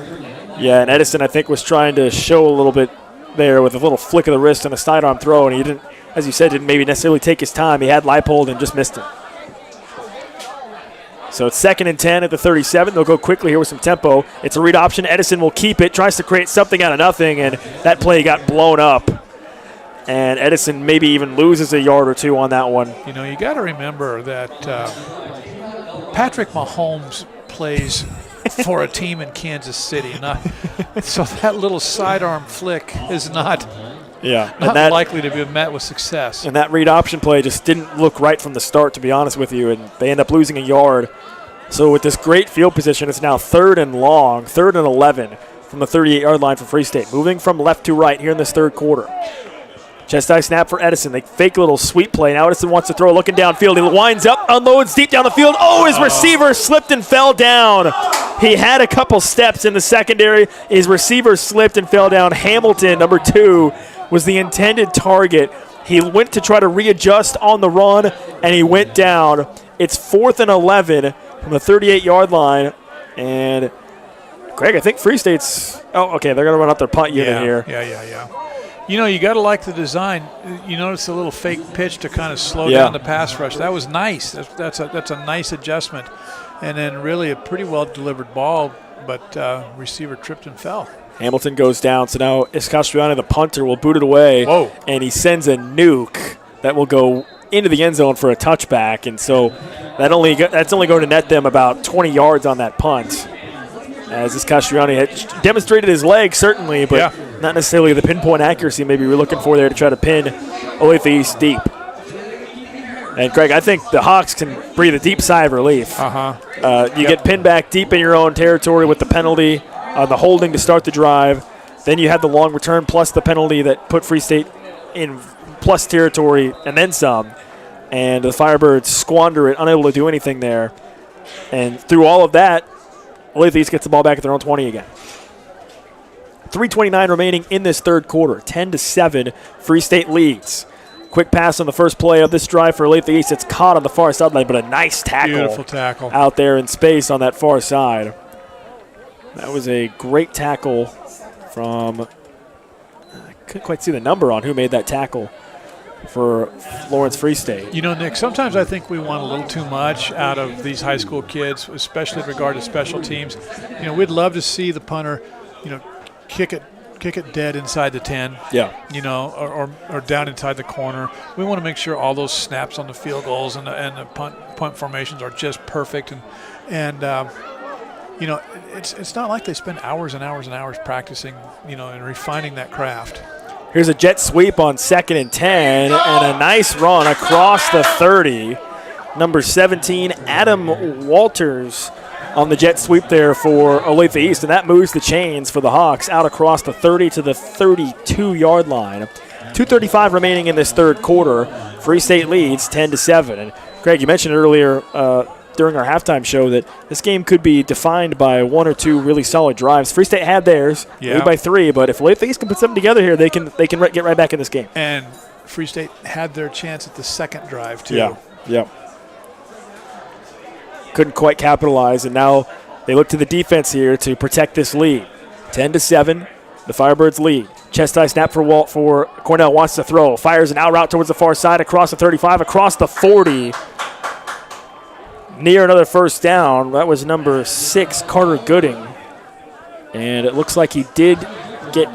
Yeah, and Edison, I think, was trying to show a little bit there with a little flick of the wrist and a sidearm throw, and he didn't, as you said, didn't maybe necessarily take his time. He had Leipold and just missed him. So it's 2nd and 10 at the 37. They'll go quickly here with some tempo. It's a read option. Edison will keep it, tries to create something out of nothing, and that play got blown up. And Edison maybe even loses a yard or two on that one. You know, you got to remember that Patrick Mahomes plays for a team in Kansas City. So that little sidearm flick is not likely to be met with success. And that read option play just didn't look right from the start, to be honest with you, and they end up losing a yard. So with this great field position, it's now 3rd and long, 3rd and 11 from the 38-yard line for Free State. Moving from left to right here in this third quarter. Chest high snap for Edison. They fake a little sweep play. Now Edison wants to throw, looking downfield. He winds up, unloads deep down the field. Oh, his receiver slipped and fell down. He had a couple steps in the secondary. His receiver slipped and fell down. Hamilton, number 2, was the intended target. He went to try to readjust on the run, and he went down. It's 4th and 11 from the 38-yard line. And, Greg, I think Free State's – oh, okay, they're going to run out their punt unit here. Yeah. You know, you got to like the design. You notice the little fake pitch to kind of slow down the pass rush. That was nice. That's a nice adjustment. And then really a pretty well-delivered ball, but receiver tripped and fell. Hamilton goes down, so now Escastriani, the punter, will boot it away. Whoa. And he sends a nuke that will go into the end zone for a touchback. And so that's only going to net them about 20 yards on that punt. As Escastriani had demonstrated his legs, certainly, but not necessarily the pinpoint accuracy maybe we're looking for there to try to pin Olathe East deep. And, Greg, I think the Hawks can breathe a deep sigh of relief. You get pinned back deep in your own territory with the penalty, the holding to start the drive. Then you had the long return plus the penalty that put Free State in plus territory and then some. And the Firebirds squander it, unable to do anything there. And through all of that, Olathe East gets the ball back at their own 20 again. 3:29 remaining in this third quarter. 10-7, Free State leads. Quick pass on the first play of this drive for Olathe East. It's caught on the far sideline, but a nice tackle. Beautiful tackle. Out there in space on that far side. That was a great tackle from, I couldn't quite see the number on who made that tackle for Lawrence Free State. You know, Nick, sometimes I think we want a little too much out of these high school kids, especially in regard to special teams. You know, we'd love to see the punter, you know, kick it dead inside the 10. Yeah. You know, or down inside the corner. We want to make sure all those snaps on the field goals and the punt formations are just perfect. And you know, it's not like they spend hours and hours and hours practicing, you know, and refining that craft. Here's a jet sweep on 2nd and 10, and a nice run across the 30. Number 17, Adam Walters on the jet sweep there for Olathe East, and that moves the chains for the Hawks out across the 30 to the 32-yard line. 2:35 remaining in this third quarter. Free State leads 10-7. And Craig, you mentioned earlier during our halftime show that this game could be defined by one or two really solid drives. Free State had theirs, lead by 3, but if Olathe East can put something together here, they can get right back in this game. And Free State had their chance at the second drive too. Yeah. Couldn't quite capitalize, and now they look to the defense here to protect this lead. 10-7, the Firebirds lead. Chest high snap for Cornell, wants to throw. Fires an out route towards the far side, across the 35, across the 40. Near another first down. That was number 6, Carter Gooding. And it looks like he did get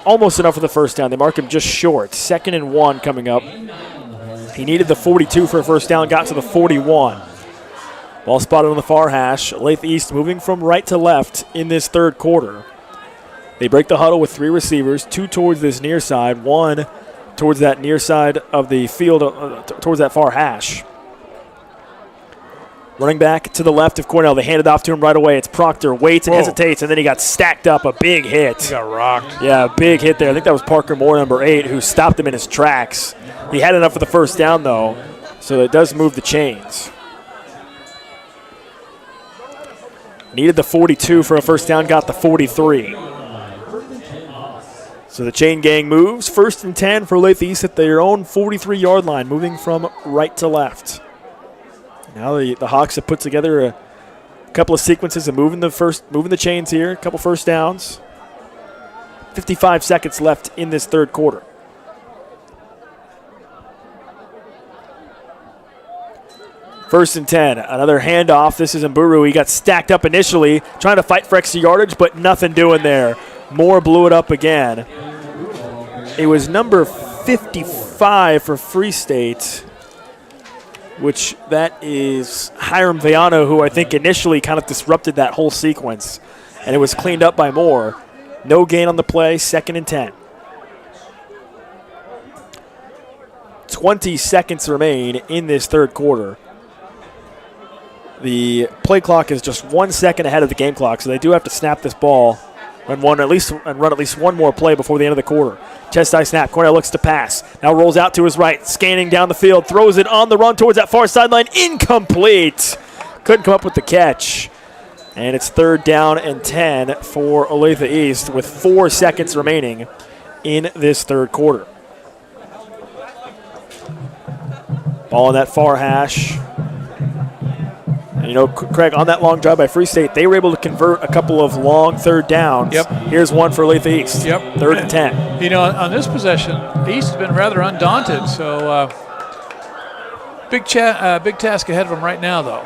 almost enough for the first down. They mark him just short. 2nd and 1 coming up. He needed the 42 for a first down, got to the 41. Ball spotted on the far hash. Olathe East moving from right to left in this third quarter. They break the huddle with 3 receivers, 2 towards this near side, 1 towards that near side of the field, towards that far hash. Running back to the left of Cornell. They hand it off to him right away. It's Proctor. Waits and hesitates, and then he got stacked up. A big hit. He got rocked. Yeah, a big hit there. I think that was Parker Moore, number 8, who stopped him in his tracks. He had enough for the first down, though, so it does move the chains. Needed the 42 for a first down, got the 43. So the chain gang moves. 1st and 10 for Olathe East at their own 43-yard line, moving from right to left. Now the Hawks have put together a couple of sequences of moving the chains here, a couple first downs. 55 seconds left in this third quarter. First and 10, another handoff. This is Mburu. He got stacked up initially, trying to fight for extra yardage, but nothing doing there. Moore blew it up again. It was number 55 for Free State, which that is Hiram Viano, who I think initially kind of disrupted that whole sequence, and it was cleaned up by Moore. No gain on the play, 2nd and 10. 20 seconds remain in this third quarter. The play clock is just 1 second ahead of the game clock, so they do have to snap this ball and run at least one more play before the end of the quarter. Chest high snap. Cornell looks to pass. Now rolls out to his right, scanning down the field, throws it on the run towards that far sideline. Incomplete. Couldn't come up with the catch. And it's 3rd down and 10 for Olathe East with 4 seconds remaining in this third quarter. Ball on that far hash. And, you know, Craig, on that long drive by Free State, they were able to convert a couple of long third downs. Yep. Here's one for Olathe East. Yep. 3rd and 10. You know, on this possession, East has been rather undaunted. So big task ahead of them right now, though.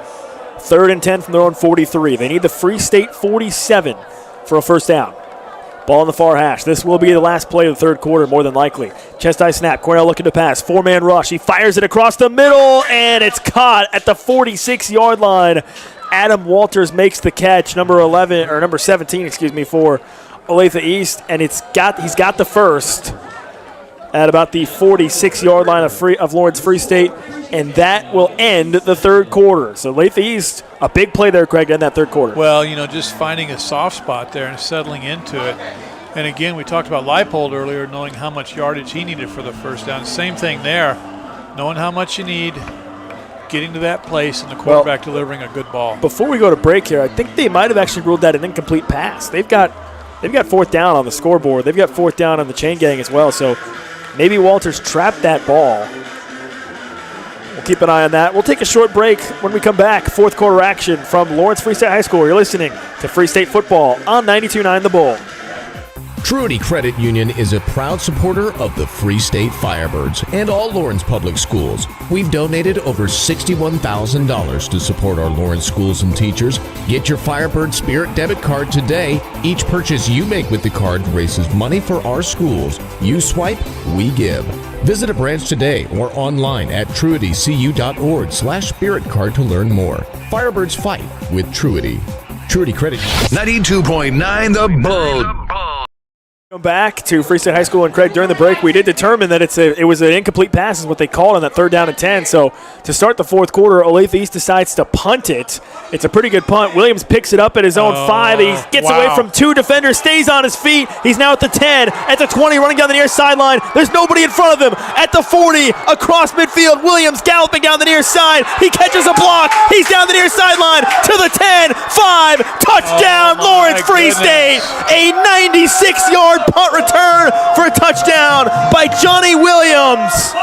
3rd and 10 from their own 43. They need the Free State 47 for a first down. Ball on the far hash. This will be the last play of the third quarter, more than likely. Chest high snap. Cornell looking to pass. 4-man rush. He fires it across the middle, and it's caught at the 46-yard line. Adam Walters makes the catch, number 17, for Olathe East, and he's got the first at about the 46-yard line of Lawrence Free State, and that will end the third quarter. So Olathe East, a big play there, Craig, in that third quarter. Well, you know, just finding a soft spot there and settling into it. And again, we talked about Leipold earlier, knowing how much yardage he needed for the first down. Same thing there, knowing how much you need, getting to that place, and the quarterback delivering a good ball. Before we go to break here, I think they might have actually ruled that an incomplete pass. They've got they've got fourth down on the scoreboard. They've got fourth down on the chain gang as well. So maybe Walters trapped that ball. We'll keep an eye on that. We'll take a short break. When we come back, fourth quarter action from Lawrence Free State High School. You're listening to Free State Football on 92.9 The Bull. Truity Credit Union is a proud supporter of the Free State Firebirds and all Lawrence public schools. We've donated over $61,000 to support our Lawrence schools and teachers. Get your Firebird Spirit debit card today. Each purchase you make with the card raises money for our schools. You swipe, we give. Visit a branch today or online at truitycu.org/spirit card to learn more. Firebirds fight with Truity. Truity Credit. 92.9 The Bull. Welcome back to Free State High School. And Craig, during the break, we did determine that it was an incomplete pass is what they called on that 3rd down and 10. So to start the fourth quarter, Olathe East decides to punt it. It's a pretty good punt. Williams picks it up at his own 5. He gets away from 2 defenders, stays on his feet. He's now at the 10, at the 20, running down the near sideline. There's nobody in front of him. At the 40, across midfield, Williams galloping down the near side. He catches a block. He's down the near sideline to the 10, 5, touchdown, Lawrence Free State. A 96-yard punt return for a touchdown by Johnny Williams.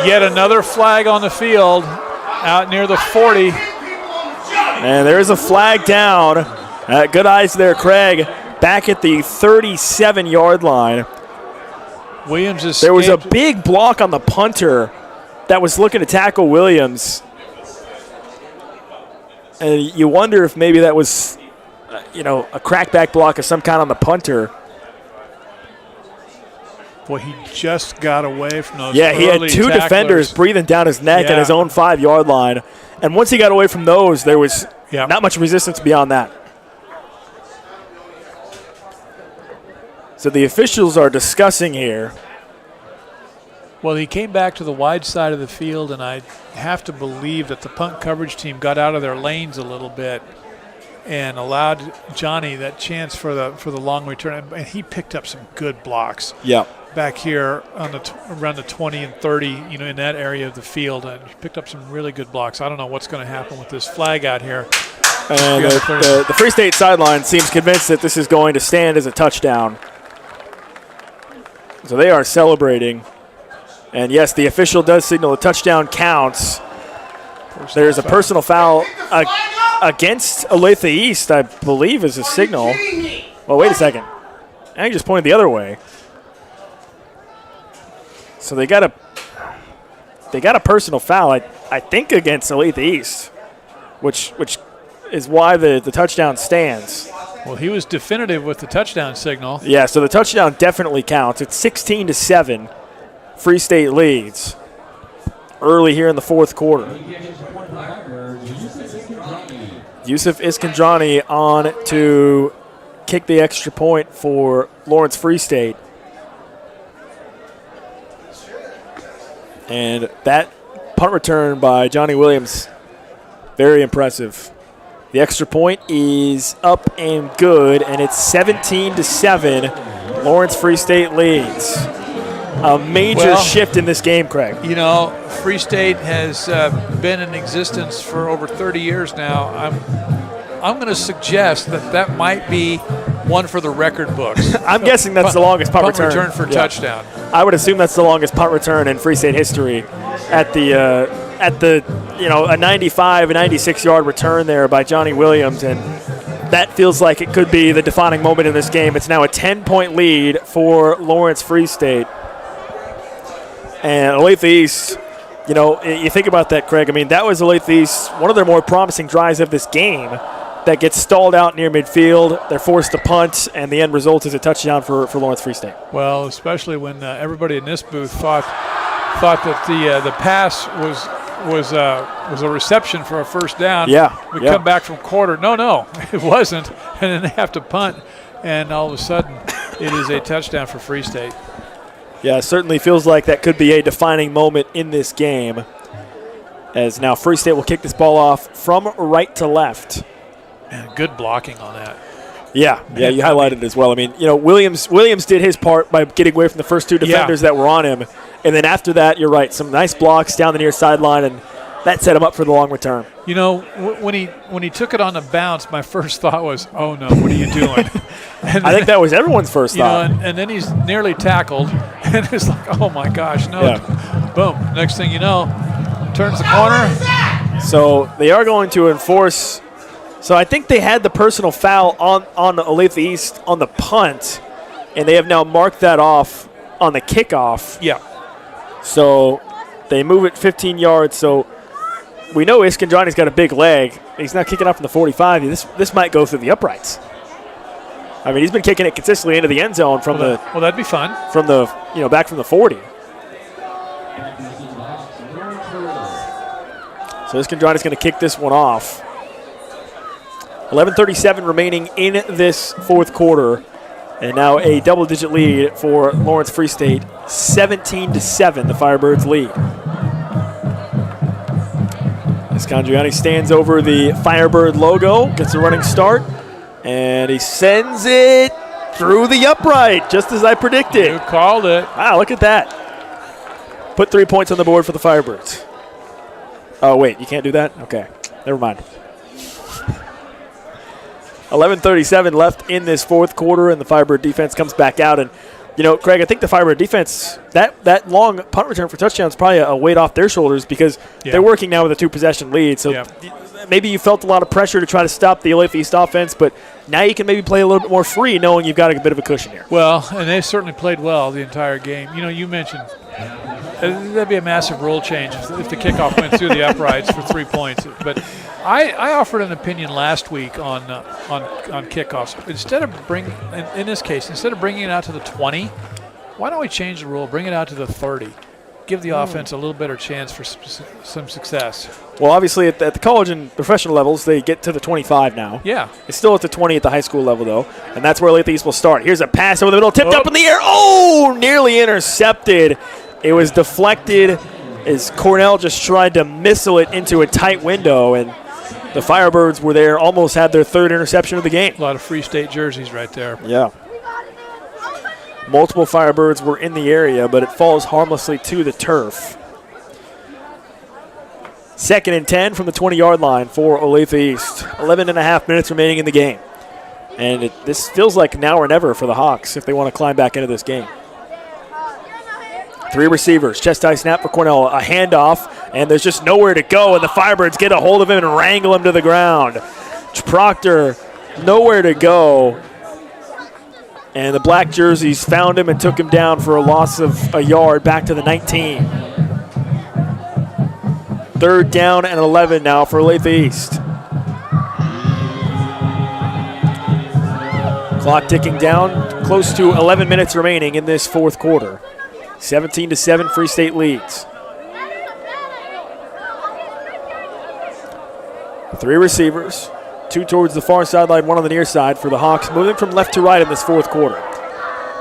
Yet another flag on the field out near the 40. And there is a flag down. Good eyes there, Craig. Back at the 37-yard line. Williams escaped. There was a big block on the punter that was looking to tackle Williams. And you wonder if maybe that was, a crackback block of some kind on the punter. Boy, he just got away from those. Yeah, he had 2 defenders breathing down his neck at his own 5-yard line. And once he got away from those, there was not much resistance beyond that. So the officials are discussing here. Well, he came back to the wide side of the field, and I have to believe that the punt coverage team got out of their lanes a little bit and allowed Johnny that chance for the long return. And he picked up some good blocks. Yeah. Back here on around the 20 and 30, in that area of the field, and he picked up some really good blocks. I don't know what's going to happen with this flag out here. And the Free State sideline seems convinced that this is going to stand as a touchdown. So they are celebrating. And yes, the official does signal a touchdown counts. There's a personal foul against Olathe East, I believe, is a signal. Well, wait a second. I just pointed the other way. So they got a personal foul, I think, against Olathe East, which is why the touchdown stands. Well, he was definitive with the touchdown signal. Yeah, so the touchdown definitely counts. It's 16-7. Free State leads early here in the fourth quarter. Yusuf Iskandrani on to kick the extra point for Lawrence Free State. And that punt return by Johnny Williams, very impressive. The extra point is up and good, and it's 17-7. Lawrence Free State leads. A major shift in this game, Craig. Free State has been in existence for over 30 years now. I'm going to suggest that might be one for the record books. I'm guessing that's the longest punt return. Punt return for touchdown. I would assume that's the longest punt return in Free State history at the a 95, a 96-yard return there by Johnny Williams, and that feels like it could be the defining moment in this game. It's now a 10-point lead for Lawrence Free State. And Olathe East, you think about that, Craig. I mean, that was Olathe East, one of their more promising drives of this game that gets stalled out near midfield. They're forced to punt, and the end result is a touchdown for Lawrence Free State. Well, especially when everybody in this booth thought that the pass was a reception for a first down. We come back from quarter. No, it wasn't. And then they have to punt, and all of a sudden it is a touchdown for Free State. Yeah, it certainly feels like that could be a defining moment in this game, as now Free State will kick this ball off from right to left. And good blocking on that. Yeah, you highlighted it as well. I mean, Williams did his part by getting away from the first 2 defenders that were on him. And then after that, you're right, some nice blocks down the near sideline. And that set him up for the long return. You know, when he took it on the bounce, my first thought was, oh, no, what are you doing? And I think that was everyone's first thought. And then he's nearly tackled, and it's like, oh, my gosh, no. Yeah. Boom. Next thing you know, turns the corner. So they are going to enforce. So I think they had the personal foul on Olathe East on the punt, and they have now marked that off on the kickoff. Yeah. So they move it 15 yards. So we know Iskandrani's got a big leg. He's now kicking off from the 45. This might go through the uprights. I mean, he's been kicking it consistently into the end zone from well, that'd be fun. From the back from the 40. So Iskandrani's going to kick this one off. 11:37 remaining in this fourth quarter. And now a double-digit lead for Lawrence Free State. 17-7, the Firebirds lead. Iskandrani stands over the Firebird logo, gets a running start, and he sends it through the upright, just as I predicted. You called it. Wow, look at that. Put 3 points on the board for the Firebirds. Oh, wait, you can't do that? Okay, never mind. 11:37 left in this fourth quarter, and the Firebird defense comes back out. And, Craig, I think the Firebird defense, that long punt return for touchdown is probably a weight off their shoulders because they're working now with a 2-possession lead. So maybe you felt a lot of pressure to try to stop the Olathe East offense, but now you can maybe play a little bit more free knowing you've got a bit of a cushion here. Well, and they certainly played well the entire game. You mentioned that'd be a massive rule change if the kickoff went through the uprights for 3 points. But I offered an opinion last week on kickoffs. Instead of in this case, instead of bringing it out to the 20, why don't we change the rule, bring it out to the 30, give the offense a little better chance for some success. Well, obviously at the college and professional levels, they get to the 25 now. Yeah. It's still at the 20 at the high school level, though, and that's where Olathe East will start. Here's a pass over the middle, tipped up in the air. Oh, nearly intercepted. It was deflected as Cornell just tried to missile it into a tight window, and the Firebirds were there, almost had their third interception of the game. A lot of Free State jerseys right there. Yeah. Multiple Firebirds were in the area, but it falls harmlessly to the turf. 2nd and 10 from the 20-yard line for Olathe East. 11.5 minutes remaining in the game. And this feels like now or never for the Hawks if they want to climb back into this game. 3 receivers, chest high snap for Cornell, a handoff, and there's just nowhere to go, and the Firebirds get a hold of him and wrangle him to the ground. Proctor, nowhere to go, and the black jerseys found him and took him down for a loss of a yard back to the 19. 3rd down and 11 now for Olathe East. Clock ticking down, close to 11 minutes remaining in this fourth quarter. 17-7, Free State leads. 3 receivers, 2 towards the far sideline, 1 on the near side for the Hawks, moving from left to right in this fourth quarter.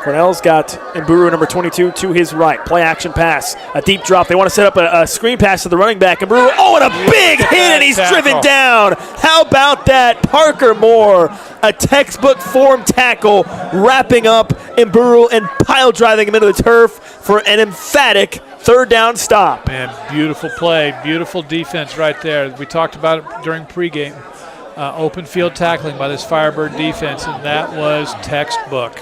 Cornell's got Mburu, number 22, to his right. Play action pass, a deep drop. They want to set up a screen pass to the running back. Mburu, and a big hit, and he's driven down. How about that? Parker Moore, a textbook form tackle, wrapping up Mburu and pile driving him into the turf for an emphatic 3rd down stop. Man, beautiful play, beautiful defense right there. We talked about it during pregame. Open field tackling by this Firebird defense, and that was textbook.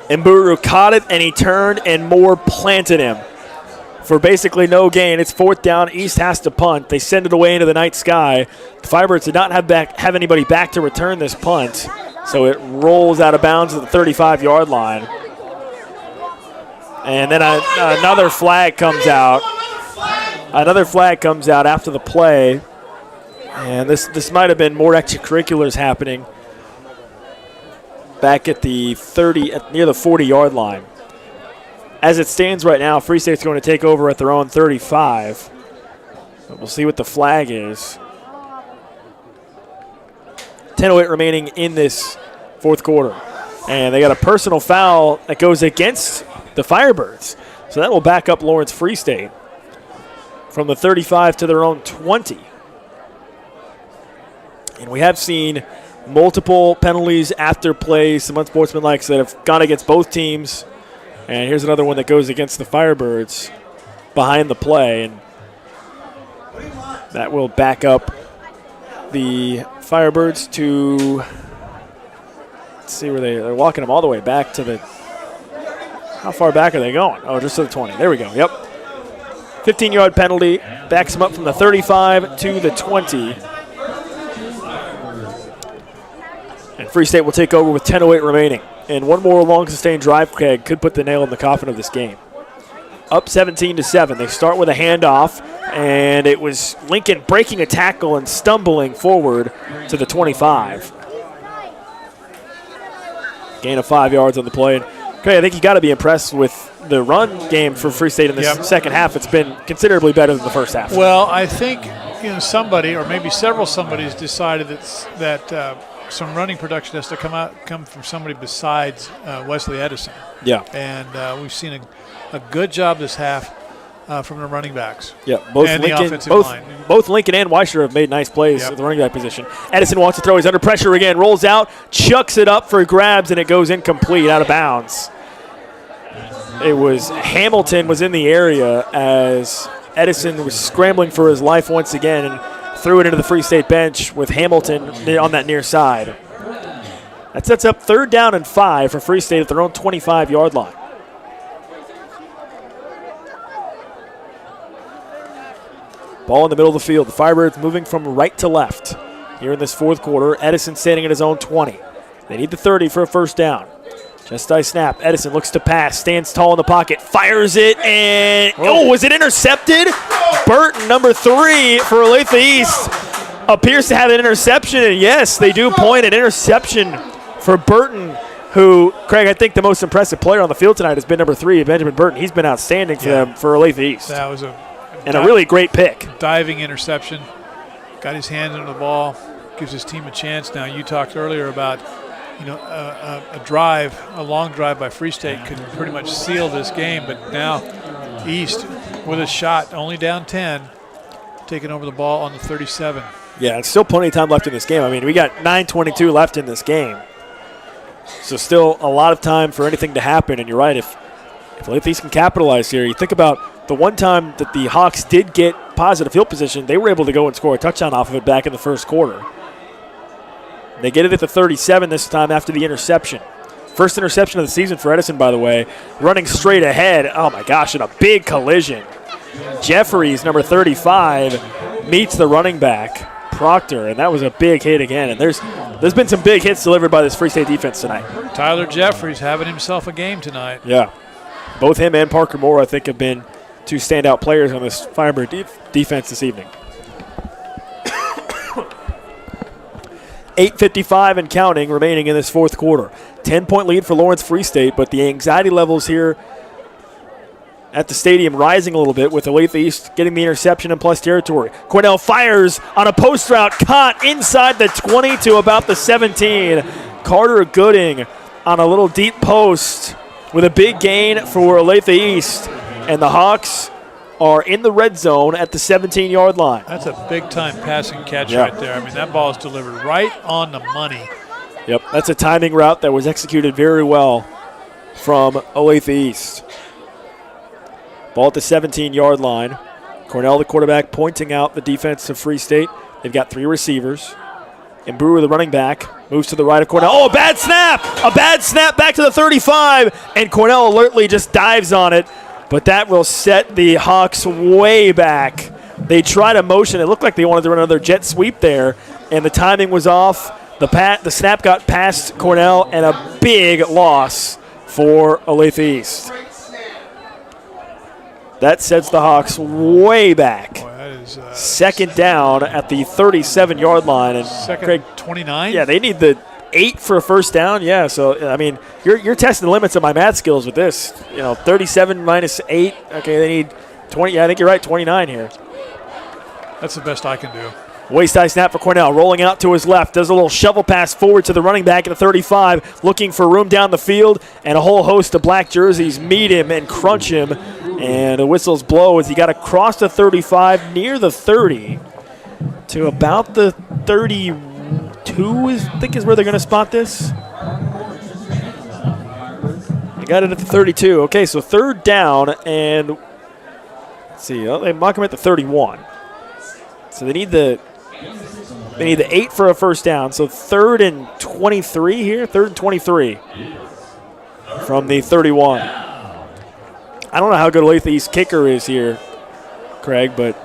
Mburu caught it, and he turned, and Moore planted him for basically no gain. It's 4th down. East has to punt. They send it away into the night sky. The Firebirds did not have anybody back to return this punt, so it rolls out of bounds at the 35-yard line. And then another flag comes out. Another flag comes out after the play, and this might have been more extracurriculars happening back at the 30, near the 40-yard line. As it stands right now, Free State's going to take over at their own 35. But we'll see what the flag is. 10:08 remaining in this fourth quarter. And they got a personal foul that goes against the Firebirds. So that will back up Lawrence Free State from the 35 to their own 20. And we have seen multiple penalties after plays, some unsportsmanlike that have gone against both teams. And here's another one that goes against the Firebirds behind the play. And That will back up the Firebirds to, let's see where they're walking them all the way back to the, how far back are they going? Oh, just to the 20. There we go. Yep. 15-yard penalty backs them up from the 35 to the 20. And Free State will take over with 10:08 remaining. And one more long sustained drive, Craig, could put the nail in the coffin of this game. Up 17-7. They start with a handoff, and it was Lincoln breaking a tackle and stumbling forward to the 25. Gain of 5 yards on the play. And Craig, I think you got to be impressed with the run game for Free State in this second half. It's been considerably better than the first half. Well, I think somebody, or maybe several somebodies, decided that some running production has to come from somebody besides Wesley Edison. Yeah. And we've seen a good job this half from the running backs. Yeah, both and Lincoln, the offensive line. Both Lincoln and Weischer have made nice plays at the running back position. Edison wants to throw. He's under pressure again. Rolls out, chucks it up for grabs, and it goes incomplete, out of bounds. It was Hamilton was in the area as Edison was scrambling for his life once again and threw it into the Free State bench with Hamilton on that near side. That sets up 3rd down and 5 for Free State at their own 25-yard line. Ball in the middle of the field. The Firebirds moving from right to left here in this fourth quarter. Edison standing at his own 20. They need the 30 for a first down. Just a snap. Edison looks to pass, stands tall in the pocket, fires it, and was it intercepted? Burton, number 3 for Olathe East, appears to have an interception, and yes, they do point an interception for Burton, who, Craig, I think the most impressive player on the field tonight has been number 3, Benjamin Burton. He's been outstanding for them for Olathe East. That was a really great pick. Diving interception. Got his hands on the ball, gives his team a chance. Now, you talked earlier about a long drive by Free State could pretty much seal this game, but now East with a shot, only down 10, taking over the ball on the 37. Yeah, it's still plenty of time left in this game. I mean, we got 9:22 left in this game. So still a lot of time for anything to happen, and you're right, if Olathe East can capitalize here, you think about the one time that the Hawks did get positive field position, they were able to go and score a touchdown off of it back in the first quarter. They get it at the 37 this time after the interception. First interception of the season for Edison, by the way. Running straight ahead. Oh, my gosh, in a big collision. Jeffries, number 35, meets the running back, Proctor, and that was a big hit again. And there's been some big hits delivered by this Free State defense tonight. Tyler Jeffries having himself a game tonight. Yeah. Both him and Parker Moore, I think, have been two standout players on this Firebird defense this evening. 8:55 and counting remaining in this fourth quarter. 10-point lead for Lawrence Free State, but the anxiety levels here at the stadium rising a little bit with Olathe East getting the interception in plus territory. Cornell fires on a post route, caught inside the 20 to about the 17. Carter Gooding on a little deep post with a big gain for Olathe East, and the Hawks are in the red zone at the 17-yard line. That's a big-time passing catch right there. I mean, that ball is delivered right on the money. Yep, that's a timing route that was executed very well from Olathe East. Ball at the 17-yard line. Cornell, the quarterback, pointing out the defense of Free State. They've got 3 receivers. And Brewer, the running back, moves to the right of Cornell. Oh, a bad snap! A bad snap back to the 35, and Cornell alertly just dives on it. But that will set the Hawks way back. They tried a motion. It looked like they wanted to run another jet sweep there, and the timing was off. The snap got past Cornell, and a big loss for Olathe East. That sets the Hawks way back. Boy, that is, second down at the 37-yard line. And second, Craig, 29? Yeah, they need the 8 for a first down. Yeah, so, I mean, you're testing the limits of my math skills with this. 37 minus 8. Okay, they need 20. Yeah, I think you're right, 29 here. That's the best I can do. Waist-high snap for Cornell, rolling out to his left, does a little shovel pass forward to the running back at the 35, looking for room down the field, and a whole host of black jerseys meet him and crunch him, and the whistles blow as he got across the 35, near the 30, to about the 32, I think is where they're going to spot this. They got it at the 32. Okay, so third down, and let's see, they mock him at the 31. So they need the 8 for a first down. So 3rd and 23 here. 3rd and 23 from the 31. I don't know how good Olathe East kicker is here, Craig, but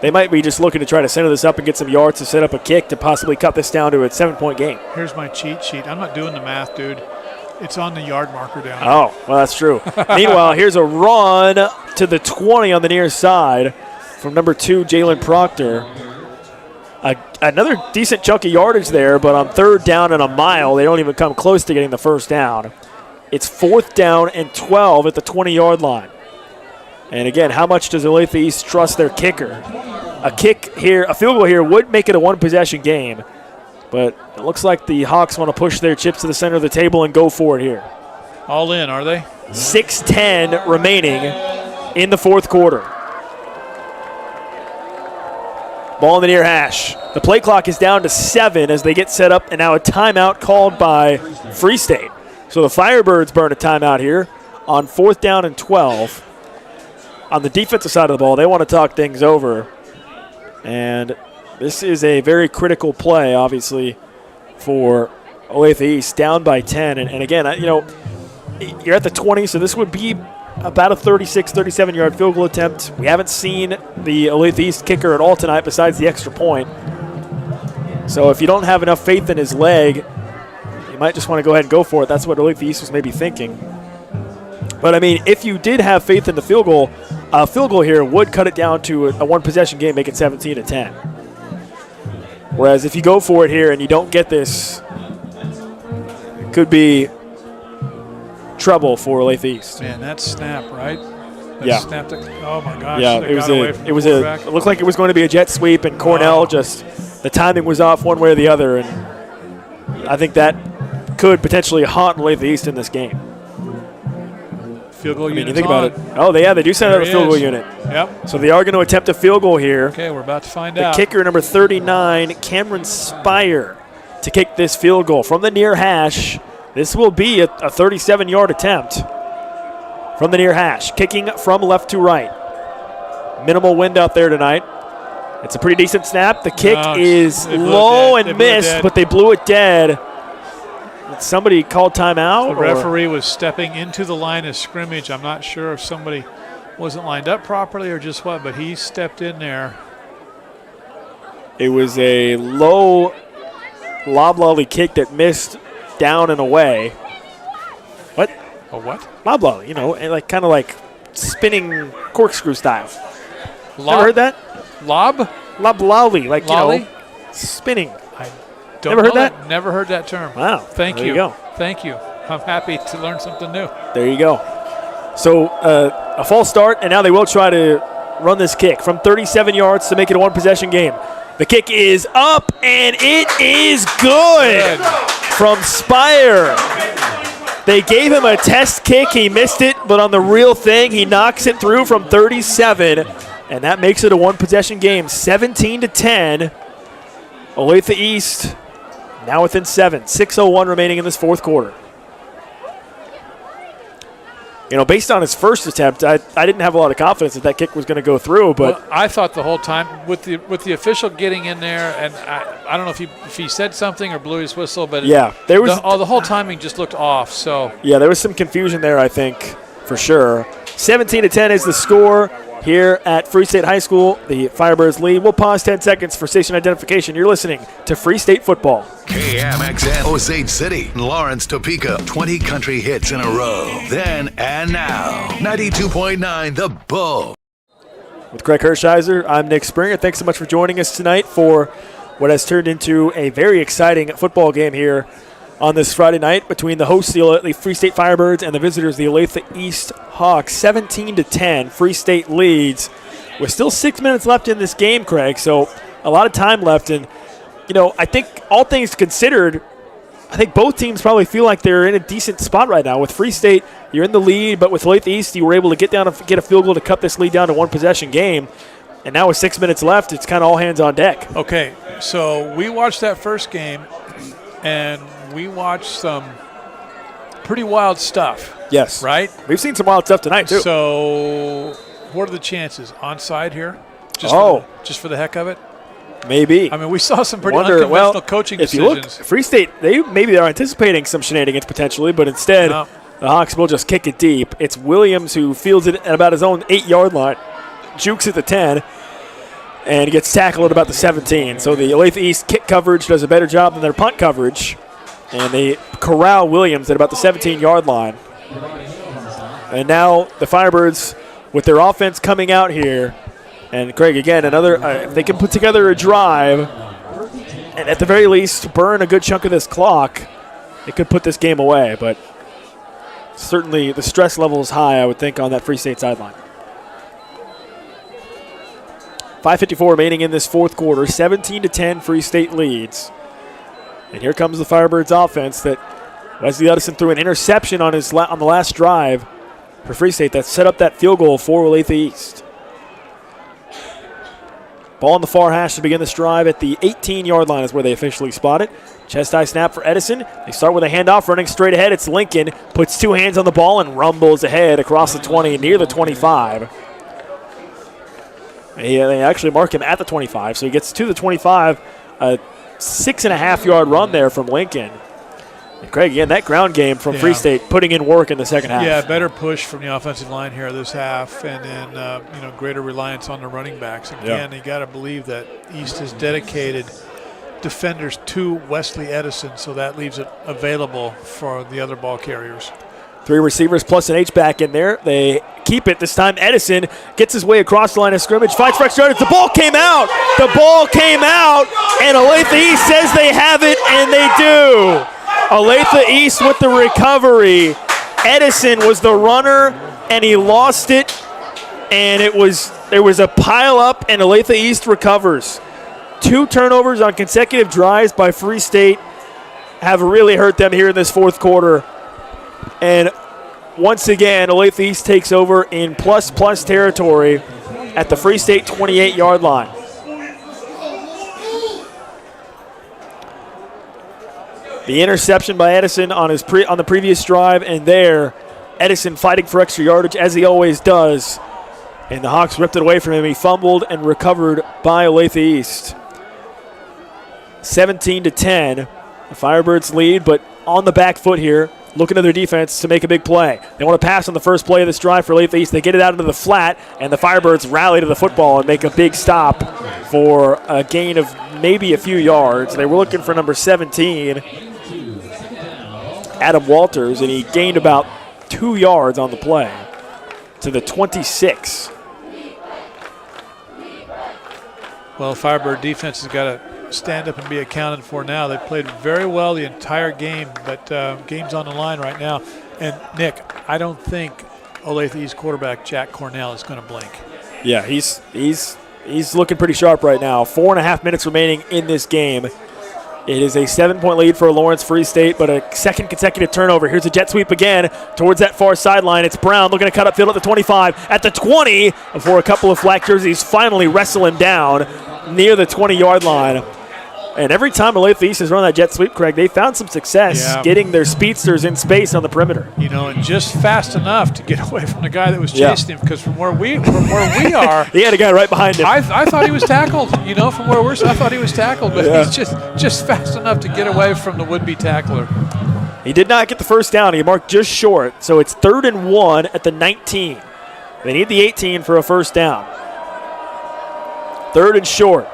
they might be just looking to try to center this up and get some yards to set up a kick to possibly cut this down to a 7-point game. Here's my cheat sheet. I'm not doing the math, dude. It's on the yard marker down. Oh, well, that's true. Meanwhile, here's a run to the 20 on the near side from number 2, Jalen Proctor. Another decent chunk of yardage there, but on 3rd down and a mile, they don't even come close to getting the first down. It's 4th down and 12 at the 20-yard line. And again, how much does Olathe East trust their kicker? A kick here, a field goal here would make it a one-possession game, but it looks like the Hawks want to push their chips to the center of the table and go for it here. All in, are they? 6:10 remaining in the fourth quarter. Ball in the near hash. The play clock is down to 7 as they get set up, and now a timeout called by Free State. So the Firebirds burn a timeout here on 4th down and 12. On the defensive side of the ball, they want to talk things over. And this is a very critical play, obviously, for Olathe East, down by 10. And again, you're at the 20, so this would be about a 36, 37-yard field goal attempt. We haven't seen the Olathe East kicker at all tonight besides the extra point. So if you don't have enough faith in his leg, you might just want to go ahead and go for it. That's what Olathe East was maybe thinking. But, I mean, if you did have faith in the field goal, a field goal here would cut it down to a one-possession game, make it 17-10. Whereas if you go for it here and you don't get this, it could be trouble for Olathe East. Man, that snap, right? That yeah. Snap oh, my gosh. Yeah, it looked like it was going to be a jet sweep, and Cornell the timing was off one way or the other, and I think that could potentially haunt Olathe East in this game. Field goal unit. You think about it. Oh, they do send out a field goal unit. Yep. So they are going to attempt a field goal here. Okay, we're about to find out. The kicker, number 39, Cameron Spire, to kick this field goal from the near hash. This will be a 37-yard attempt from the near hash, kicking from left to right. Minimal wind out there tonight. It's a pretty decent snap. The kick is low and missed, but they blew it dead. Somebody called timeout? The referee was stepping into the line of scrimmage. I'm not sure if somebody wasn't lined up properly or just what, but he stepped in there. It was a low lob lolly kick that missed down and away. What? A what? Lob lolly, and kind of like spinning corkscrew style. Lob? Ever heard that? Lob? Lob lolly, lolly? Spinning. Never heard that? Never heard that term. Wow. Thank you. There you go. Thank you. I'm happy to learn something new. There you go. So a false start, and now they will try to run this kick from 37 yards to make it a one-possession game. The kick is up, and it is good from Spire. They gave him a test kick. He missed it, but on the real thing, he knocks it through from 37, and that makes it a one-possession game, 17-10. Olathe East now within 7. 6:01 remaining in this fourth quarter. Based on his first attempt, I didn't have a lot of confidence that kick was going to go through. But I thought the whole time with the official getting in there, and I don't know if he said something or blew his whistle, but there was the whole timing just looked off. So there was some confusion there, I think, for sure. 17-10 is the score here at Free State High School. The Firebirds lead. We'll pause 10 seconds for station identification. You're listening to Free State Football. KMXN, Osage City, Lawrence, Topeka, 20 country hits in a row. Then and now, 92.9 The Bull. With Craig Hershiser, I'm Nick Springer. Thanks so much for joining us tonight for what has turned into a very exciting football game here on this Friday night between the hosts, the Free State Firebirds, and the visitors, the Olathe East Hawks. 17-10, Free State leads. With still 6 minutes left in this game, Craig, so a lot of time left. And, I think all things considered, I think both teams probably feel like they're in a decent spot right now. With Free State, you're in the lead, but with Olathe East, you were able to get down and get a field goal to cut this lead down to one-possession game. And now with 6 minutes left, it's kind of all hands on deck. Okay, so we watched that first game, and we watched some pretty wild stuff. Yes. Right? We've seen some wild stuff tonight, too. So what are the chances? Onside here? Just for the heck of it? Maybe. I mean, we saw some pretty unconventional coaching decisions. If you look, Free State, maybe they're anticipating some shenanigans potentially, but instead the Hawks will just kick it deep. It's Williams who fields it at about his own 8-yard line, jukes at the 10, and gets tackled at about the 17. So the Olathe East kick coverage does a better job than their punt coverage, and they corral Williams at about the 17-yard line. And now the Firebirds, with their offense coming out here, and Craig, again, another, if they can put together a drive and at the very least burn a good chunk of this clock, it could put this game away. But certainly the stress level is high, I would think, on that Free State sideline. 5:54 remaining in this fourth quarter. 17-10 Free State leads. And here comes the Firebirds offense that Wesley Edison threw an interception on the last drive for Free State that set up that field goal for Olathe East. Ball on the far hash to begin this drive at the 18-yard line is where they officially spot it. Chest high snap for Edison. They start with a handoff running straight ahead. It's Lincoln. Puts two hands on the ball and rumbles ahead across the 20 near the 25. They actually mark him at the 25, so he gets to the 25. A 6.5-yard run there from Lincoln. And Craig, again, that ground game from Free State putting in work in the second half. Yeah, better push from the offensive line here this half, and then greater reliance on the running backs. Again, you got to believe that East has dedicated defenders to Wesley Edison, so that leaves it available for the other ball carriers. 3 receivers plus an H-back in there. They keep it this time. Edison gets his way across the line of scrimmage, finds fresh yardage. The ball came out. The ball came out, and Olathe East says they have it, and they do. Olathe East with the recovery. Edison was the runner, and he lost it, and there was a pile up, and Olathe East recovers. 2 turnovers on consecutive drives by Free State have really hurt them here in this fourth quarter. And once again, Olathe East takes over in plus territory at the Free State 28-yard line. The interception by Edison on the previous drive, and there, Edison fighting for extra yardage as he always does. And the Hawks ripped it away from him. He fumbled and recovered by Olathe East. 17-10. The Firebirds lead, but on the back foot here, looking to their defense to make a big play. They want to pass on the first play of this drive for Olathe East. They get it out into the flat, and the Firebirds rally to the football and make a big stop for a gain of maybe a few yards. They were looking for number 17, Adam Walters, and he gained about 2 yards on the play to the 26. Well, Firebird defense has got to stand up and be accounted for now. They played very well the entire game, but game's on the line right now. And, Nick, I don't think Olathe East quarterback Jack Cornell is going to blink. Yeah, he's looking pretty sharp right now. 4.5 minutes remaining in this game. It is a 7-point lead for Lawrence Free State, but a second consecutive turnover. Here's a jet sweep again towards that far sideline. It's Brown looking to cut upfield at the 25, at the 20, before a couple of flag jerseys finally wrestle him down near the 20-yard line. And every time Olathe East has run that jet sweep, Craig, they found some success getting their speedsters in space on the perimeter. And just fast enough to get away from the guy that was chasing him, because from where we are, he had a guy right behind him. I thought he was tackled. From where we're, I thought he was tackled, but he's just fast enough to get away from the would-be tackler. He did not get the first down. He marked just short, so it's 3rd and 1 at the 19. They need the 18 for a first down. 3rd and short.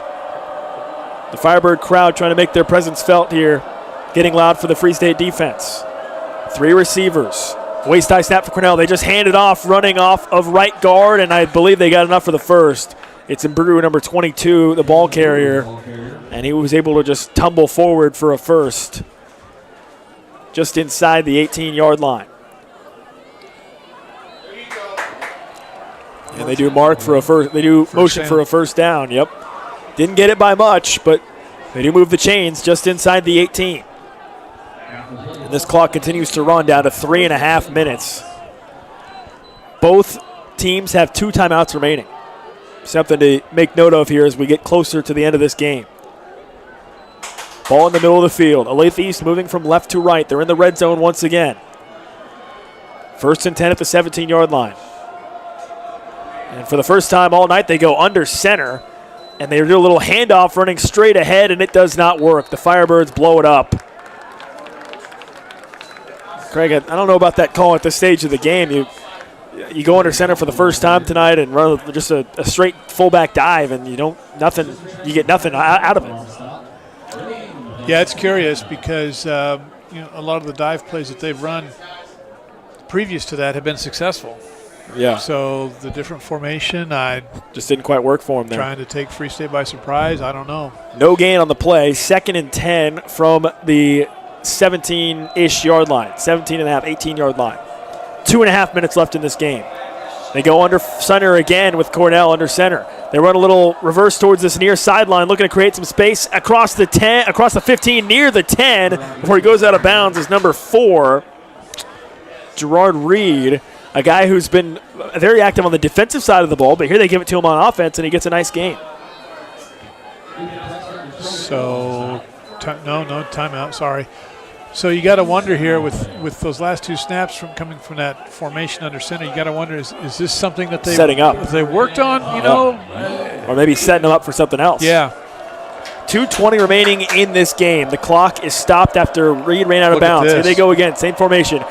The Firebird crowd trying to make their presence felt here, getting loud for the Free State defense. 3 receivers. Waist high snap for Cornell. They just hand it off, running off of right guard, and I believe they got enough for the first. It's Brewer, number 22, the ball carrier, and he was able to just tumble forward for a first just inside the 18-yard line. And they do mark for a first. They do motion for a first down. Yep. Didn't get it by much, but they do move the chains just inside the 18. And this clock continues to run down to 3.5 minutes. Both teams have 2 timeouts remaining. Something to make note of here as we get closer to the end of this game. Ball in the middle of the field. Olathe East moving from left to right. They're in the red zone once again. 1st and 10 at the 17-yard line. And for the first time all night, they go under center. And they do a little handoff running straight ahead, and it does not work. The Firebirds blow it up. Craig, I don't know about that call at this stage of the game. You go under center for the first time tonight and run just a straight fullback dive, and you get nothing out of it. Yeah, it's curious because a lot of the dive plays that they've run previous to that have been successful. Yeah. So the different formation, I just didn't quite work for him there. Trying to take Free State by surprise, I don't know. No gain on the play. 2nd and 10 from the 17-ish yard line. 17 and a half, 18-yard line. 2.5 minutes left in this game. They go under center again with Cornell under center. They run a little reverse towards this near sideline, looking to create some space across the 10, across the 15, near the 10. Before he goes out of bounds is number 4, Gerard Reed. A guy who's been very active on the defensive side of the ball, but here they give it to him on offense, and he gets a nice gain. So, no timeout, sorry. So you got to wonder here with those last 2 snaps coming from that formation under center, you got to wonder, is this something that they worked on, or maybe setting them up for something else. Yeah. 2:20 remaining in this game. The clock is stopped after Reed ran out of bounds. Here they go again, same formation.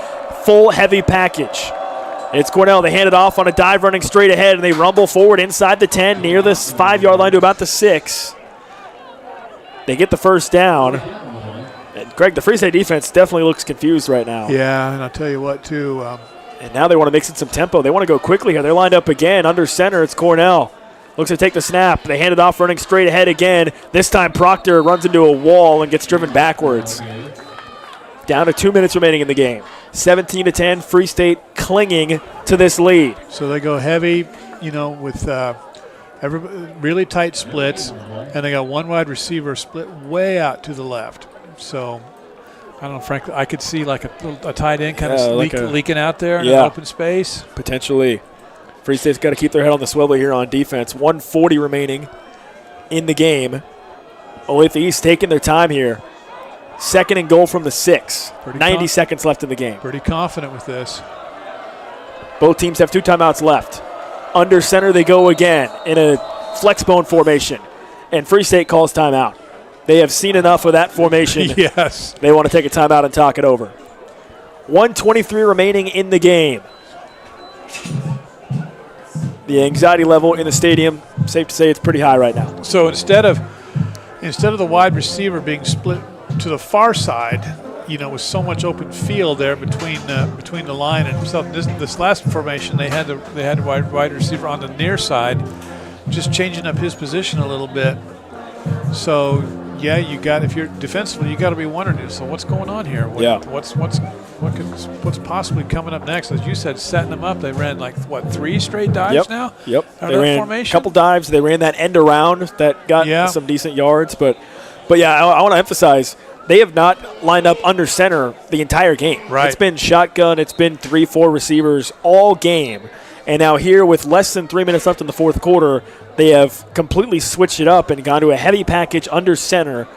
Full heavy package. It's Cornell. They hand it off on a dive running straight ahead, and they rumble forward inside the 10, near the 5-yard line to about the 6. They get the first down. And Greg, the Free State defense definitely looks confused right now. Yeah, and I'll tell you what, too. And now they want to mix in some tempo. They want to go quickly here. They're lined up again. Under center, it's Cornell. Looks to take the snap. They hand it off running straight ahead again. This time Proctor runs into a wall and gets driven backwards. Down to 2 minutes remaining in the game. 17-10, Free State clinging to this lead. So they go heavy, with really tight splits, and they got one wide receiver split way out to the left. So, I don't know, frankly, I could see like a tight end kind of leaking out there in an open space. Potentially. Free State's got to keep their head on the swivel here on defense. 1:40 remaining in the game. Olathe East taking their time here. 2nd and goal from the 6. 90 seconds left in the game. Pretty confident with this. Both teams have 2 timeouts left. Under center they go again in a flexbone formation. And Free State calls timeout. They have seen enough of that formation. Yes. They want to take a timeout and talk it over. 1:23 remaining in the game. The anxiety level in the stadium, safe to say it's pretty high right now. So instead of the wide receiver being split to the far side, with so much open field there between the line and himself. This last formation, they had a wide receiver on the near side, just changing up his position a little bit. So yeah, if you're defensively, you got to be wondering. So what's going on here? What's possibly coming up next? As you said, setting them up. They ran 3 straight dives now. Yep. They ran a couple dives. They ran that end around that got some decent yards, but yeah, I want to emphasize they have not lined up under center the entire game. Right. It's been shotgun. It's been 3-4 receivers all game. And now here with less than 3 minutes left in the fourth quarter, they have completely switched it up and gone to a heavy package under center.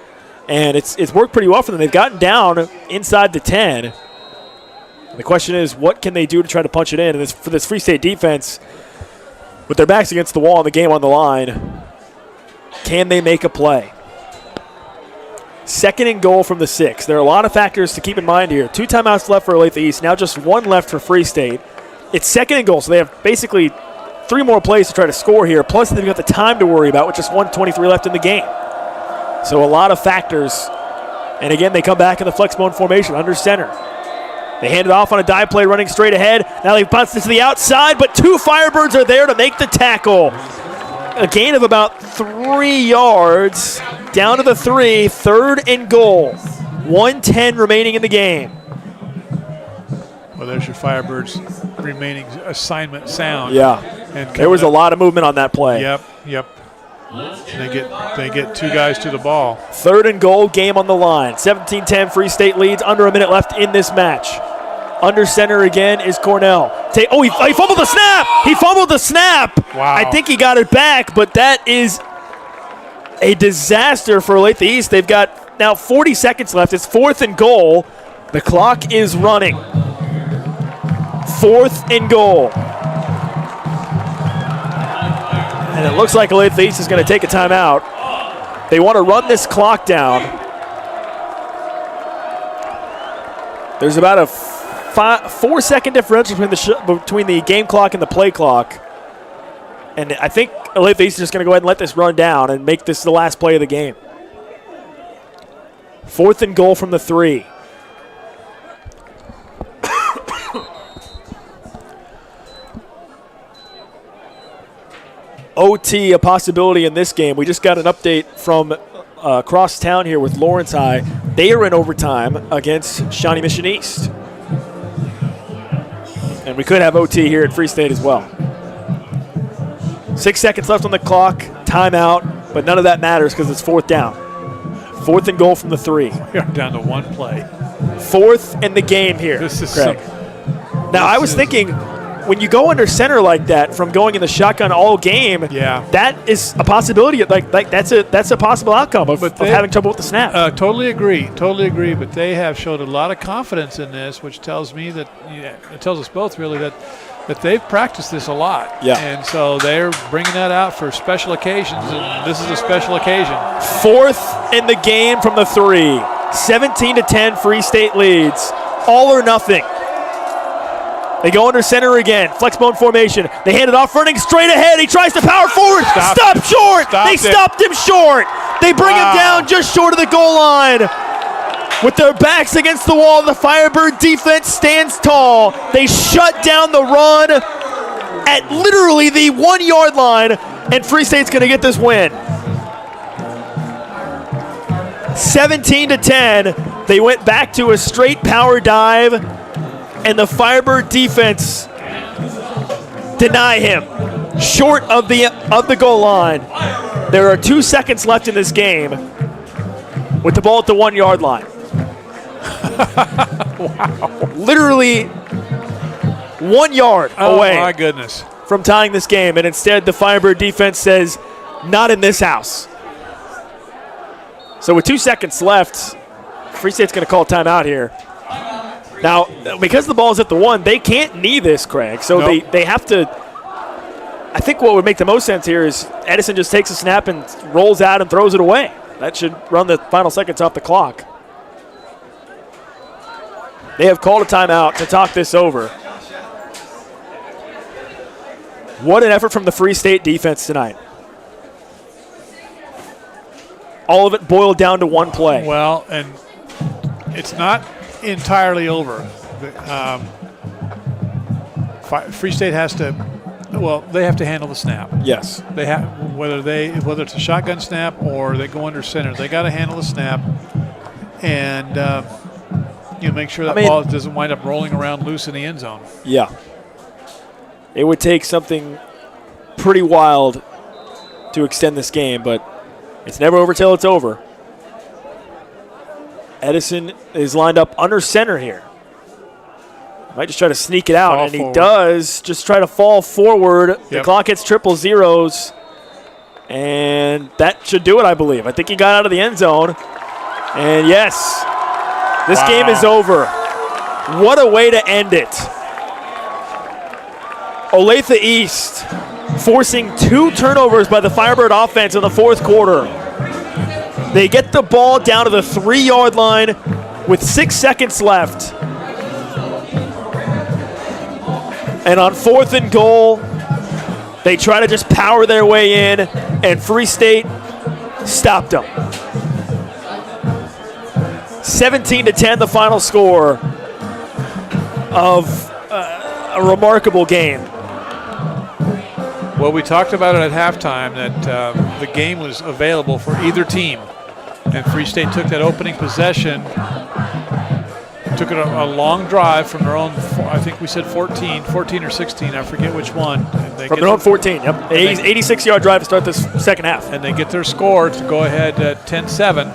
And it's worked pretty well for them. They've gotten down inside the 10. The question is, what can they do to try to punch it in? And for this Free State defense, with their backs against the wall and the game on the line, can they make a play? 2nd and goal from the 6. There are a lot of factors to keep in mind here. 2 timeouts left for Olathe East, now just 1 left for Free State. It's 2nd and goal, so they have basically 3 more plays to try to score here, plus they've got the time to worry about with just 1:23 left in the game. So a lot of factors. And again, they come back in the flexbone formation under center. They hand it off on a dive play running straight ahead. Now they bounce it to the outside, but 2 Firebirds are there to make the tackle. A gain of about 3 yards. Down to the 3, 3rd and goal. 1:10 remaining in the game. Well, there's your Firebirds remaining assignment sound. Yeah, and there was a lot of movement on that play. Yep. They get 2 guys to the ball. 3rd and goal, game on the line. 17-10, Free State leads, under a minute left in this match. Under center again is Cornell. He fumbled the snap! He fumbled the snap! Wow. I think he got it back, but that is a disaster for Olathe East. They've got now 40 seconds left. It's 4th and goal. The clock is running. 4th and goal. And it looks like Olathe East is going to take a timeout. They want to run this clock down. There's about a 4-second differential between the game clock and the play clock. And I think Olathe East is just going to go ahead and let this run down and make this the last play of the game. 4th and goal from the 3. OT a possibility in this game. We just got an update from across town here with Lawrence High. They are in overtime against Shawnee Mission East. And we could have OT here at Free State as well. 6 seconds left on the clock, timeout, but none of that matters because it's 4th down. 4th and goal from the 3. We are down to 1 play. 4th in the game here. This is Craig. Now, I was thinking, when you go under center like that from going in the shotgun all game, that is a possibility. Like that's a possible outcome of having trouble with the snap. Totally agree. But they have showed a lot of confidence in this, which tells me that it tells us both really that they've practiced this a lot. Yeah. And so they're bringing that out for special occasions, and this is a special occasion. 4th in the game from the 3. 17-10 Free State leads. All or nothing. They go under center again. Flexbone formation. They hand it off, running straight ahead. He tries to power forward. Stop short. They stopped him short. They bring him down just short of the goal line. With their backs against the wall, the Firebird defense stands tall. They shut down the run at literally the 1-yard line, and Free State's going to get this win. 17-10. They went back to a straight power dive, and the Firebird defense deny him short of the goal line. There are 2 seconds left in this game with the ball at the 1-yard line. Wow. Literally 1 yard away. Oh, my goodness. From tying this game, and instead the Firebird defense says, not in this house. So with 2 seconds left, Free State's going to call timeout here. Now, because the ball's at the 1, they can't knee this, Craig. So they have to. I think what would make the most sense here is Edison just takes a snap and rolls out and throws it away. That should run the final seconds off the clock. They have called a timeout to talk this over. What an effort from the Free State defense tonight. All of it boiled down to 1 play. Well, and it's not entirely over. Free State has to, they have to handle the snap. Yes. They have whether it's a shotgun snap or they go under center, they got to handle the snap and make sure that ball doesn't wind up rolling around loose in the end zone. Yeah. It would take something pretty wild to extend this game, but it's never over till it's over. Edison is lined up under center here. Might just try to sneak it out, and he does just try to fall forward. Yep. The clock hits 000s, and that should do it, I believe. I think he got out of the end zone, and yes, this game is over. What a way to end it. Olathe East forcing 2 turnovers by the Firebird offense in the 4th quarter. They get the ball down to the 3-yard line with 6 seconds left. And on 4th and goal, they try to just power their way in, and Free State stopped them. 17-10, the final score of a remarkable game. Well, we talked about it at halftime that the game was available for either team. And Free State took that opening possession, took it a long drive from their own, I think we said 14 or 16, I forget which one. From their own 14, yep. 86-yard drive to start this second half. And they get their score to go ahead at 10-7.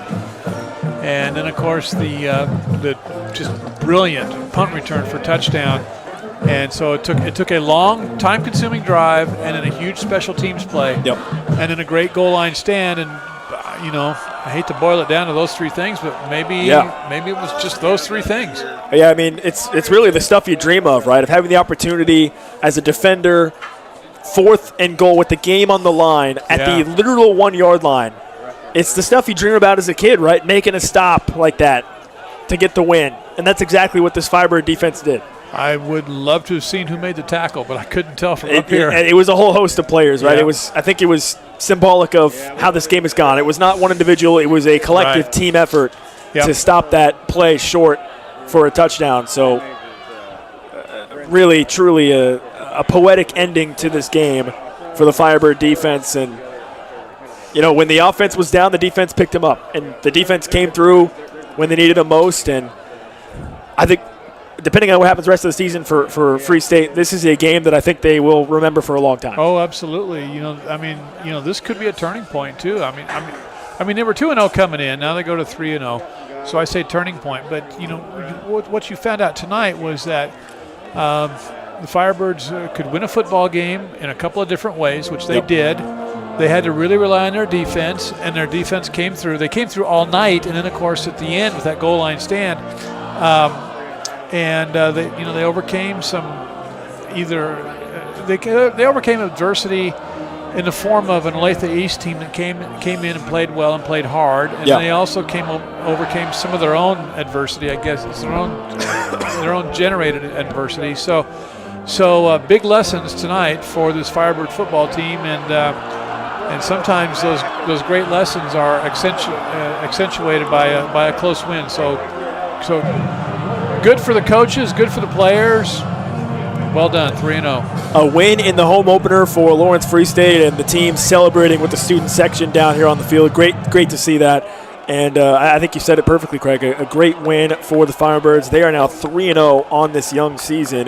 And then, of course, the just brilliant punt return for touchdown. And so it took a long, time-consuming drive and then a huge special teams play. Yep. And then a great goal line stand. And, I hate to boil it down to those 3 things, but maybe it was just those 3 things. Yeah, I mean, it's really the stuff you dream of, right? Of having the opportunity as a defender 4th and goal with the game on the line at the literal 1-yard line. It's the stuff you dream about as a kid, right? Making a stop like that to get the win. And that's exactly what this Firebird defense did. I would love to have seen who made the tackle, but I couldn't tell from up here. It was a whole host of players, right? I think it was symbolic of how this game has gone. It was not one individual. It was a collective team effort to stop that play short for a touchdown. So really, truly a poetic ending to this game for the Firebird defense. And, when the offense was down, the defense picked them up. And the defense came through when they needed them most. And I think, depending on what happens the rest of the season for Free State, this is a game that I think they will remember for a long time. Oh, absolutely. This could be a turning point too. I mean, they were 2-0 coming in. Now they go to 3-0. So I say turning point. But what you found out tonight was that the Firebirds could win a football game in a couple of different ways, which they did. They had to really rely on their defense, and their defense came through. They came through all night, and then of course at the end with that goal line stand. They overcame they overcame adversity in the form of an Olathe East team that came in and played well and played hard, and they also overcame some of their own adversity. I guess it's their own generated adversity. So big lessons tonight for this Firebird football team, and sometimes those great lessons are accentuated by a close win. So good for the coaches, good for the players. Well done, 3-0. A win in the home opener for Lawrence Free State, and the team celebrating with the student section down here on the field. Great to see that. And I think you said it perfectly, Craig. A great win for the Firebirds. They are now 3-0 on this young season.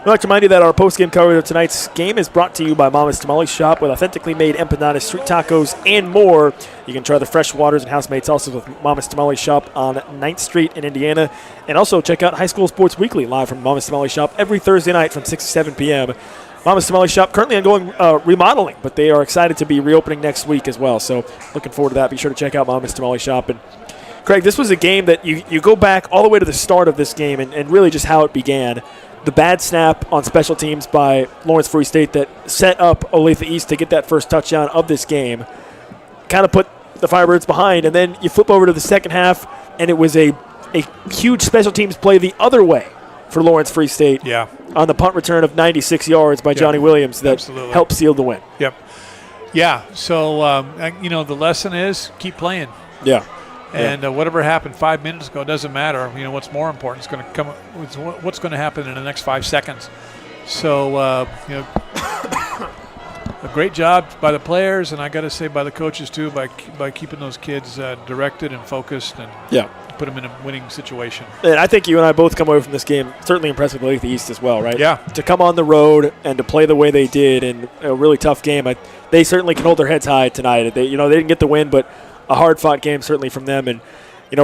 We'd like to remind you that our post-game coverage of tonight's game is brought to you by Mama's Tamale Shop with authentically made empanadas, street tacos, and more. You can try the fresh waters and house-made sauces with Mama's Tamale Shop on 9th Street in Indiana. And also check out High School Sports Weekly live from Mama's Tamale Shop every Thursday night from 6 to 7 p.m. Mama's Tamale Shop currently undergoing remodeling, but they are excited to be reopening next week as well. So looking forward to that. Be sure to check out Mama's Tamale Shop. And Craig, this was a game that you go back all the way to the start of this game and really just how it began. The bad snap on special teams by Lawrence Free State that set up Olathe East to get that first touchdown of this game kind of put the Firebirds behind. And then you flip over to the second half, and it was a huge special teams play the other way for Lawrence Free State on the punt return of 96 yards by Johnny Williams that helped seal the win. Yep. Yeah, so, the lesson is keep playing. Yeah. And whatever happened 5 minutes ago doesn't matter. What's more important is going to come. What's going to happen in the next 5 seconds. So a great job by the players, and I got to say by the coaches too, by keeping those kids directed and focused and put them in a winning situation. And I think you and I both come away from this game certainly impressed with Olathe East as well, right? Yeah. To come on the road and to play the way they did in a really tough game, they certainly can hold their heads high tonight. They didn't get the win, but a hard-fought game certainly from them. And,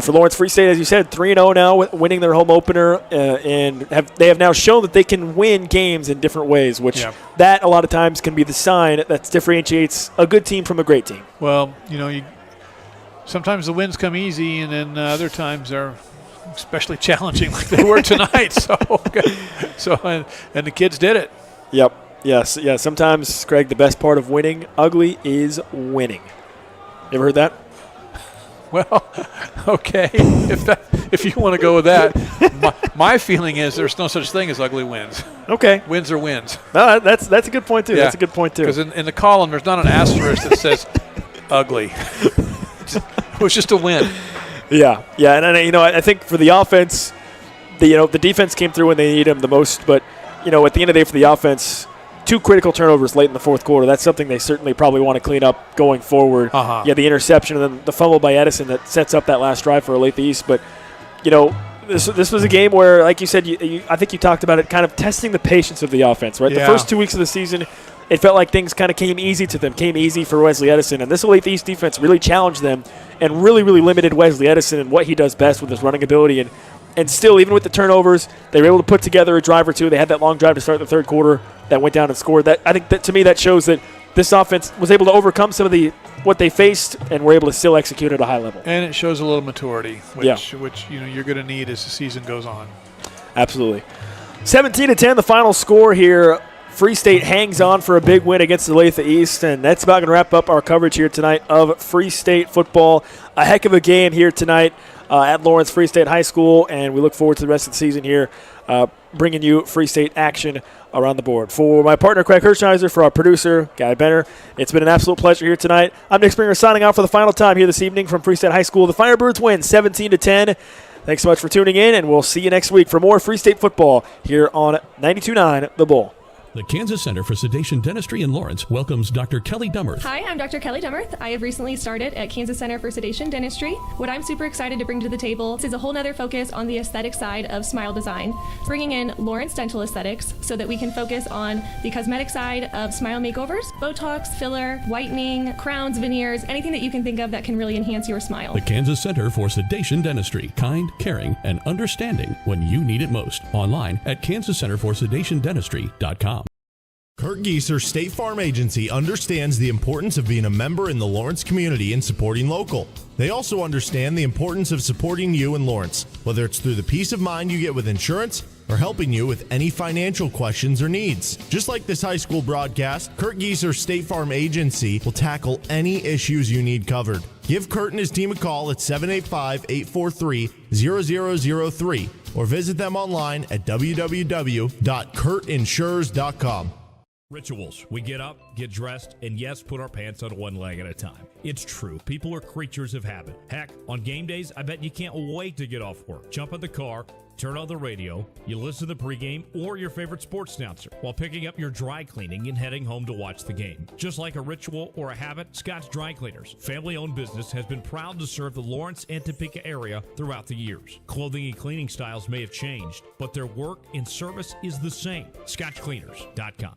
for Lawrence Free State, as you said, 3-0 now, winning their home opener, and they have now shown that they can win games in different ways, which that a lot of times can be the sign that differentiates a good team from a great team. Well, sometimes the wins come easy, and then other times they're especially challenging like they were tonight. And the kids did it. Yep. Yes. Yeah. Sometimes, Craig, the best part of winning ugly is winning. You ever heard that? Well, okay. If you want to go with that, my feeling is there's no such thing as ugly wins. Okay. Wins are wins. No, that's a good point too. Yeah. That's a good point too. Because in the column there's not an asterisk that says ugly. It was just a win. Yeah, and I think for the offense, the defense came through when they needed them the most. But at the end of the day, for the offense, 2 critical turnovers late in the fourth quarter. That's something they certainly probably want to clean up going forward. Yeah, the interception and then the fumble by Edison that sets up that last drive for Olathe East. But this was a game where, like you said, I think you talked about it, kind of testing the patience of the offense. Right, the first 2 weeks of the season, it felt like things kind of came easy to them, came easy for Wesley Edison. And this Olathe East defense really challenged them and really, really limited Wesley Edison and what he does best with his running ability. And still, even with the turnovers, they were able to put together a drive or two. They had that long drive to start the third quarter that went down and scored. I think that to me that shows that this offense was able to overcome some of what they faced and were able to still execute at a high level. And it shows a little maturity, which you're going to need as the season goes on. Absolutely. 17-10, the final score here Free State hangs on for a big win against Olathe East, and that's about going to wrap up our coverage here tonight of Free State football. A heck of a game here tonight at Lawrence Free State High School, and we look forward to the rest of the season here, bringing you Free State action around the board. For my partner, Craig Hirschheiser, for our producer, Guy Benner, it's been an absolute pleasure here tonight. I'm Nick Springer signing off for the final time here this evening from Free State High School. The Firebirds win 17-10. Thanks so much for tuning in, and we'll see you next week for more Free State football here on 92.9 The Bull. The Kansas Center for Sedation Dentistry in Lawrence welcomes Dr. Kelly Dummerth. Hi, I'm Dr. Kelly Dummerth. I have recently started at Kansas Center for Sedation Dentistry. What I'm super excited to bring to the table is a whole nother focus on the aesthetic side of smile design, bringing in Lawrence dental aesthetics so that we can focus on the cosmetic side of smile makeovers, Botox, filler, whitening, crowns, veneers, anything that you can think of that can really enhance your smile. The Kansas Center for Sedation Dentistry, kind, caring, and understanding when you need it most. Online at kansascenterforsedationdentistry.com. Kurt Gieser State Farm Agency understands the importance of being a member in the Lawrence community and supporting local. They also understand the importance of supporting you in Lawrence, whether it's through the peace of mind you get with insurance or helping you with any financial questions or needs. Just like this high school broadcast, Kurt Gieser State Farm Agency will tackle any issues you need covered. Give Kurt and his team a call at 785-843-0003 or visit them online at www.kurtinsures.com. Rituals. We get up, get dressed, and yes, put our pants on one leg at a time. It's true. People are creatures of habit. Heck, on game days, I bet you can't wait to get off work. Jump in the car, turn on the radio, you listen to Pregame or your favorite sports announcer while picking up your dry cleaning and heading home to watch the game. Just like a ritual or a habit, Scott's Dry Cleaners, family-owned business, has been proud to serve the Lawrence and Topeka area throughout the years. Clothing and cleaning styles may have changed, but their work and service is the same. ScotchCleaners.com.